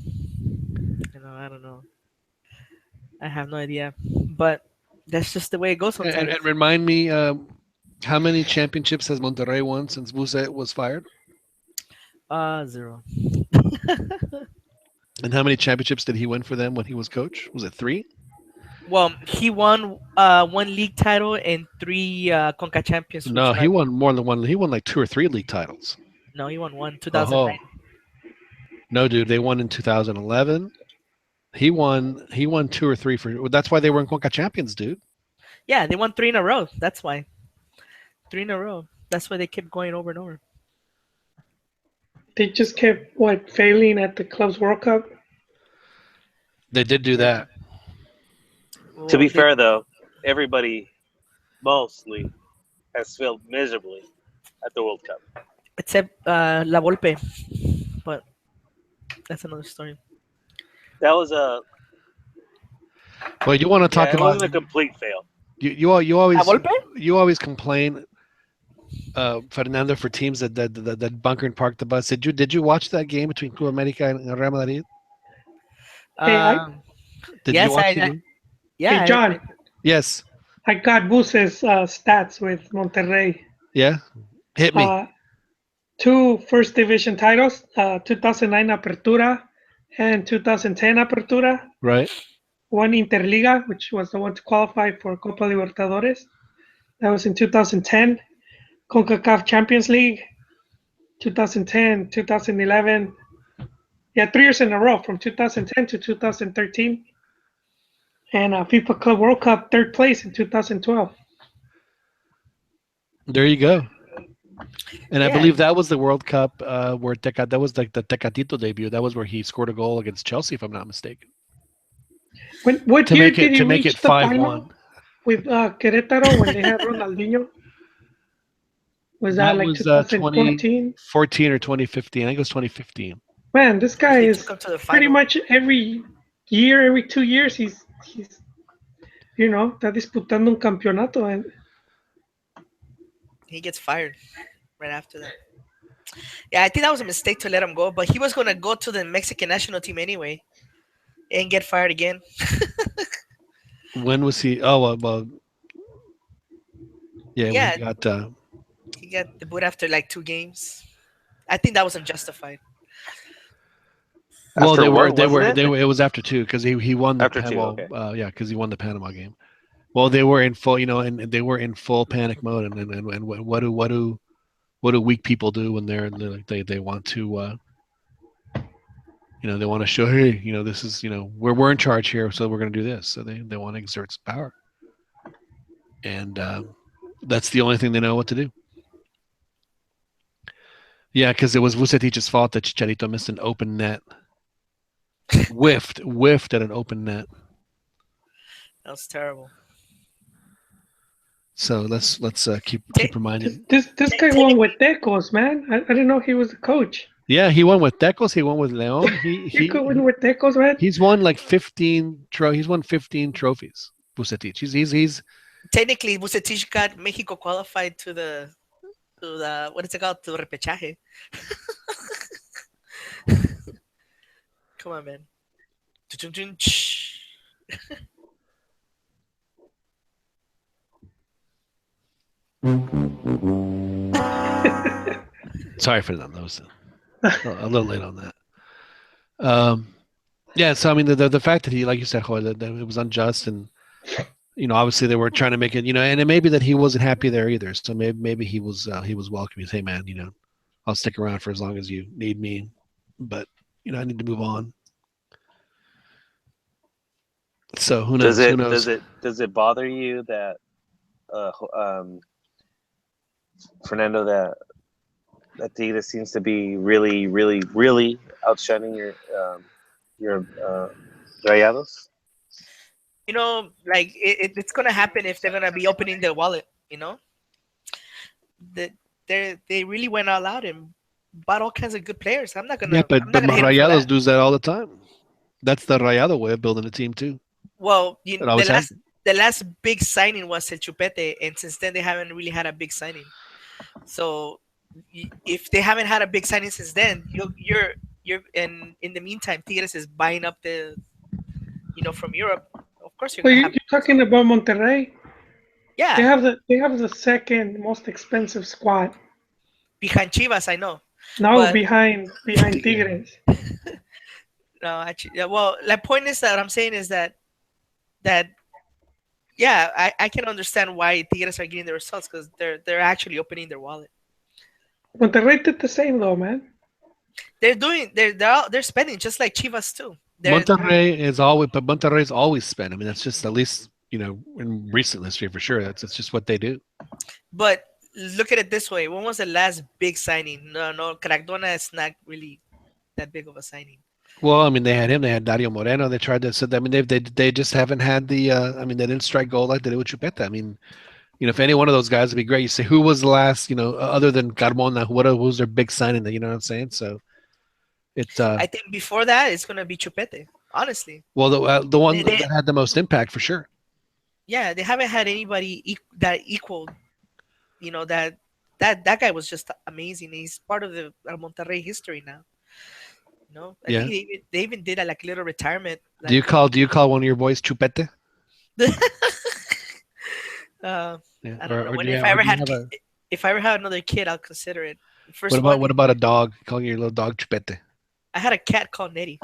I don't know. I have no idea, but that's just the way it goes sometimes. And remind me, how many championships has Monterrey won since Vuce was fired? 0. And how many championships did he win for them when he was coach? Was it 3? Well, he won 1 league title and 3 Conca Champions. No, he won more than 1. He won like 2 or 3 league titles. No, he won 1, 2009. No, dude, they won in 2011. He won 2 or 3 for. That's why they were in Conca Champions, dude. Yeah, they won 3 in a row. That's why. 3 in a row. That's why they kept going over and over. They just kept failing at the Clubs World Cup. They did do that. Well, To be fair, though, everybody mostly has failed miserably at the World Cup. except La Volpe, but that's another story. That was a. Well, you want to talk It about wasn't a complete fail. you always complain, Fernando, for teams that bunker and park the bus. Did you watch that game between Club America and Real Madrid? Hey, Did yes, you watch the game? Yeah, Hey, John, Yes. I got Buce's stats with Monterrey. Yeah. Hit me. 2 first division titles, 2009 Apertura and 2010 Apertura. Right. 1 Interliga, which was the one to qualify for Copa Libertadores. That was in 2010. CONCACAF Champions League, 2010, 2011. Yeah, 3 years in a row from 2010 to 2013. And FIFA Club World Cup, 3rd place in 2012. There you go. And I Yeah. believe that was the World Cup where that was like the Tecatito debut. That was where he scored a goal against Chelsea, if I'm not mistaken. What To year make did it he to make reach it the 5-1. final with Querétaro when they had Ronaldinho? Was that like was 2014? 2014 or 2015. I think it was 2015. Man, this guy They is took him to the pretty final. much every year, every 2 years, he's está disputando un campeonato. And He gets fired right after that. Yeah, I think that was a mistake to let him go, but he was going to go to the Mexican national team anyway and get fired again. When was he? Oh, well yeah. Yeah. We got. He got the boot after like 2 games. I think that was unjustified. Well, After they what, were. wasn't it? It was after 2 because he won the After 2, Panama. okay. Yeah, because he won the Panama game. Well, they were in full, and they were in full panic mode. And what do weak people do when they're like they want to they want to show, hey, this is, we're in charge here, so we're going to do this. So they want to exert some power, and that's the only thing they know what to do. Yeah, because it was Vucetich's fault that Chicharito missed an open net, whiffed at an open net. That was terrible. So let's keep reminding. This guy won with Tecos, man. I didn't know he was a coach. Yeah, he won with Tecos. He won with León. He could win with Tecos, man. He's won like 15. He's won 15 trophies. Vucetich. He's Technically, Vucetich got Mexico qualified to the what is it called, to repechaje. Come on, man. Sorry for that. That was a little late on that. Yeah, so I mean, the fact that he, like you said, Joel, that it was unjust, and obviously they were trying to make it, and it may be that he wasn't happy there either. So maybe he was welcoming. Hey, man, I'll stick around for as long as you need me, but I need to move on. So who knows? Does it bother you that Fernando, that Tigres seems to be really, really, really outshining your Rayados? Like it's gonna happen if they're gonna be opening their wallet. That they really went all out and bought all kinds of good players. I'm not gonna. Yeah, but I'm not gonna hate them for Rayados that. do that all the time. That's the Rayado way of building a team too. Well, It always has. the last big signing was El Chupete, and since then they haven't really had a big signing. So if they haven't had a big signing since then, you're in the meantime, Tigres is buying up the from Europe. Of course you're Well, gonna you're talking about Monterrey. yeah, They have the second most expensive squad. behind Chivas, I know. No, But- behind Tigres. No, actually, yeah, well, the point is that what I'm saying is that yeah, I can understand why Tigres are getting the results because they're actually opening their wallet. Monterrey did the same though, man. They're spending just like Chivas too. Monterrey's always spent. I mean, that's just, at least in recent history for sure. That's just what they do. But look at it this way: when was the last big signing? No, Cardona is not really that big of a signing. Well, I mean, they had him. They had Dario Moreno. They tried to. So I mean, they just haven't had the. I mean, they didn't strike gold like they did with Chupeta. I mean, if any one of those guys would be great. You say, who was the last? Other than Carmona, who's their big signing? That, you know what I'm saying? So it's. I think before that it's gonna be Chupete. Honestly. Well, the one that had the most impact for sure. Yeah, they haven't had anybody that equal. That guy was just amazing. He's part of the Monterrey history now. I think they even did a little retirement. Do you call one of your boys Chupete? I don't know. If I ever had another kid, I'll consider it. What about a dog? Calling your little dog Chupete? I had a cat called Nettie.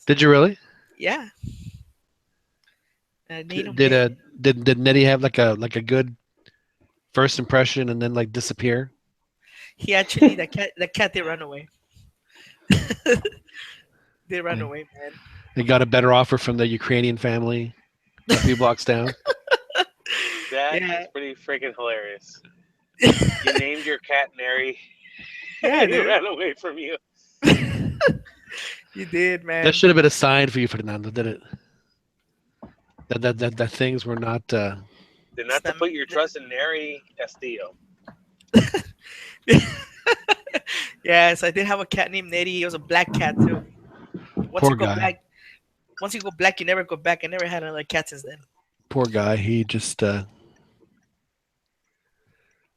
Did you really? Yeah. Did Nettie have like a good first impression and then disappear? He actually the cat did run away. They ran away, man. They got a better offer from the Ukrainian family a few blocks down. That is pretty freaking hilarious. You named your cat Mary. Yeah, he ran away from you. You did, man. That should have been a sign for you, Fernando, didn't it? That things were not. Did not to put your trust in Neri Castillo. Yes, I did have a cat named Nettie. He was a black cat too. Once you go black, you never go back. I never had another cat since then. Poor guy. He just couldn't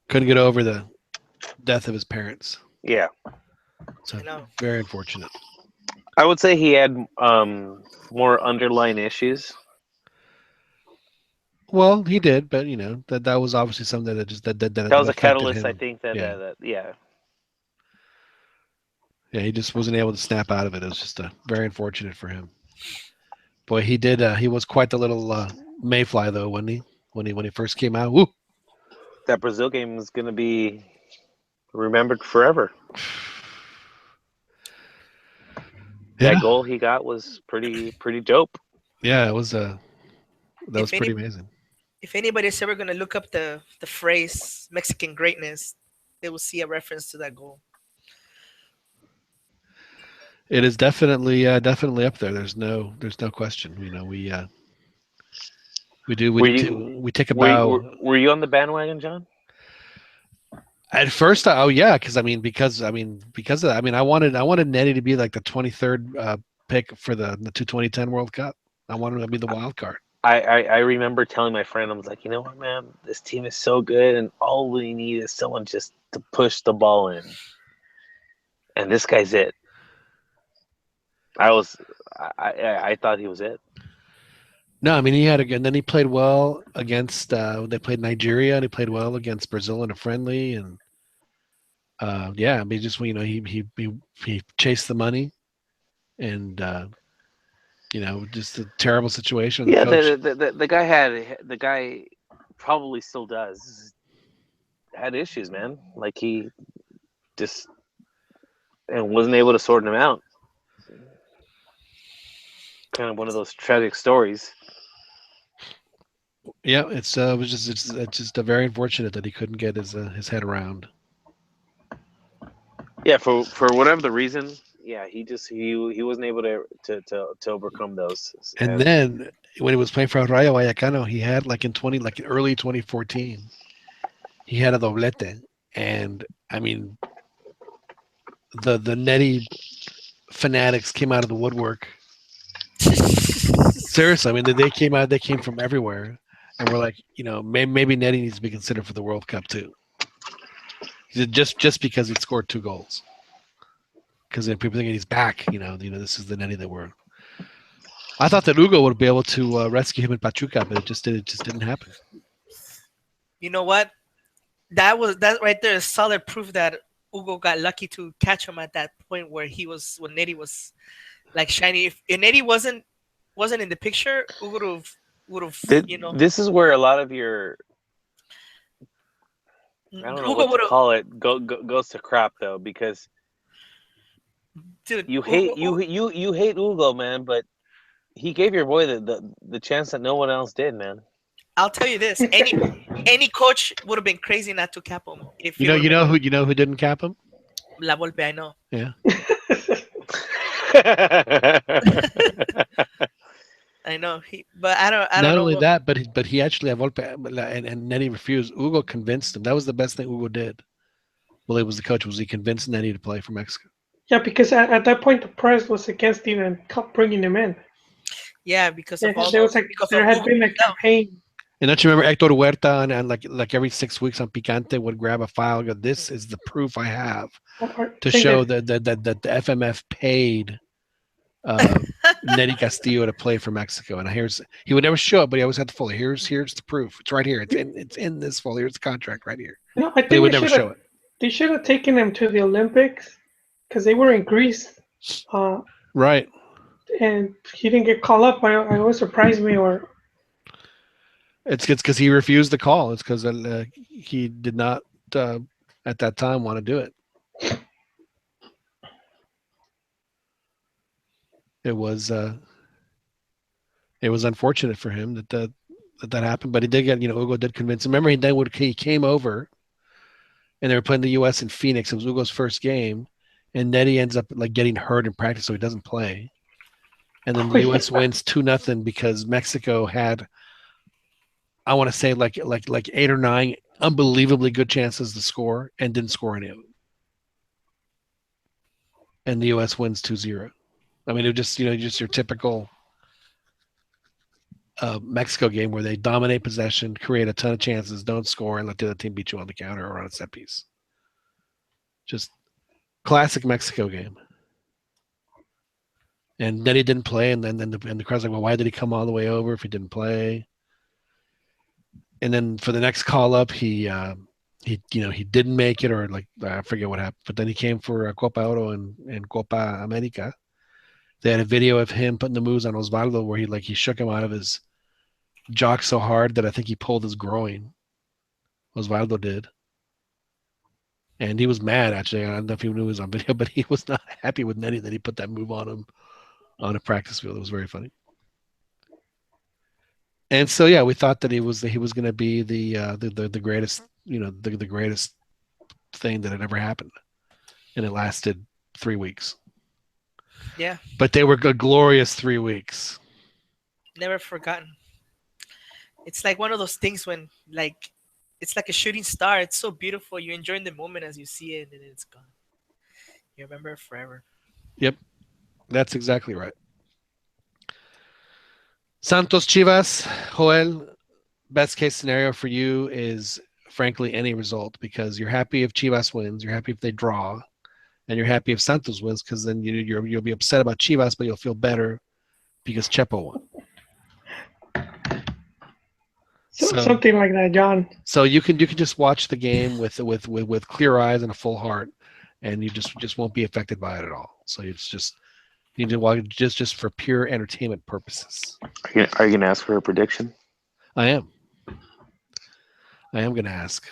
get over the death of his parents. Yeah. So very unfortunate. I would say he had more underlying issues. Well, he did, but that was obviously something that was a catalyst. him. I think that. Yeah, he just wasn't able to snap out of it. It was just very unfortunate for him. Boy, he did. He was quite the little mayfly though, wasn't he? When he first came out, woo. That Brazil game is going to be remembered forever. Yeah, That goal he got was pretty dope. yeah, it was that was If any, pretty amazing. if anybody's ever gonna look up the phrase Mexican greatness, they will see a reference to that goal. It is definitely up there. There's no question. You know, Were you we take a bow. were you on the bandwagon, John? At first, oh yeah, because because of that. I wanted Nettie to be like the 23rd pick for the 2010 World Cup. I wanted him to be the wild card. I remember telling my friend, I was like, you know what, man, this team is so good, and all we need is someone just to push the ball in, and this guy's it. I thought he was it. No, I mean he had a good. And then he played well against. They played Nigeria, and he played well against Brazil in a friendly, and yeah, I mean just he chased the money, and just a terrible situation. Yeah, Coach. the guy probably still does had issues, man. Like he just and wasn't able to sort them out. Kind of one of those tragic stories. Yeah, it was it's just very unfortunate that he couldn't get his head around. Yeah, for whatever the reason, yeah, he wasn't able to overcome those. And then when he was playing for Rayo Vallecano, he had like in early 2014, he had a doblete, and I mean the Netty fanatics came out of the woodwork. Seriously, I mean they came from everywhere, and we're like, maybe Netty needs to be considered for the World Cup too. Just because he scored 2 goals. Because people thinking he's back, this is the Netty that we're. I thought that Hugo would be able to rescue him in Pachuca, but it just didn't happen. You know what? That right there is solid proof that Hugo got lucky to catch him at that point when Neri was like shiny. If Neri wasn't in the picture, Hugo would have This is where a lot of your I don't know what to call it goes to crap though, because dude, you hate Hugo, man, but he gave your boy the chance that no one else did, man. I'll tell you this: any coach would have been crazy not to cap him. If who didn't cap him? La Volpe, I know. Yeah. I know but I don't. Not know only that, but he actually had Volpe, and Netty refused. Hugo convinced him. That was the best thing Hugo did. Well, he was the coach. Was he convinced Netty to play for Mexico? Yeah, because at that point the press was against even bringing him in. Yeah, because there had been a campaign. And don't you remember Hector Huerta and like every 6 weeks on Picante would grab a file and go, this is the proof I have to show that the FMF paid Netty Castillo to play for Mexico. And he would never show it, but he always had the folder. Here's the proof. It's right here. It's in this folder. Here's the contract right here. I think they would never show it. They should have taken him to the Olympics because they were in Greece. Right. And he didn't get called up. I always surprised me. Or it's because he refused the call. It's because he did not at that time want to do it. It was unfortunate for him that happened, but he did get Hugo did convince him. Remember he came over, and they were playing the U.S. in Phoenix. It was Hugo's first game, and Netty ends up like getting hurt in practice, so he doesn't play. And then the U.S. wins 2-0 because Mexico had, I want to say like 8 or 9 unbelievably good chances to score and didn't score any of them. And the U.S. wins 2-0. I mean, it just just your typical Mexico game where they dominate possession, create a ton of chances, don't score, and let the other team beat you on the counter or on a set piece. Just classic Mexico game. And then he didn't play, and then the crowd's like, well, why did he come all the way over if he didn't play? And then for the next call up, he didn't make it, or like I forget what happened. But then he came for Copa Oro and Copa America. They had a video of him putting the moves on Osvaldo where he shook him out of his jock so hard that I think he pulled his groin. Osvaldo did. And he was mad, actually. I don't know if he knew it was on video, but he was not happy with Nenny that he put that move on him on a practice field. It was very funny. And so, yeah, we thought that he was going to be the greatest, the greatest thing that had ever happened. And it lasted 3 weeks. Yeah, But they were a glorious 3 weeks. never forgotten. It's like one of those things when like it's like a shooting star. It's so beautiful. You're enjoying the moment as you see it, and then it's gone. You remember it forever. Yep, that's exactly right. Santos Chivas, Joel, best case scenario for you is frankly any result because you're happy if Chivas wins, you're happy if they draw, and you're happy if Santos wins because then you'll be upset about Chivas, but you'll feel better because Chepo won. So something like that, John. So you can just watch the game with clear eyes and a full heart, and you just won't be affected by it at all. So it's just you need to watch just for pure entertainment purposes. Are you gonna ask for a prediction? I am going to ask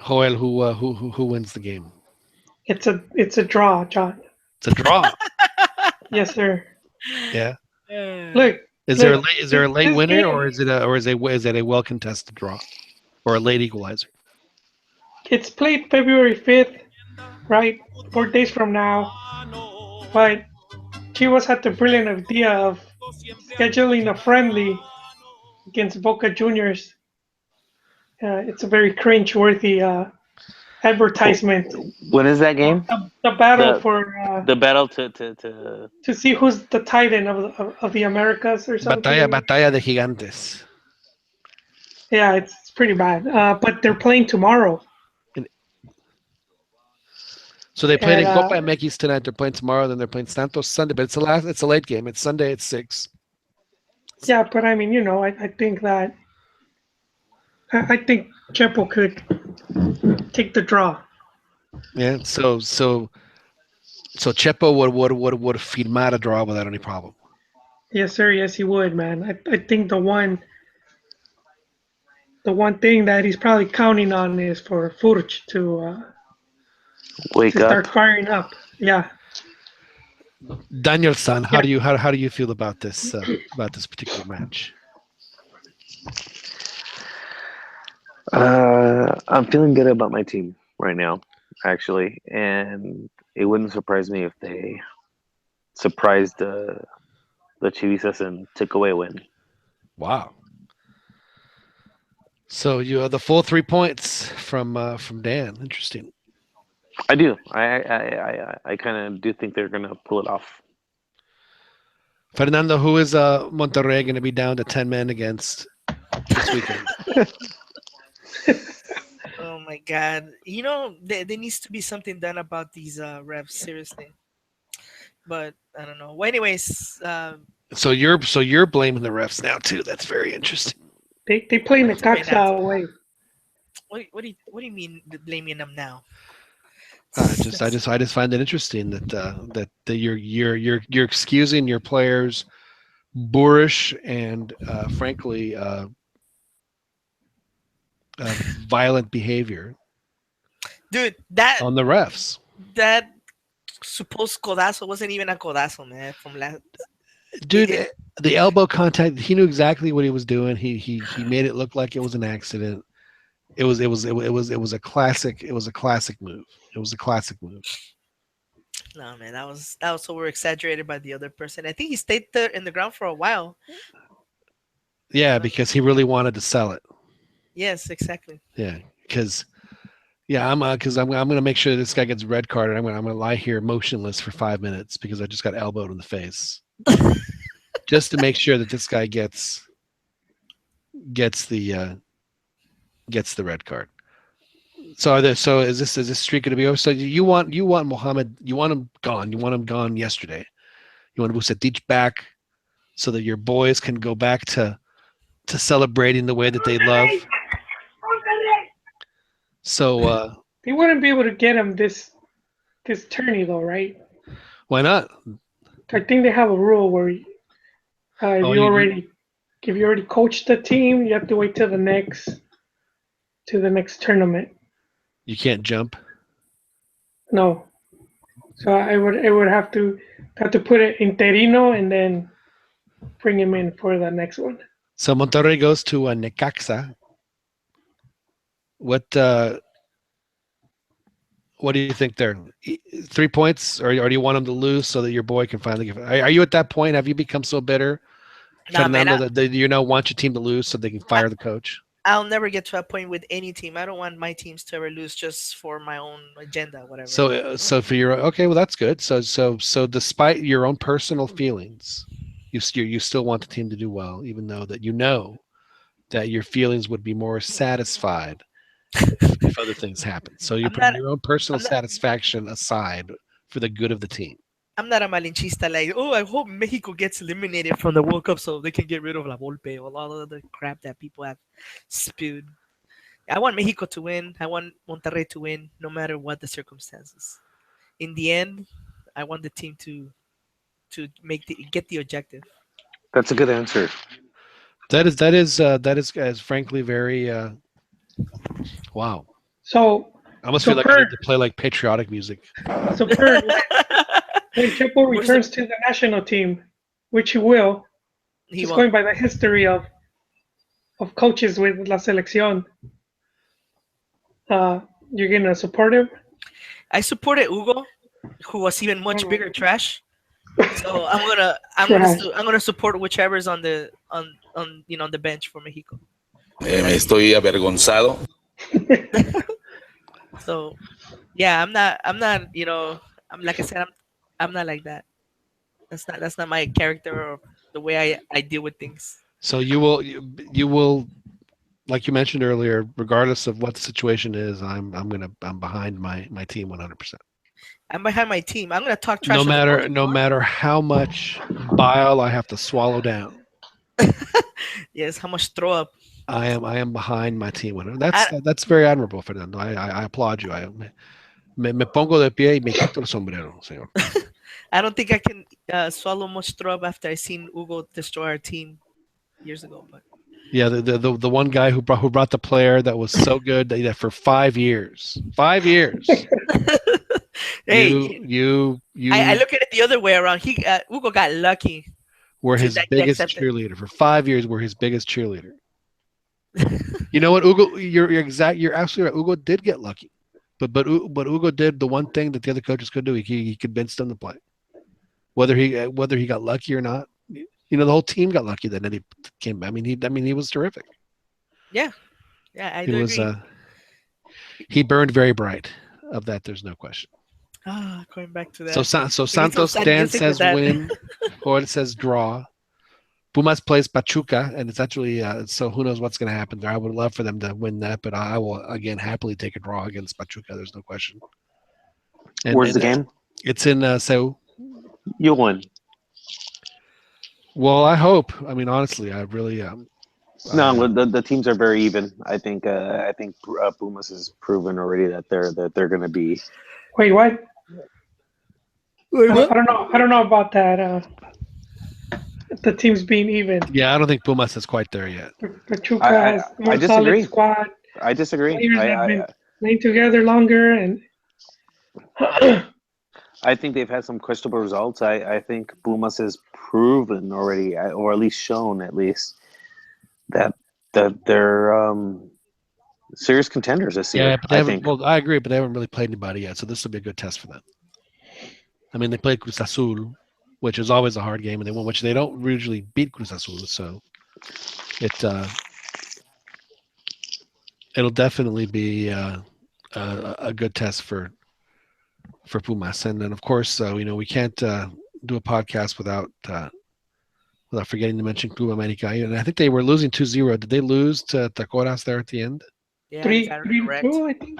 Joel who wins the game. It's a draw, John. It's a draw. Yes, sir. Yeah. Look, Is there a late winner game, or is it a well contested draw or a late equalizer? It's played February 5th, right? 4 days from now. But Chivas had the brilliant idea of scheduling a friendly against Boca Juniors. It's a very cringe-worthy advertisement. When is that game? The battle for the battle to see who's the titan of the Americas or something. Batalla de Gigantes. Yeah, it's pretty bad. But they're playing tomorrow. So they played in Copa MX tonight. They're playing tomorrow. Then they're playing Santos Sunday. But it's a late game. It's Sunday at 6. Yeah, but I mean, I think that I think Chepo could take the draw. Yeah. So Chepo would firmar a draw without any problem. Yes, sir. Yes, he would, man. I think the one thing that he's probably counting on is for Furch to start firing up. Yeah. Daniel-san, how do you feel about this particular match? I'm feeling good about my team right now, actually, and it wouldn't surprise me if they surprised the Chivisas and took away a win. Wow. So you have the full 3 points from Dan. Interesting. I do. I kind of do think they're gonna pull it off. Fernando, who is Monterrey going to be down to 10 men against this weekend? Oh my God! There needs to be something done about these refs, seriously. But I don't know. Well, anyways. So you're blaming the refs now too. That's very interesting. They play in the Caxa way. What do you mean blaming them now? I just find it interesting that you're excusing your players' boorish and frankly violent behavior. Dude, that on the refs. That supposed codazo wasn't even a codazo, man. Dude, the elbow contact. He knew exactly what he was doing. He made it look like it was an accident. It was a classic. It was a classic move. It was a classic move. No, man, that was over exaggerated by the other person. I think he stayed there in the ground for a while. Yeah, because he really wanted to sell it. Yes, exactly. Yeah, because I'm gonna make sure this guy gets red carded. I'm gonna lie here motionless for 5 minutes because I just got elbowed in the face, just to make sure that this guy gets the red card. So is this streak going to be over? So you want Mohammed, you want him gone. You want him gone yesterday. You want Vucetich back so that your boys can go back to celebrating the way that they love. So they wouldn't be able to get him this tourney though, right? Why not? I think they have a rule where if if you already coached the team, you have to wait till the next tournament. You can't jump. No, so I would have to put it interino and then bring him in for the next one. So Monterrey goes to Necaxa. What do you think there? 3 points, or do you want them to lose so that your boy can finally give? Are you at that point? Have you become so bitter, Nah, man, Fernando, that you now want your team to lose so they can fire the coach? I'll never get to a point with any team. I don't want my teams to ever lose just for my own agenda, whatever. So for your okay, well that's good. So despite your own personal feelings, you still want the team to do well, even though that you know that your feelings would be more satisfied if other things happen. So you're putting your own personal satisfaction aside for the good of the team. I'm not a malinchista like, oh, I hope Mexico gets eliminated from the World Cup so they can get rid of La Volpe or all of the crap that people have spewed. I want Mexico to win. I want Monterrey to win, no matter what the circumstances. In the end, I want the team to get the objective. That's a good answer. That is frankly very wow. So I almost feel like I need to play like patriotic music. So Kurt, when Chepo returns to the national team, which he will, just going by the history of coaches with La Selección, you're gonna support him? I supported Hugo, who was even much bigger trash. So I'm gonna support whichever's on the bench for Mexico. Me estoy avergonzado. So yeah, I'm not I'm like I said, I'm not like that. That's not my character or the way I deal with things. So you will like you mentioned earlier, regardless of what the situation is, I'm behind my team 100%. I'm behind my team. I'm gonna talk trash. No matter how much bile I have to swallow down. Yes, how much throw up. I am behind my team. That's very admirable, Fernando. I applaud you. Me pongo de pie y me quito el sombrero, señor. I don't think I can swallow much throw up after I seen Hugo destroy our team years ago. But yeah, the one guy who brought the player that was so good that for 5 years. 5 years. Hey, you. I look at it the other way around. Hugo got lucky. We're his biggest cheerleader for 5 years. We're his biggest cheerleader. You know what, Hugo? You're absolutely right. Hugo did get lucky, but Hugo did the one thing that the other coaches could do. He convinced them to play, whether he got lucky or not. The whole team got lucky that he came. I mean, he was terrific. Yeah, I do agree. He burned very bright. Of that, there's no question. Going back to that. So Santos Dan says win, or it says draw. Pumas plays Pachuca, and it's actually so who knows what's going to happen there. I would love for them to win that, but I will again happily take a draw against Pachuca. There's no question. Where's the game? It's in Seoul. You win. Well, I hope. I mean, honestly, I really. No, the teams are very even. I think Pumas has proven already that they're going to be. Wait, what? I don't know about that. The teams being even. Yeah, I don't think Pumas is quite there yet. Pachuca has more solid squad. I disagree. Players have been playing together longer, and I think they've had some questionable results. I think Pumas has proven already, or at least shown, that they're serious contenders this year. Yeah, but I agree, but they haven't really played anybody yet, so this will be a good test for them. I mean, they played Cruz Azul, which is always a hard game, and they won, which they don't usually beat Cruz Azul, so it'll definitely be a good test for Pumas. And then, of course, we can't do a podcast without forgetting to mention Club America. And I think they were losing 2-0. Did they lose to Tacoras there at the end? Yeah, 3-2, I think.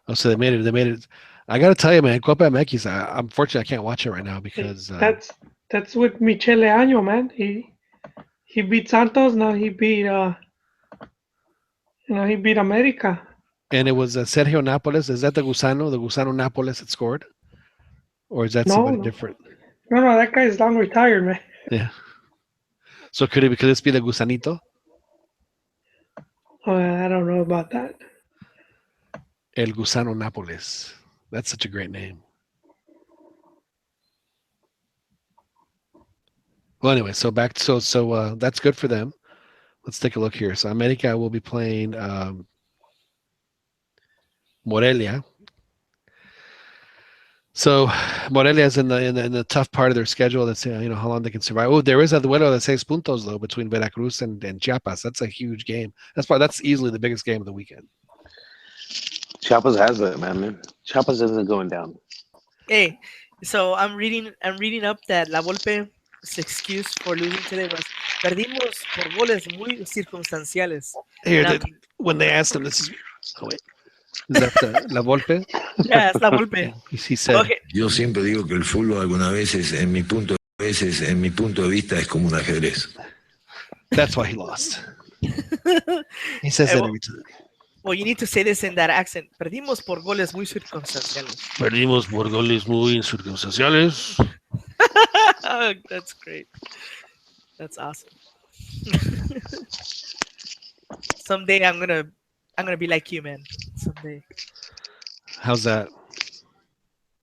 Oh, so they made it. I got to tell you, man, Copa MX, unfortunately, I can't watch it right now because... That's with Michele Año, man. He beat Santos, now he beat America. And it was Sergio Nápoles. Is that the Gusano Nápoles that scored? Or is that somebody different? No, that guy's long retired, man. Yeah. So could this be the Gusanito? I don't know about that. El Gusano Nápoles. That's such a great name. Well, anyway, so that's good for them. Let's take a look here. So America will be playing Morelia. So Morelia is in the tough part of their schedule. That's how long they can survive. Oh, there is a duelo de 6 puntos though between Veracruz and Chiapas. That's a huge game. That's easily the biggest game of the weekend. Chiapas has it, man. Chiapas isn't going down. Hey, so I'm reading up that La Volpe's excuse for losing today was perdimos por goles muy circunstanciales. Here, Now, when they asked him, this is is that La Volpe? yeah, it's La Volpe. He said, Okay. Yo siempre digo que el fútbol algunas veces, en mi punto de vista, es como un ajedrez. That's why he lost. He says that every time. Well, you need to say this in that accent. Perdimos por goles muy circunstanciales. Perdimos por goles muy circunstanciales. That's great. That's awesome. Someday I'm gonna be like you, man. Someday. How's that?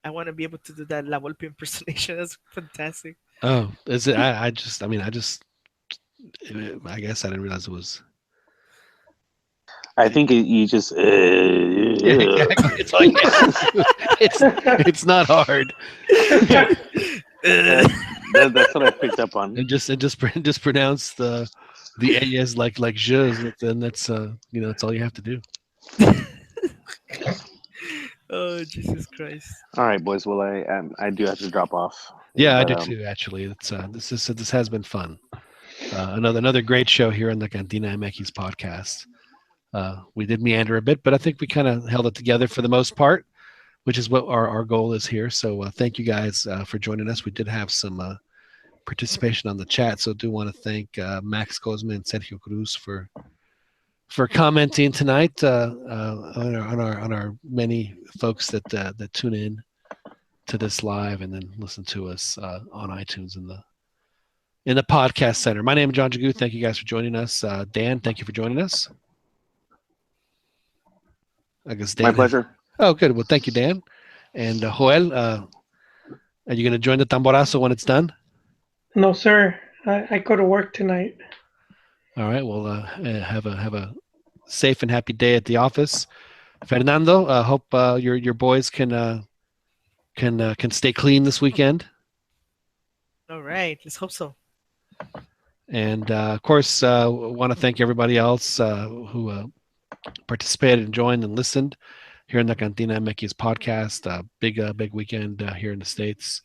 I want to be able to do that La Volpe impersonation. That's fantastic. Oh, is it? I guess I didn't realize it was. I think you just. Yeah, exactly. It's like it's not hard. That's what I picked up on. And just pronounce the A as like je, then that's that's all you have to do. Oh, Jesus Christ! All right, boys. Well, I do have to drop off. Yeah, But, I do too. Actually, it's this has been fun. Another great show here on the CantinaMX podcast. We did meander a bit, but I think we kind of held it together for the most part, which is what our goal is here. So thank you guys for joining us. We did have some participation on the chat, so I do want to thank Max Cosme and Sergio Cruz for commenting tonight on our many folks that tune in to this live and then listen to us on iTunes in the podcast center. My name is John Jagu. Thank you guys for joining us. Dan, thank you for joining us. I guess Dan. My pleasure. Oh, good. Well, thank you, Dan. And Joel, are you going to join the Tamborazo when it's done? No, sir. I go to work tonight. All right. Well, have a safe and happy day at the office. Fernando, hope your boys can stay clean this weekend. All right, let's hope so. And of course, want to thank everybody else who participated and joined and listened here in the CantinaMX podcast. Big weekend here in the States,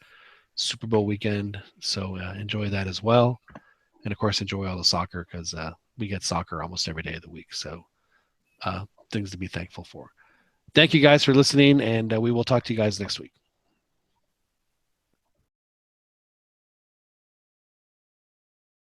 Super Bowl weekend. So enjoy that as well. And of course, enjoy all the soccer because we get soccer almost every day of the week. So things to be thankful for. Thank you guys for listening, and we will talk to you guys next week.